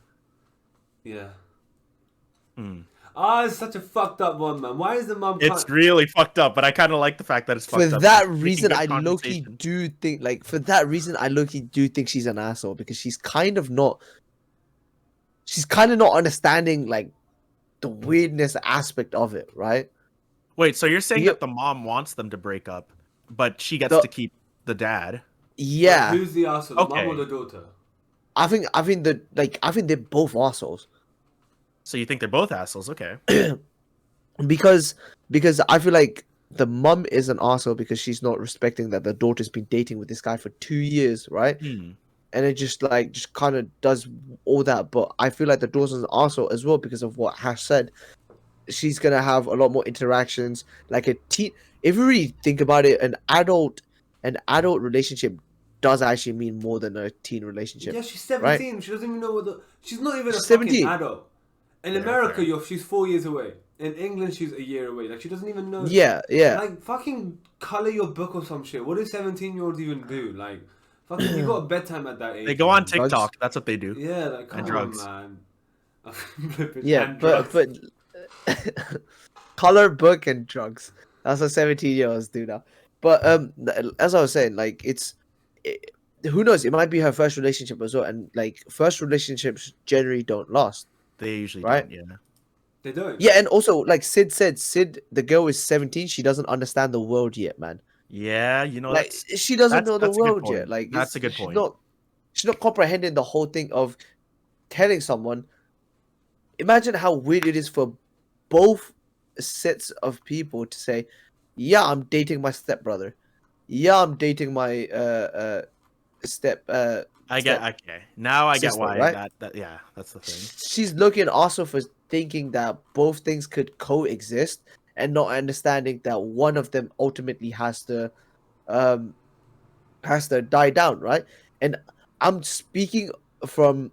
Speaker 1: Yeah.
Speaker 3: Hmm.
Speaker 1: It's such a fucked up one, man. Why is the mum?
Speaker 3: It's really fucked up, but I kind of like the fact that it's
Speaker 2: For
Speaker 3: fucked up.
Speaker 2: that
Speaker 3: It's making
Speaker 2: reason,
Speaker 3: good
Speaker 2: I low-key
Speaker 3: conversation.
Speaker 2: do think, like, for that reason, I low-key do think she's an asshole, because she's kind of not understanding, like, the weirdness aspect of it, right?
Speaker 3: Wait, so you're saying
Speaker 2: Yeah.
Speaker 3: that the mom wants them to break up, but she gets
Speaker 2: The-
Speaker 3: to keep the dad?
Speaker 2: Yeah,
Speaker 1: Who's the asshole? The mum or
Speaker 3: Okay.
Speaker 1: the daughter?
Speaker 2: I think they're both assholes.
Speaker 3: So you think they're both assholes? Okay.
Speaker 2: because I feel like the mum is an asshole because she's not respecting that the daughter's been dating with this guy for 2 years, right?
Speaker 3: Hmm.
Speaker 2: And it just kind of does all that. But I feel like the daughter's an asshole as well because of what Hash said. She's gonna have a lot more interactions. Like a teen, if you really think about it, an adult relationship does actually mean more than a teen relationship.
Speaker 1: Yeah, she's 17. She doesn't even know what the. She's not even
Speaker 2: She's
Speaker 1: a fucking
Speaker 2: 17.
Speaker 1: adult. In
Speaker 3: Fair,
Speaker 1: America,
Speaker 3: fair.
Speaker 1: she's 4 years away. In England, she's a year away. Like, she doesn't even know.
Speaker 2: Yeah.
Speaker 1: Like, fucking color your book or some shit. What do 17-year-olds even do? Like, fucking, you got a bedtime at that age.
Speaker 3: They go on
Speaker 1: man.
Speaker 3: TikTok.
Speaker 2: Drugs?
Speaker 3: That's what they do.
Speaker 1: Yeah, like, come
Speaker 3: And
Speaker 1: on,
Speaker 3: drugs.
Speaker 1: man.
Speaker 2: Yeah,
Speaker 1: And
Speaker 2: but
Speaker 1: drugs.
Speaker 2: color book and drugs. That's what 17-year-olds do now. But as I was saying, like who knows? It might be her first relationship as well, and like first relationships generally don't last.
Speaker 3: They usually
Speaker 2: Right?
Speaker 3: don't. Yeah.
Speaker 1: They don't.
Speaker 2: Yeah, and also like Sid said, the girl is 17. She doesn't understand the world yet, man.
Speaker 3: Yeah. You know,
Speaker 2: Like she doesn't know the
Speaker 3: that's a good
Speaker 2: world
Speaker 3: point.
Speaker 2: yet. Like
Speaker 3: That's a good
Speaker 2: she's
Speaker 3: point.
Speaker 2: she's not comprehending the whole thing of telling someone. Imagine how weird it is for both sets of people to say, "Yeah, I'm dating my stepbrother. Yeah, I'm dating my step."
Speaker 3: I get. Okay. Now I get
Speaker 2: sister,
Speaker 3: why
Speaker 2: right?
Speaker 3: that. Yeah. That's the thing.
Speaker 2: She's looking also for thinking that both things could coexist, and not understanding that one of them ultimately has to die down, right? And I'm speaking from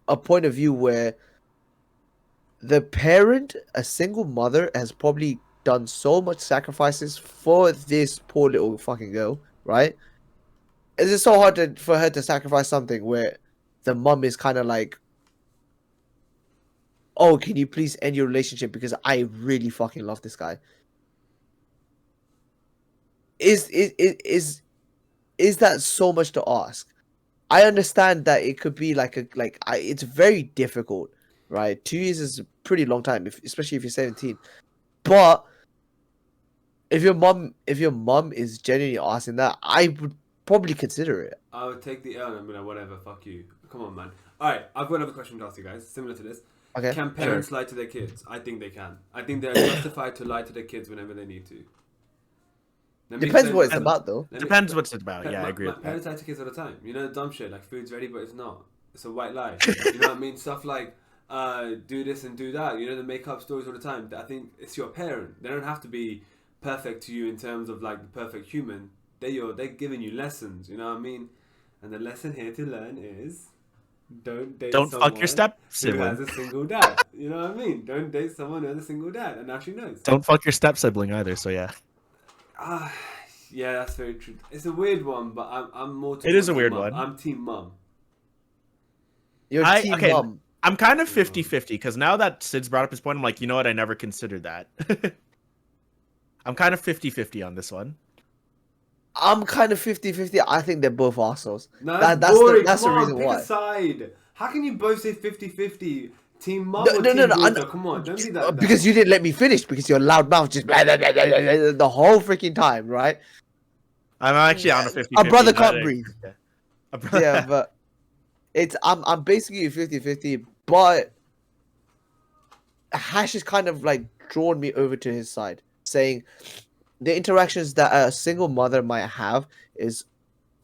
Speaker 2: a point of view where the parent, a single mother, has probably done so much sacrifices for this poor little fucking girl, right? It's just so hard for her to sacrifice something where the mum is kind of like, "Oh, can you please end your relationship because I really fucking love this guy." Is that so much to ask? I understand that it could be it's very difficult, right? 2 years is a pretty long time, especially if you're 17. But if your mom is genuinely asking that, I would probably consider it.
Speaker 1: I would take the L and I'd be like, whatever, fuck you. Come on, man. Alright, I've got another question to ask you guys, similar to this.
Speaker 2: Okay.
Speaker 1: Can parents lie to their kids? I think they can. I think they're justified to lie to their kids whenever they need to. Let me
Speaker 2: Depends
Speaker 1: explain
Speaker 2: what it's
Speaker 1: myself.
Speaker 2: about, though.
Speaker 3: Depends what it's about. Yeah, I agree
Speaker 1: My
Speaker 3: with that.
Speaker 1: parents lie to kids all the time. You know, dumb shit like food's ready, but it's not. It's a white lie. You know what I mean? Stuff like do this and do that. You know, they make up stories all the time. I think it's your parent. They don't have to be perfect to you in terms of like the perfect human. They're giving you lessons. You know what I mean? And the lesson here to learn is don't date
Speaker 3: Don't
Speaker 1: someone
Speaker 3: fuck your step
Speaker 1: who has
Speaker 3: sibling.
Speaker 1: a single dad. You know what I mean? Don't date someone who has a single dad. And now she knows.
Speaker 3: Don't fuck your step sibling either. So yeah,
Speaker 1: Ah, yeah, that's very true. It's a weird one, but I'm more.
Speaker 3: It is a
Speaker 1: towards
Speaker 3: weird
Speaker 1: mum.
Speaker 3: one.
Speaker 1: I'm team mum.
Speaker 2: Your team
Speaker 3: okay.
Speaker 2: mum.
Speaker 3: I'm kind of 50-50 because now that Sid's brought up his point, I'm like, you know what? I never considered that. I'm kind of 50-50 on this one.
Speaker 2: I'm kind of 50-50. I think they're both assholes.
Speaker 1: No,
Speaker 2: That's
Speaker 1: boring.
Speaker 2: the
Speaker 1: Come on,
Speaker 2: reason
Speaker 1: pick
Speaker 2: why.
Speaker 1: a side. How can you both say 50-50? Team mum
Speaker 2: No,
Speaker 1: or
Speaker 2: no,
Speaker 1: team
Speaker 2: no, no,
Speaker 1: daughter? Come on, don't be that.
Speaker 2: Because you didn't let me finish because your loud mouth just blah, blah, blah, blah, blah, blah, the whole freaking time, right?
Speaker 3: I'm actually on a 50-50.
Speaker 2: A brother
Speaker 3: now
Speaker 2: can't
Speaker 3: that I-
Speaker 2: breathe.
Speaker 3: Yeah.
Speaker 2: Yeah, but I'm basically 50-50, but Hash has kind of like drawn me over to his side, saying the interactions that a single mother might have is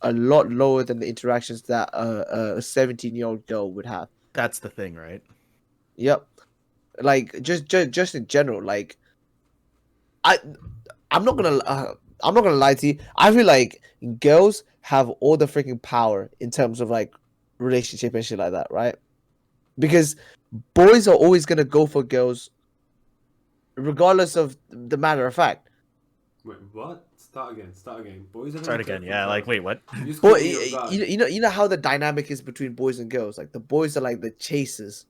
Speaker 2: a lot lower than the interactions that a 17-year-old girl would have.
Speaker 3: That's the thing, right?
Speaker 2: Yep. Like just in general, like I'm not gonna lie to you. I feel like girls have all the freaking power in terms of like relationship and shit like that, right? Because boys are always gonna go for girls, regardless of the matter of fact.
Speaker 1: Wait, what? Start again. Start again. Boys are
Speaker 3: Start again. Yeah, like, wait, what?
Speaker 1: You just
Speaker 2: But
Speaker 1: caught me off guard.
Speaker 2: you know how the dynamic is between boys and girls. Like the boys are like the chasers.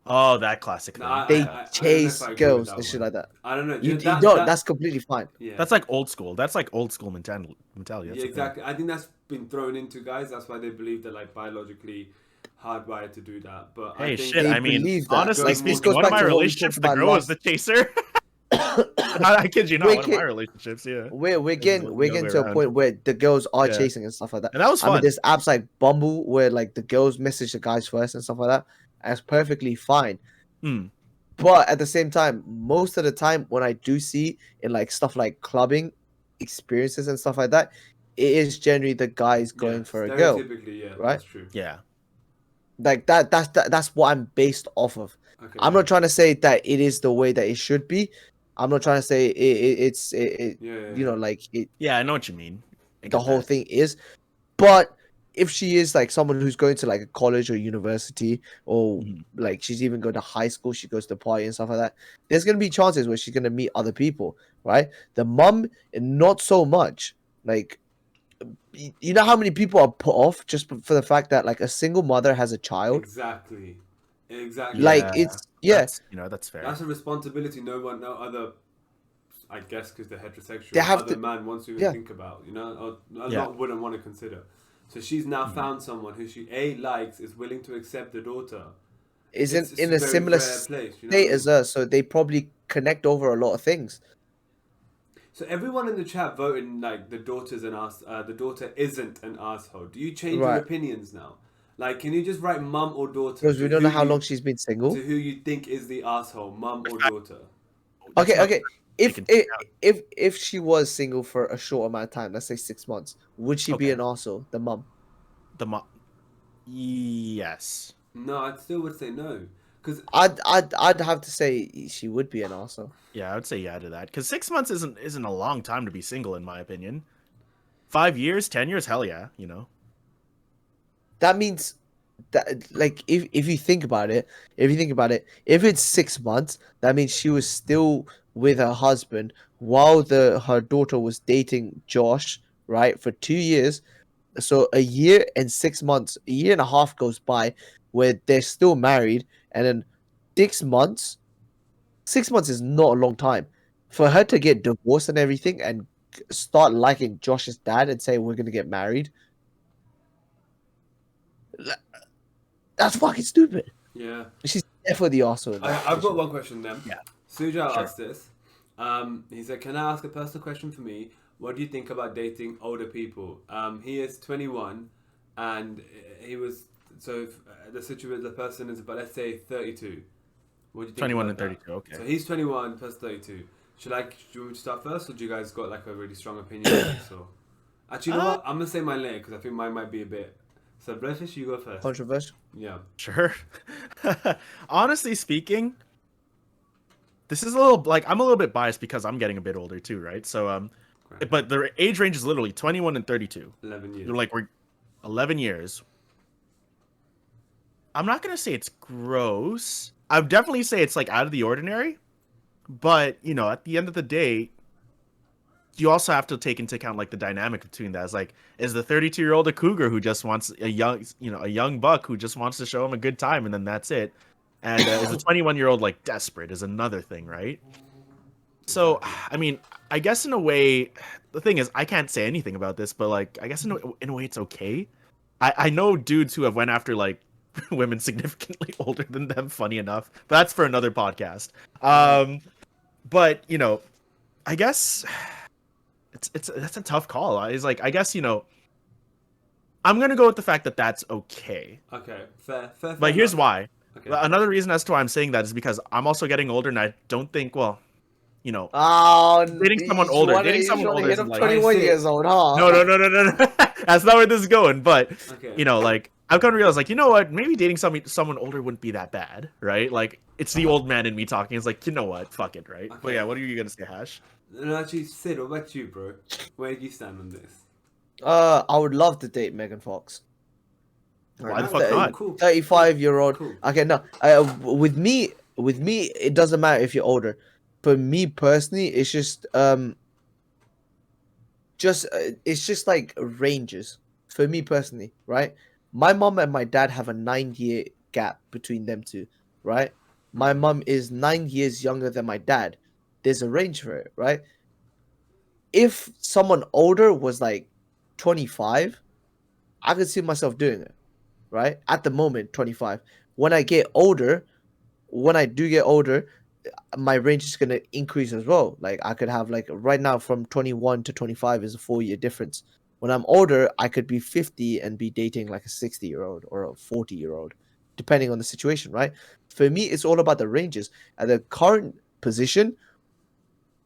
Speaker 3: Oh, that classic thing.
Speaker 1: Nah,
Speaker 2: They
Speaker 1: I don't know
Speaker 2: chase
Speaker 1: if I agree with
Speaker 2: girls
Speaker 1: that
Speaker 2: and shit
Speaker 1: one.
Speaker 2: like that.
Speaker 1: I don't know.
Speaker 2: You
Speaker 1: That-
Speaker 2: don't.
Speaker 1: that-
Speaker 2: That's completely fine.
Speaker 1: yeah.
Speaker 3: That's like old school. That's like old school mentality. That's
Speaker 1: Yeah,
Speaker 3: the thing.
Speaker 1: exactly. I think that's been thrown into guys. That's why they believe they're like biologically hardwired to do that. But
Speaker 3: Hey,
Speaker 1: I think
Speaker 3: shit.
Speaker 2: They
Speaker 3: I mean,
Speaker 2: believe that.
Speaker 3: honestly
Speaker 1: Like,
Speaker 3: speaking,
Speaker 1: this goes
Speaker 3: one of
Speaker 2: back
Speaker 3: my
Speaker 2: to what we
Speaker 3: relationships,
Speaker 2: talked
Speaker 3: the
Speaker 2: about
Speaker 3: girl was the chaser. I kid you not.
Speaker 2: We're
Speaker 3: One of my
Speaker 2: kid-
Speaker 3: relationships, yeah.
Speaker 2: We're
Speaker 3: the
Speaker 2: getting
Speaker 3: other way
Speaker 2: to a
Speaker 3: around.
Speaker 2: point where the girls are
Speaker 3: Yeah.
Speaker 2: chasing and stuff like that.
Speaker 3: And that was
Speaker 2: I mean,
Speaker 3: fun.
Speaker 2: there's apps like Bumble where like the girls message the guys first and stuff like that. And it's perfectly fine.
Speaker 3: Hmm.
Speaker 2: But at the same time, most of the time when I do see in like stuff like clubbing experiences and stuff like that, it is generally the guys going
Speaker 1: yeah,
Speaker 2: for a girl.
Speaker 1: stereotypically, yeah,
Speaker 2: right?
Speaker 1: that's true.
Speaker 3: Yeah.
Speaker 2: Like that's what I'm based off of.
Speaker 1: Okay,
Speaker 2: I'm not trying to say that it is the way that it should be. I'm not trying to say it's
Speaker 1: Yeah,
Speaker 2: you know, like it
Speaker 3: Yeah, I know what you mean. I
Speaker 2: the
Speaker 3: get
Speaker 2: whole
Speaker 3: that.
Speaker 2: thing is. But if she is like someone who's going to like a college or university, or
Speaker 3: Mhm.
Speaker 2: like she's even going to high school, she goes to party and stuff like that, there's gonna be chances where she's gonna meet other people, right? The mum, not so much. Like, you know how many people are put off just for the fact that like a single mother has a child.
Speaker 1: Exactly.
Speaker 2: Like
Speaker 3: Yeah,
Speaker 2: it's yeah,
Speaker 3: that's fair.
Speaker 1: That's a responsibility no other, I guess, because they're heterosexual,
Speaker 2: They have
Speaker 1: other
Speaker 2: to-
Speaker 1: man wants to even
Speaker 2: yeah.
Speaker 1: think about, you know, or
Speaker 3: Yeah.
Speaker 1: not wouldn't want to consider. So she's now
Speaker 3: Mhm.
Speaker 1: found someone who she likes, is willing to accept the daughter.
Speaker 2: is
Speaker 1: It's
Speaker 2: in a
Speaker 1: very
Speaker 2: similar
Speaker 1: rare place, you know
Speaker 2: state
Speaker 1: what I
Speaker 2: as
Speaker 1: mean?
Speaker 2: us, so they probably connect over a lot of things.
Speaker 1: So everyone in the chat voting like the daughter's the daughter isn't an asshole. Do you change your
Speaker 2: Right.
Speaker 1: opinions now? Like, can you just write mum or daughter?
Speaker 2: Because we
Speaker 1: to
Speaker 2: don't know
Speaker 1: who
Speaker 2: how
Speaker 1: you-
Speaker 2: long she's been single.
Speaker 1: To who you think is the asshole, mum or daughter?
Speaker 3: That's
Speaker 2: Okay,
Speaker 3: not
Speaker 2: okay. If
Speaker 3: taken into
Speaker 2: if she was single for a short amount of time, let's say 6 months, would she be
Speaker 3: Okay.
Speaker 2: an arsehole, the mum?
Speaker 3: The mom. Yes.
Speaker 1: No, I still would say no. Because
Speaker 2: I'd have to say she would be an arsehole.
Speaker 3: Yeah, I would say yeah to that because 6 months isn't a long time to be single, in my opinion. 5 years, 10 years, hell yeah, you know.
Speaker 2: That means that like if you think about it, if it's 6 months, that means she was still with her husband while her daughter was dating Josh, right, for 2 years. So a year and 6 months, a year and a half goes by where they're still married, and then 6 months. 6 months is not a long time for her to get divorced and everything and start liking Josh's dad and say we're gonna get married. That's fucking stupid.
Speaker 1: yeah,
Speaker 2: She's definitely also. In that
Speaker 1: I've got
Speaker 2: position.
Speaker 1: one question then.
Speaker 3: Yeah.
Speaker 1: Suja
Speaker 3: Sure.
Speaker 1: asked this. He said, "Can I ask a personal question for me? What do you think about dating older people?" He is 21, and he was the person is about, let's say, 32. What do you think?
Speaker 3: 21
Speaker 1: about
Speaker 3: and
Speaker 1: that?
Speaker 3: 32. Okay.
Speaker 1: So he's 21 plus 32. Do you want me to start first, or do you guys got like a really strong opinion on this? Or actually, you know what? I'm gonna say mine later because I think mine might be a bit. So, Breakfast, you go first.
Speaker 2: Controversial.
Speaker 1: Yeah.
Speaker 3: Sure. Honestly speaking, this is a little like I'm a little bit biased because I'm getting a bit older too, right? So
Speaker 1: Great.
Speaker 3: but the age range is literally 21 and 32.
Speaker 1: 11 years.
Speaker 3: They're like 11 years. I'm not gonna say it's gross. I'd definitely say it's like out of the ordinary. But you know, at the end of the day, you also have to take into account like the dynamic between that. It's like, is the 32-year-old a cougar who just wants a young buck who just wants to show him a good time and then that's it? And is a 21-year-old like desperate is another thing, right? So, I mean, I guess in a way, the thing is, I can't say anything about this, but like, I guess in a way, it's okay. I know dudes who have went after like women significantly older than them. Funny enough, but that's for another podcast. But you know, I guess that's a tough call. It's like, I guess, you know, I'm gonna go with the fact that that's okay.
Speaker 1: Okay, fair.
Speaker 3: But here's why.
Speaker 1: Okay.
Speaker 3: Another reason as to why I'm saying that is because I'm also getting older, and I don't think, well, you know, dating someone older
Speaker 2: hit
Speaker 3: is
Speaker 2: up
Speaker 3: like
Speaker 2: 21 years old, huh?
Speaker 3: no. That's not where this is going. But
Speaker 1: Okay.
Speaker 3: you know, like I've come to realize, like, you know what, maybe dating someone older wouldn't be that bad, right? Like, it's the old man in me talking. It's like, you know what, fuck it, right?
Speaker 1: Okay.
Speaker 3: But yeah, what are you gonna say, Hash?
Speaker 1: No, actually, Sid, what about you, bro? Where do you stand on this?
Speaker 2: I would love to date Megan Fox.
Speaker 3: Why the fuck not?
Speaker 1: Cool.
Speaker 2: 35-year-old.
Speaker 1: Cool.
Speaker 2: Okay, no. With me, it doesn't matter if you're older. For me personally, it's just it's just like ranges. For me personally, right? My mom and my dad have a 9-year gap between them two, right? My mom is 9 years younger than my dad. There's a range for it, right? If someone older was like 25, I could see myself doing it, right? At the moment, 25. When I do get older, my range is going to increase as well. Like, I could have, like, right now from 21 to 25 is a 4-year difference. When I'm older, I could be 50 and be dating like a 60-year-old or a 40-year-old, depending on the situation, right? For me, it's all about the ranges. At the current position,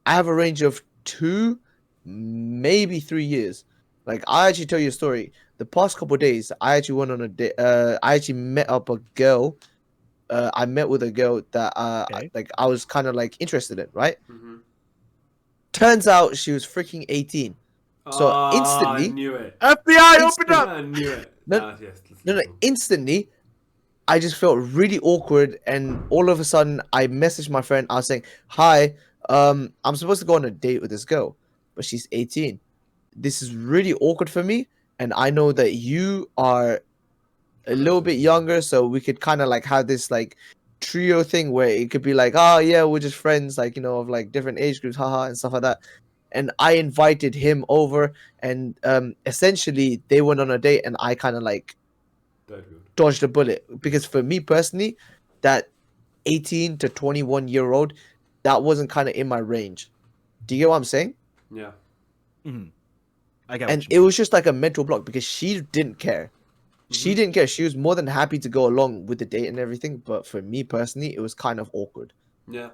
Speaker 2: I have a range of 2, maybe 3 years. Like, I actually tell you a story. The past couple of days, I actually went on a date. I actually met up a girl. I met with a girl that
Speaker 3: Okay.
Speaker 2: like I was kind of like interested in, right?
Speaker 1: Mm-hmm.
Speaker 2: Turns out she was freaking 18. So instantly,
Speaker 1: I knew it.
Speaker 3: FBI, open up!
Speaker 1: I knew it.
Speaker 2: No,
Speaker 1: Yes,
Speaker 2: No, instantly, I just felt really awkward, and all of a sudden, I messaged my friend. I was saying, "Hi, I'm supposed to go on a date with this girl, but she's 18. This is really awkward for me, and I know that you are a little bit younger, so we could kind of like have this like trio thing where it could be like, oh yeah, we're just friends, like, you know, of like different age groups, haha, and stuff like that." And I invited him over, and essentially they went on a date, and I kind of like dodged a bullet, because for me personally, that 18 to 21-year-old, that wasn't kind of in my range. Do you get what I'm saying?
Speaker 1: Yeah.
Speaker 3: Mm-hmm. I get
Speaker 2: And
Speaker 3: what you
Speaker 2: it
Speaker 3: mean.
Speaker 2: was just like a mental block, because she didn't care. She didn't care. She was more than happy to go along with the date and everything. But for me personally, it was kind of awkward.
Speaker 1: Yeah.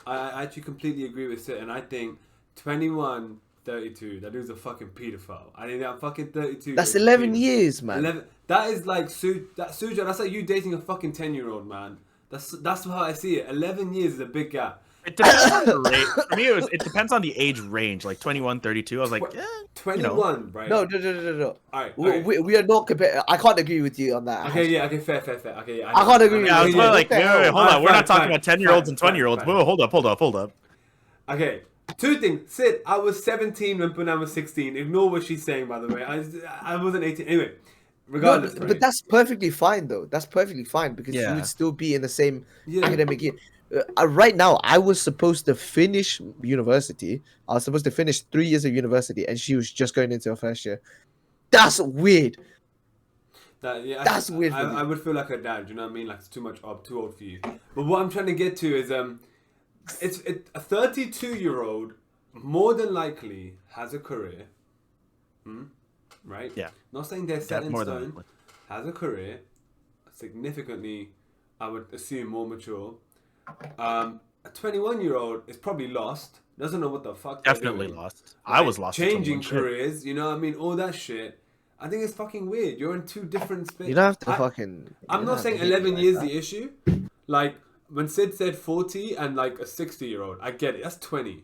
Speaker 1: I actually completely agree with Sid, and I think 21, 32, that dude's a fucking pedophile. I think that fucking 32.
Speaker 2: That's
Speaker 1: is a
Speaker 2: 11
Speaker 1: pedophile.
Speaker 2: years, man.
Speaker 1: 11. That is like Suja. That's like you dating a fucking 10-year-old, man. That's how I see it. 11 years is a big gap.
Speaker 3: It depends on the range. For me, it depends on the age range, like 21, 32. I was like,
Speaker 1: 21, right?
Speaker 2: No.
Speaker 1: Alright.
Speaker 2: We are not comparing. I can't agree with you on that.
Speaker 1: Okay, yeah, okay, fair. Okay, yeah.
Speaker 2: I can't agree with
Speaker 3: yeah, I was
Speaker 2: you.
Speaker 3: like,
Speaker 2: What the
Speaker 3: wait,
Speaker 2: hell?
Speaker 3: hold on. We're not talking
Speaker 1: Fine,
Speaker 3: about 10-year-olds and
Speaker 1: fine,
Speaker 3: 20-year-olds.
Speaker 1: fine.
Speaker 3: Whoa, hold up.
Speaker 1: Okay, 2 things. Sid, I was 17 when Punam was 16. Ignore what she's saying, by the way. I wasn't 18. Anyway, regardless.
Speaker 2: No, but that's perfectly fine, though. That's perfectly fine, because you
Speaker 3: Yeah.
Speaker 2: would still be in the same
Speaker 1: Yeah.
Speaker 2: academic year. Right now, I was supposed to finish university. I was supposed to finish 3 years of university, and she was just going into her first year. That's weird. That's weird for me.
Speaker 1: I would feel like a dad. You know what I mean? Like it's too old for you. But what I'm trying to get to is it's a 32-year-old more than likely has a career. Right?
Speaker 3: Yeah.
Speaker 1: Not saying they're set in
Speaker 3: more than
Speaker 1: stone.
Speaker 3: likely.
Speaker 1: Has a career, significantly, I would assume, more mature. A 21-year-old is probably lost. Doesn't know what the fuck. they're
Speaker 3: Definitely
Speaker 1: doing.
Speaker 3: lost. I was lost. at
Speaker 1: Changing
Speaker 3: 21.
Speaker 1: careers, you know what I mean? All that shit. I think it's fucking weird. You're in 2 different spaces.
Speaker 2: You don't have to fucking.
Speaker 1: I'm not saying 11 years the issue. Like, when Sid said 40 and like a 60-year-old, I get it. That's 20.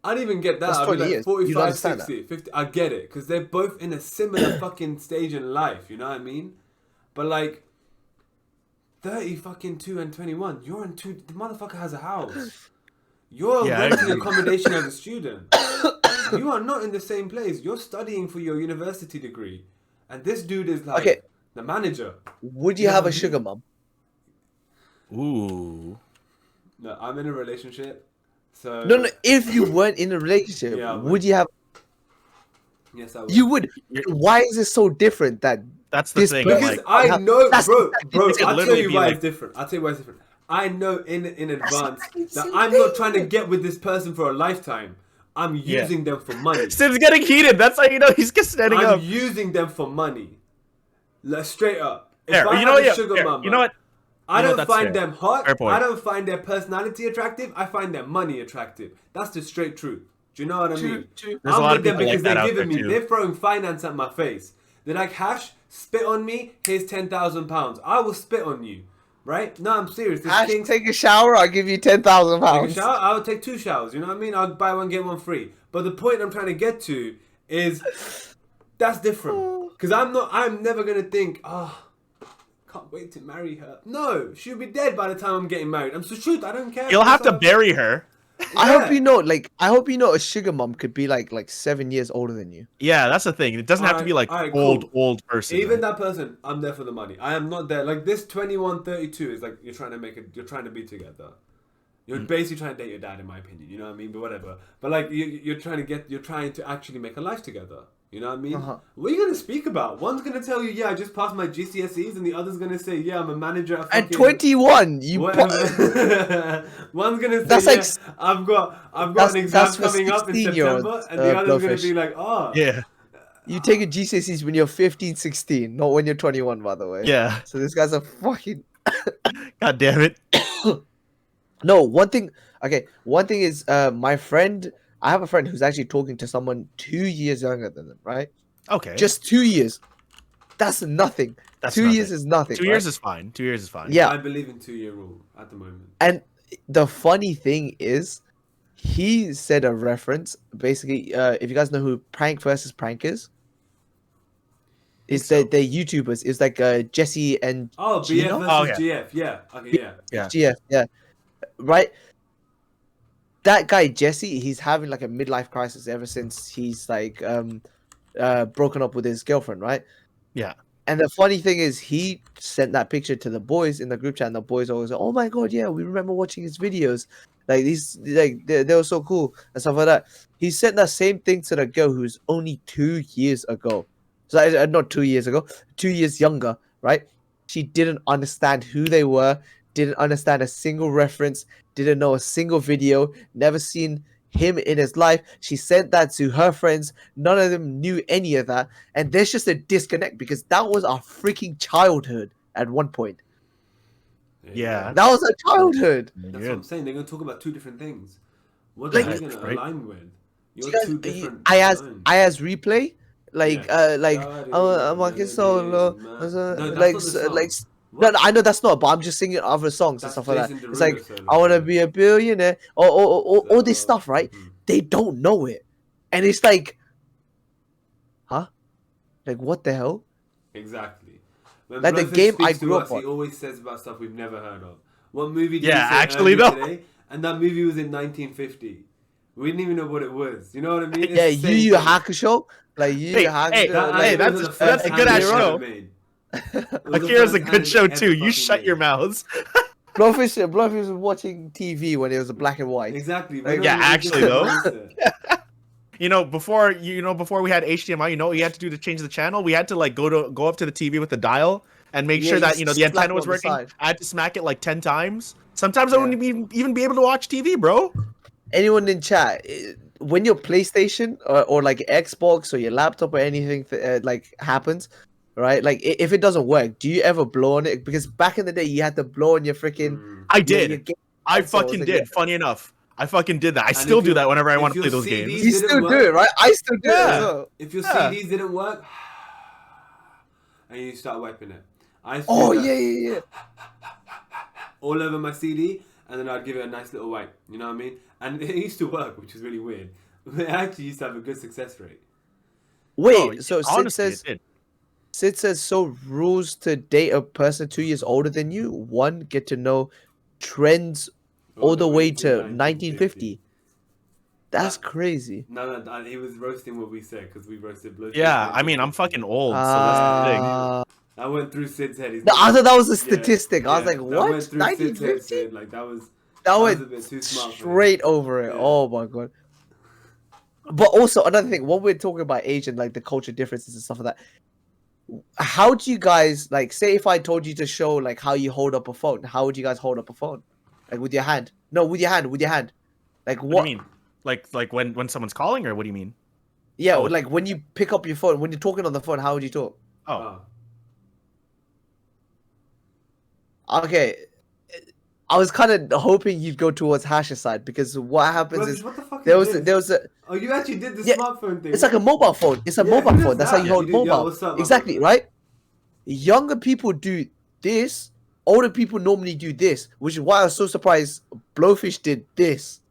Speaker 1: I'd even get that.
Speaker 2: That's
Speaker 1: I'd be
Speaker 2: 20
Speaker 1: like
Speaker 2: years. You don't
Speaker 1: 45,
Speaker 2: understand
Speaker 1: 60, 50. I get it. Because they're both in a similar fucking stage in life. You know what I mean? But like, 30 fucking 2 and 21. You're in 2. The motherfucker has a house. You're
Speaker 3: Yeah, I
Speaker 1: renting
Speaker 3: agree.
Speaker 1: accommodation as a student. You are not in the same place. You're studying for your university degree. And this dude is like
Speaker 2: Okay.
Speaker 1: the manager.
Speaker 2: Would you
Speaker 1: You know
Speaker 2: have
Speaker 1: what
Speaker 2: a
Speaker 1: I mean?
Speaker 2: sugar mom?
Speaker 3: Ooh.
Speaker 1: No, I'm in a relationship. So
Speaker 2: No. If you weren't in a relationship,
Speaker 1: Yeah, I
Speaker 2: would
Speaker 1: would.
Speaker 2: you have?
Speaker 1: Yes, I would.
Speaker 2: You would. Why is it so different that
Speaker 3: That's the
Speaker 2: this
Speaker 3: thing.
Speaker 1: Because
Speaker 3: Like,
Speaker 1: I know,
Speaker 2: That's
Speaker 1: bro.
Speaker 2: exactly
Speaker 1: Bro,
Speaker 2: the same.
Speaker 1: I'll tell
Speaker 3: literally
Speaker 1: you
Speaker 3: be
Speaker 1: why
Speaker 3: like-
Speaker 1: it's different. I'll tell you why it's different. I know in advance
Speaker 2: exactly the
Speaker 1: that
Speaker 2: same
Speaker 1: I'm not trying to
Speaker 2: thing.
Speaker 1: get with this person for a lifetime. I'm
Speaker 3: Yeah.
Speaker 1: using them for money.
Speaker 3: Sim's getting heated. That's how you know he's just standing
Speaker 1: I'm
Speaker 3: up.
Speaker 1: using them for money. Like, straight up. If
Speaker 3: Fair.
Speaker 1: I
Speaker 3: You know
Speaker 1: have
Speaker 3: what?
Speaker 1: a sugar
Speaker 3: Fair.
Speaker 1: mama,
Speaker 3: You know what?
Speaker 1: I
Speaker 3: You know
Speaker 1: don't
Speaker 3: that's
Speaker 1: find
Speaker 3: fair.
Speaker 1: them hot.
Speaker 3: Fair point.
Speaker 1: I don't find their personality attractive. I find their money attractive. That's the straight truth. Do you know what I mean?
Speaker 2: True.
Speaker 3: There's a
Speaker 1: I'm
Speaker 3: lot
Speaker 1: with
Speaker 3: of
Speaker 1: them
Speaker 3: people like
Speaker 1: because
Speaker 3: that
Speaker 1: they're
Speaker 3: out
Speaker 1: giving
Speaker 3: there,
Speaker 1: me.
Speaker 3: too.
Speaker 1: They're throwing finance at my face. They're like, Hash, spit on me. Here's £10,000. I will spit on you. Right? No, I'm serious. This
Speaker 2: Ash,
Speaker 1: king
Speaker 2: take a shower. I'll give you £10,000.
Speaker 1: take a shower. I would take 2 showers. You know what I mean? I'll buy one get one free. But the point I'm trying to get to is that's different. Because I'm never gonna think, can't wait to marry her. No, she'll be dead by the time I'm getting married. I'm so truth. I don't care.
Speaker 3: You'll have to
Speaker 1: So-
Speaker 3: bury her.
Speaker 2: I
Speaker 1: Yeah.
Speaker 2: hope you know. I hope you know a sugar mom could be like 7 years older than you.
Speaker 3: Yeah, that's the thing. It doesn't have to be like
Speaker 1: Alright,
Speaker 3: old,
Speaker 1: cool.
Speaker 3: old person.
Speaker 1: Even
Speaker 3: right?
Speaker 1: that person, I'm there for the money. I am not there. Like this 21, 32 is like you're trying to be together. You're basically trying to date your dad, in my opinion. You know what I mean? But whatever. But like you're trying to actually make a life together. You know what I mean?
Speaker 2: Uh-huh.
Speaker 1: What are you gonna speak about? One's gonna tell you, yeah, I just passed my GCSEs, and the other's gonna say, yeah, I'm a manager at
Speaker 2: At
Speaker 1: fucking
Speaker 2: 21, you.
Speaker 1: whatever. One's gonna say,
Speaker 2: That's
Speaker 1: yeah,
Speaker 2: like-
Speaker 1: I've got an
Speaker 2: that's
Speaker 1: exam
Speaker 2: for
Speaker 1: coming up in
Speaker 2: 16-year-olds,
Speaker 1: September, and the other's gonna
Speaker 2: Blowfish.
Speaker 1: be like, oh,
Speaker 3: Yeah,
Speaker 2: You take a GCSEs when you're 15, 16, not when you're 21, by the way.
Speaker 3: yeah.
Speaker 2: So this guy's a fucking.
Speaker 3: God damn it.
Speaker 2: No, one thing. Okay, one thing is, my friend. I have a friend who's actually talking to someone 2 years younger than them, right?
Speaker 3: Okay.
Speaker 2: Just 2 years. That's nothing.
Speaker 3: That's
Speaker 2: 2 years
Speaker 3: nothing.
Speaker 2: is nothing.
Speaker 3: 2 years is fine. 2 years is fine.
Speaker 2: Yeah.
Speaker 1: I believe in 2-year rule at the moment.
Speaker 2: And the funny thing is, he said a reference. Basically, if you guys know who Prank versus Prank is
Speaker 1: So-
Speaker 2: they're YouTubers. It's like Jesse and
Speaker 1: Oh, BF
Speaker 2: Gino?
Speaker 1: versus
Speaker 3: Oh, yeah.
Speaker 1: GF. Yeah. Okay, yeah.
Speaker 3: Yeah.
Speaker 2: GF, yeah, right. That guy Jesse, he's having like a midlife crisis ever since he's like broken up with his girlfriend, right?
Speaker 3: Yeah.
Speaker 2: And the funny thing is, he sent that picture to the boys in the group chat, and the boys always, "Oh my god, yeah, we remember watching his videos. Like these, like they were so cool and stuff like that." He sent that same thing to the girl who's only 2 years ago. So not 2 years ago, 2 years younger, right? She didn't understand who they were, didn't understand a single reference, didn't know a single video, never seen him in his life. She sent that to her friends. None of them knew any of that. And there's just a disconnect because that was our freaking childhood at one point.
Speaker 3: Yeah.
Speaker 2: That was our childhood.
Speaker 1: That's what
Speaker 3: Good.
Speaker 1: I'm saying. They're going to talk about 2 different things. What
Speaker 2: Like-
Speaker 1: are you going to
Speaker 3: Right.
Speaker 1: align with? You're
Speaker 2: You guys-
Speaker 1: 2 different.
Speaker 2: I as
Speaker 1: lines.
Speaker 2: replay, like
Speaker 1: Yeah.
Speaker 2: I'm walking solo,
Speaker 1: No,
Speaker 2: like
Speaker 1: that's not the song.
Speaker 2: like.
Speaker 1: What?
Speaker 2: No, I know that's not, but I'm just singing other songs and
Speaker 1: That's
Speaker 2: stuff like that.
Speaker 1: Jason
Speaker 2: It's like
Speaker 1: Derulo solo.
Speaker 2: I want to be a billionaire, or all this stuff, right?
Speaker 1: Mhm.
Speaker 2: They don't know it, and it's like, huh? Like what the hell?
Speaker 1: Exactly. When
Speaker 2: Like the
Speaker 1: Blowfish
Speaker 2: game
Speaker 1: speaks
Speaker 2: I
Speaker 1: to
Speaker 2: grew
Speaker 1: us,
Speaker 2: up on.
Speaker 1: He always says about stuff we've never heard of. What movie did
Speaker 3: Yeah,
Speaker 1: he say
Speaker 3: actually,
Speaker 1: earlier
Speaker 3: though.
Speaker 1: today? And that movie was in 1950. We didn't even know what it was. You know what I mean? It's
Speaker 2: Yeah,
Speaker 1: the same
Speaker 2: Yu Yu
Speaker 1: thing.
Speaker 2: Hakusho, like Yu
Speaker 3: Hey,
Speaker 2: Yu Hakusho.
Speaker 3: hey,
Speaker 1: That
Speaker 2: like,
Speaker 3: hey,
Speaker 1: anime was
Speaker 3: that's-
Speaker 1: the
Speaker 3: that's
Speaker 1: first
Speaker 3: a good ass
Speaker 1: anime
Speaker 3: show.
Speaker 1: ever made. It was the
Speaker 3: Akira's a
Speaker 1: first
Speaker 3: good
Speaker 1: anime
Speaker 3: show
Speaker 1: ever
Speaker 3: too. You
Speaker 1: fucking
Speaker 3: shut your
Speaker 1: made.
Speaker 3: mouths.
Speaker 2: Blowfish was watching TV when it was black and white.
Speaker 1: Exactly.
Speaker 2: Like,
Speaker 1: We're
Speaker 3: yeah,
Speaker 1: not even
Speaker 3: actually,
Speaker 1: different
Speaker 3: though.
Speaker 1: mindset.
Speaker 3: Before we had HDMI, you know what you had to do to change the channel? We had to like go up to the TV with the dial and make
Speaker 2: Yeah,
Speaker 3: sure
Speaker 2: you
Speaker 3: that the
Speaker 2: slap
Speaker 3: antenna
Speaker 2: it
Speaker 3: was
Speaker 2: on the
Speaker 3: working.
Speaker 2: side.
Speaker 3: I had to smack it like 10 times. Sometimes I
Speaker 2: Yeah.
Speaker 3: wouldn't even be able to watch TV, bro.
Speaker 2: Anyone in chat, when your PlayStation or like Xbox or your laptop or anything like happens, right? Like if it doesn't work, do you ever blow on it? Because back in the day, you had to blow on your freaking.
Speaker 1: Mm.
Speaker 3: I
Speaker 2: your
Speaker 3: did.
Speaker 2: game
Speaker 3: I
Speaker 2: consoles
Speaker 3: fucking
Speaker 2: and
Speaker 3: did.
Speaker 2: your-
Speaker 3: Funny enough, I fucking did that. I
Speaker 1: And
Speaker 3: still
Speaker 1: if
Speaker 3: do
Speaker 1: you-
Speaker 3: that whenever I
Speaker 1: if
Speaker 3: want to
Speaker 1: your
Speaker 3: play those
Speaker 1: CDs
Speaker 3: games.
Speaker 2: You
Speaker 1: didn't
Speaker 2: still
Speaker 1: work.
Speaker 2: do it, right? I still do it
Speaker 3: Yeah.
Speaker 2: as well.
Speaker 1: If your
Speaker 3: Yeah.
Speaker 1: CDs didn't work, and you start wiping it. I used to
Speaker 2: Oh
Speaker 1: do that
Speaker 2: yeah.
Speaker 1: all over my CD, and then I'd give it a nice little wipe. You know what I mean? And it used to work, which is really weird. It actually used to have a good success rate.
Speaker 2: Wait, so
Speaker 3: honestly,
Speaker 2: Sid says, so rules to date a person 2 years older than you. 1, get to know trends all the way to 1950. That's crazy.
Speaker 1: No, he was roasting what we said because we roasted Blue.
Speaker 3: Yeah, I mean, I'm fucking old, so that's the thing.
Speaker 1: I went through Sid's head.
Speaker 2: No, I thought that was a statistic. I was like, what?
Speaker 1: I went through 1950? Head, like that was
Speaker 2: went
Speaker 1: a bit too smart
Speaker 2: straight over it. Yeah. Oh my god. But also another thing, when we're talking about age and like the culture differences and stuff like that, how do you guys like say if I told you to show like how you hold up a phone, how would you guys hold up a phone? Like with your hand? No, with your hand. Like what?
Speaker 3: Do you mean? Like when someone's calling, or what do you mean?
Speaker 2: Yeah, like when you pick up your phone, when you're talking on the phone, how would you talk?
Speaker 3: Oh.
Speaker 2: Okay. I was kind of hoping you'd go towards Hash's side because what happens is
Speaker 1: what the fuck
Speaker 2: there was a
Speaker 1: oh, you actually did the smartphone thing.
Speaker 2: It's like a mobile phone. It's a mobile phone. That's how you hold mobile.
Speaker 1: What's up,
Speaker 2: exactly, right? Younger people do this. Older people normally do this, which is why I was so surprised Blowfish did this,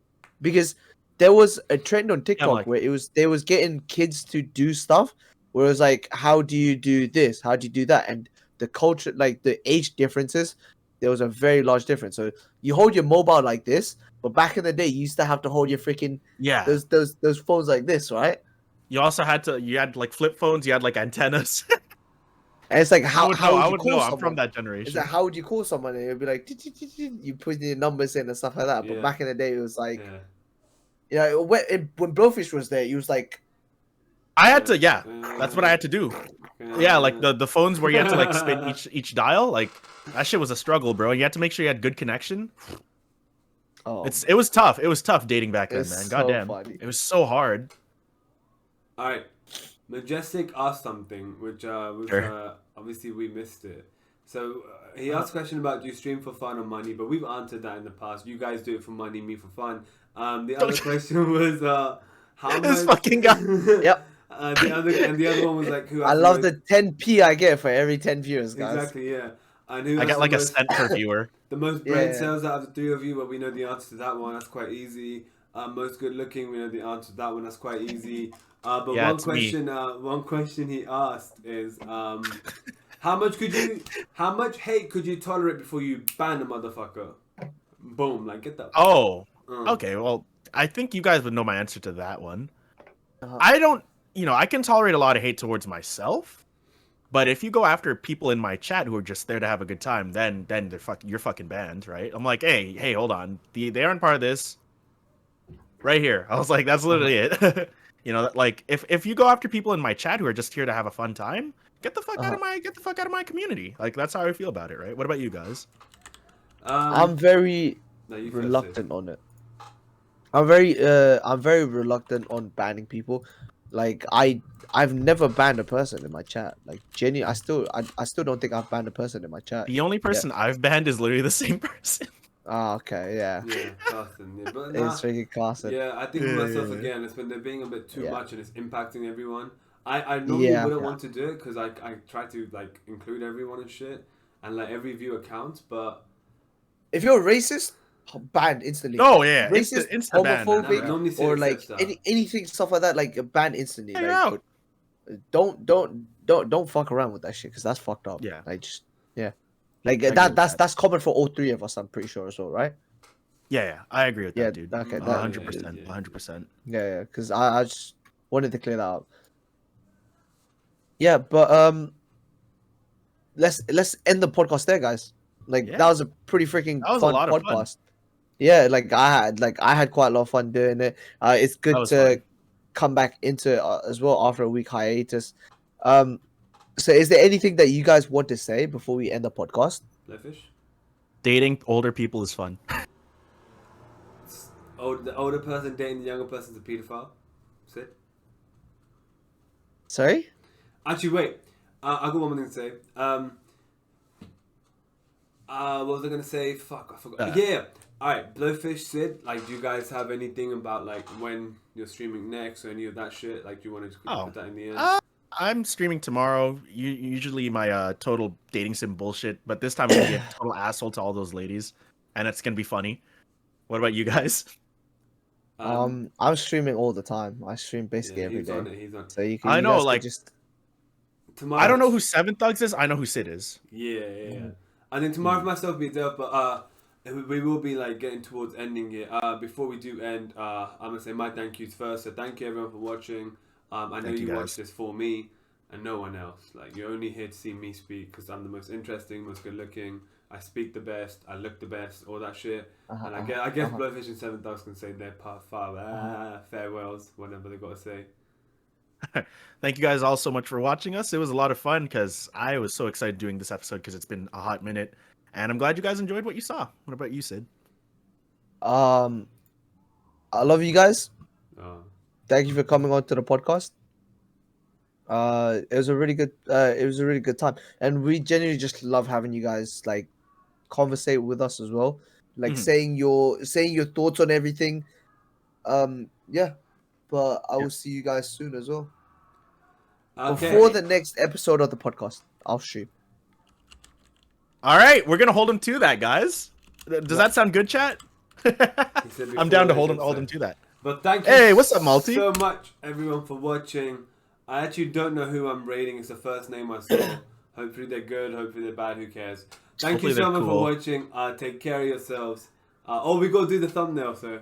Speaker 2: because there was a trend on TikTok where they was getting kids to do stuff where it was like, how do you do this? How do you do that? And the culture, like the age differences, there was a very large difference. So you hold your mobile like this, but back in the day, you used to have to hold your freaking those phones like this, right?
Speaker 3: You also had like flip phones. You had like antennas.
Speaker 2: And it's like how would you call someone?
Speaker 3: I'm from that generation.
Speaker 2: It's like how would you call someone? And it'd be like you put your numbers in and stuff like that. But back in the day, it was like, when Blowfish was there, he was like,
Speaker 3: I had to, that's what I had to do. Yeah, like the phones where you had to like spin each dial, like that shit was a struggle, bro. You had to make sure you had good connection. Oh, it was tough. It was tough dating back then, man. Goddamn, it was so hard.
Speaker 1: All right, Majestic asked something, which obviously we missed it. So he asked a question about do you stream for fun or money, but we've answered that in the past. You guys do it for money, me for fun. The other question was how much.
Speaker 2: This fucking guy. Yep.
Speaker 1: The other one was like, who?
Speaker 2: I love the 10p I get for every 10 viewers, guys.
Speaker 1: Exactly, yeah. And who
Speaker 3: I got like a cent per viewer.
Speaker 1: The most brain cells out of the 3 of you, but we know the answer to that one. That's quite easy. Most good looking, we know the answer to that one. That's quite easy. But one question he asked is, how much hate could you tolerate before you ban a motherfucker? Boom, like get that.
Speaker 3: Oh, okay. Well, I think you guys would know my answer to that one. I don't. I can tolerate a lot of hate towards myself, but if you go after people in my chat who are just there to have a good time, then you're fucking banned, right? I'm like, hey, hold on, they aren't part of this. Right here, I was like, that's literally it. Like if you go after people in my chat who are just here to have a fun time, get the fuck out of my community. Like that's how I feel about it, right? What about you guys?
Speaker 2: I'm very reluctant on it. I'm very reluctant on banning people. Like I've never banned a person in my chat. Like genuinely, I still don't think I've banned a person in my chat.
Speaker 3: The only person I've banned is literally the same person.
Speaker 2: Oh, okay, yeah.
Speaker 1: Yeah, Carson. Yeah, but
Speaker 2: it's freaking Carson.
Speaker 1: Yeah, I think for myself again, it's when they're being a bit too much and it's impacting everyone. I normally wouldn't want to do it because I try to like include everyone and shit, and like every viewer counts. But
Speaker 2: if you're racist, banned instantly.
Speaker 3: Oh yeah,
Speaker 2: racist, homophobic, or like anything stuff like that, like banned instantly. Like, don't fuck around with that shit because that's fucked up.
Speaker 3: Yeah,
Speaker 2: like just like that's common for all 3 of us. I'm pretty sure as well, right?
Speaker 3: Yeah, I agree with that, dude.
Speaker 2: Okay,
Speaker 3: 100%, 100%.
Speaker 2: Yeah, because I just wanted to clear that up. Yeah, but let's end the podcast there, guys. Like that was a pretty freaking fun podcast. Yeah, like I had quite a lot of fun doing it. It's good to come back into it as well after a week hiatus. So is there anything that you guys want to say before we end the podcast?
Speaker 1: Blowfish?
Speaker 3: Dating older people is fun.
Speaker 1: The older person dating the younger person's a pedophile. That's it.
Speaker 2: Sorry?
Speaker 1: Actually, wait. I got one more thing to say. What was I gonna say? Fuck, I forgot. Yeah. Alright, Blowfish, Sid, like, do you guys have anything about, like, when you're streaming next or any of that shit? Like, do you want to put that in the end?
Speaker 3: I'm streaming tomorrow. Usually my total dating sim bullshit, but this time I'm gonna be a total asshole to all those ladies, and it's gonna be funny. What about you guys?
Speaker 2: I'm streaming all the time. I stream basically every
Speaker 1: he's
Speaker 2: day.
Speaker 1: on it. He's on it.
Speaker 2: So you can.
Speaker 3: I
Speaker 2: You
Speaker 3: know,
Speaker 2: guys
Speaker 3: like,
Speaker 2: can just.
Speaker 1: Tomorrow,
Speaker 3: I don't know who Seven Thugs is. I know who Sid is.
Speaker 1: Yeah. I think tomorrow for myself be there, but we will be like getting towards ending it. Before we do end, I'm gonna say my thank yous first. So thank you everyone for watching. I know
Speaker 3: Thank you,
Speaker 1: you
Speaker 3: guys.
Speaker 1: watched this for me and no one else. Like you're only here to see me speak because I'm the most interesting, most good looking. I speak the best. I look the best. All that shit. And I guess Blowfish and Seven Thugs can say their farewells, whatever they got to say.
Speaker 3: Thank you guys all so much for watching us. It was a lot of fun because I was so excited doing this episode because it's been a hot minute, and I'm glad you guys enjoyed what you saw. What about you, Sid?
Speaker 2: I love you guys. Thank you for coming on to the podcast. It was a really good time, and we genuinely just love having you guys like conversate with us as well, like saying your thoughts on everything. Yeah, but I will see you guys soon as well.
Speaker 1: Okay.
Speaker 2: Before the next episode of the podcast, I'll stream.
Speaker 3: All right, we're gonna hold him to that, guys. Does that sound good, chat? I'm down to hold him to that.
Speaker 1: But thank you.
Speaker 3: Hey, what's up, Malty?
Speaker 1: So much, everyone, for watching. I actually don't know who I'm rating. It's the first name I saw. Hopefully they're good. Hopefully they're bad. Who cares? Thank you so much for watching. Take care of yourselves. We got to do the thumbnail, so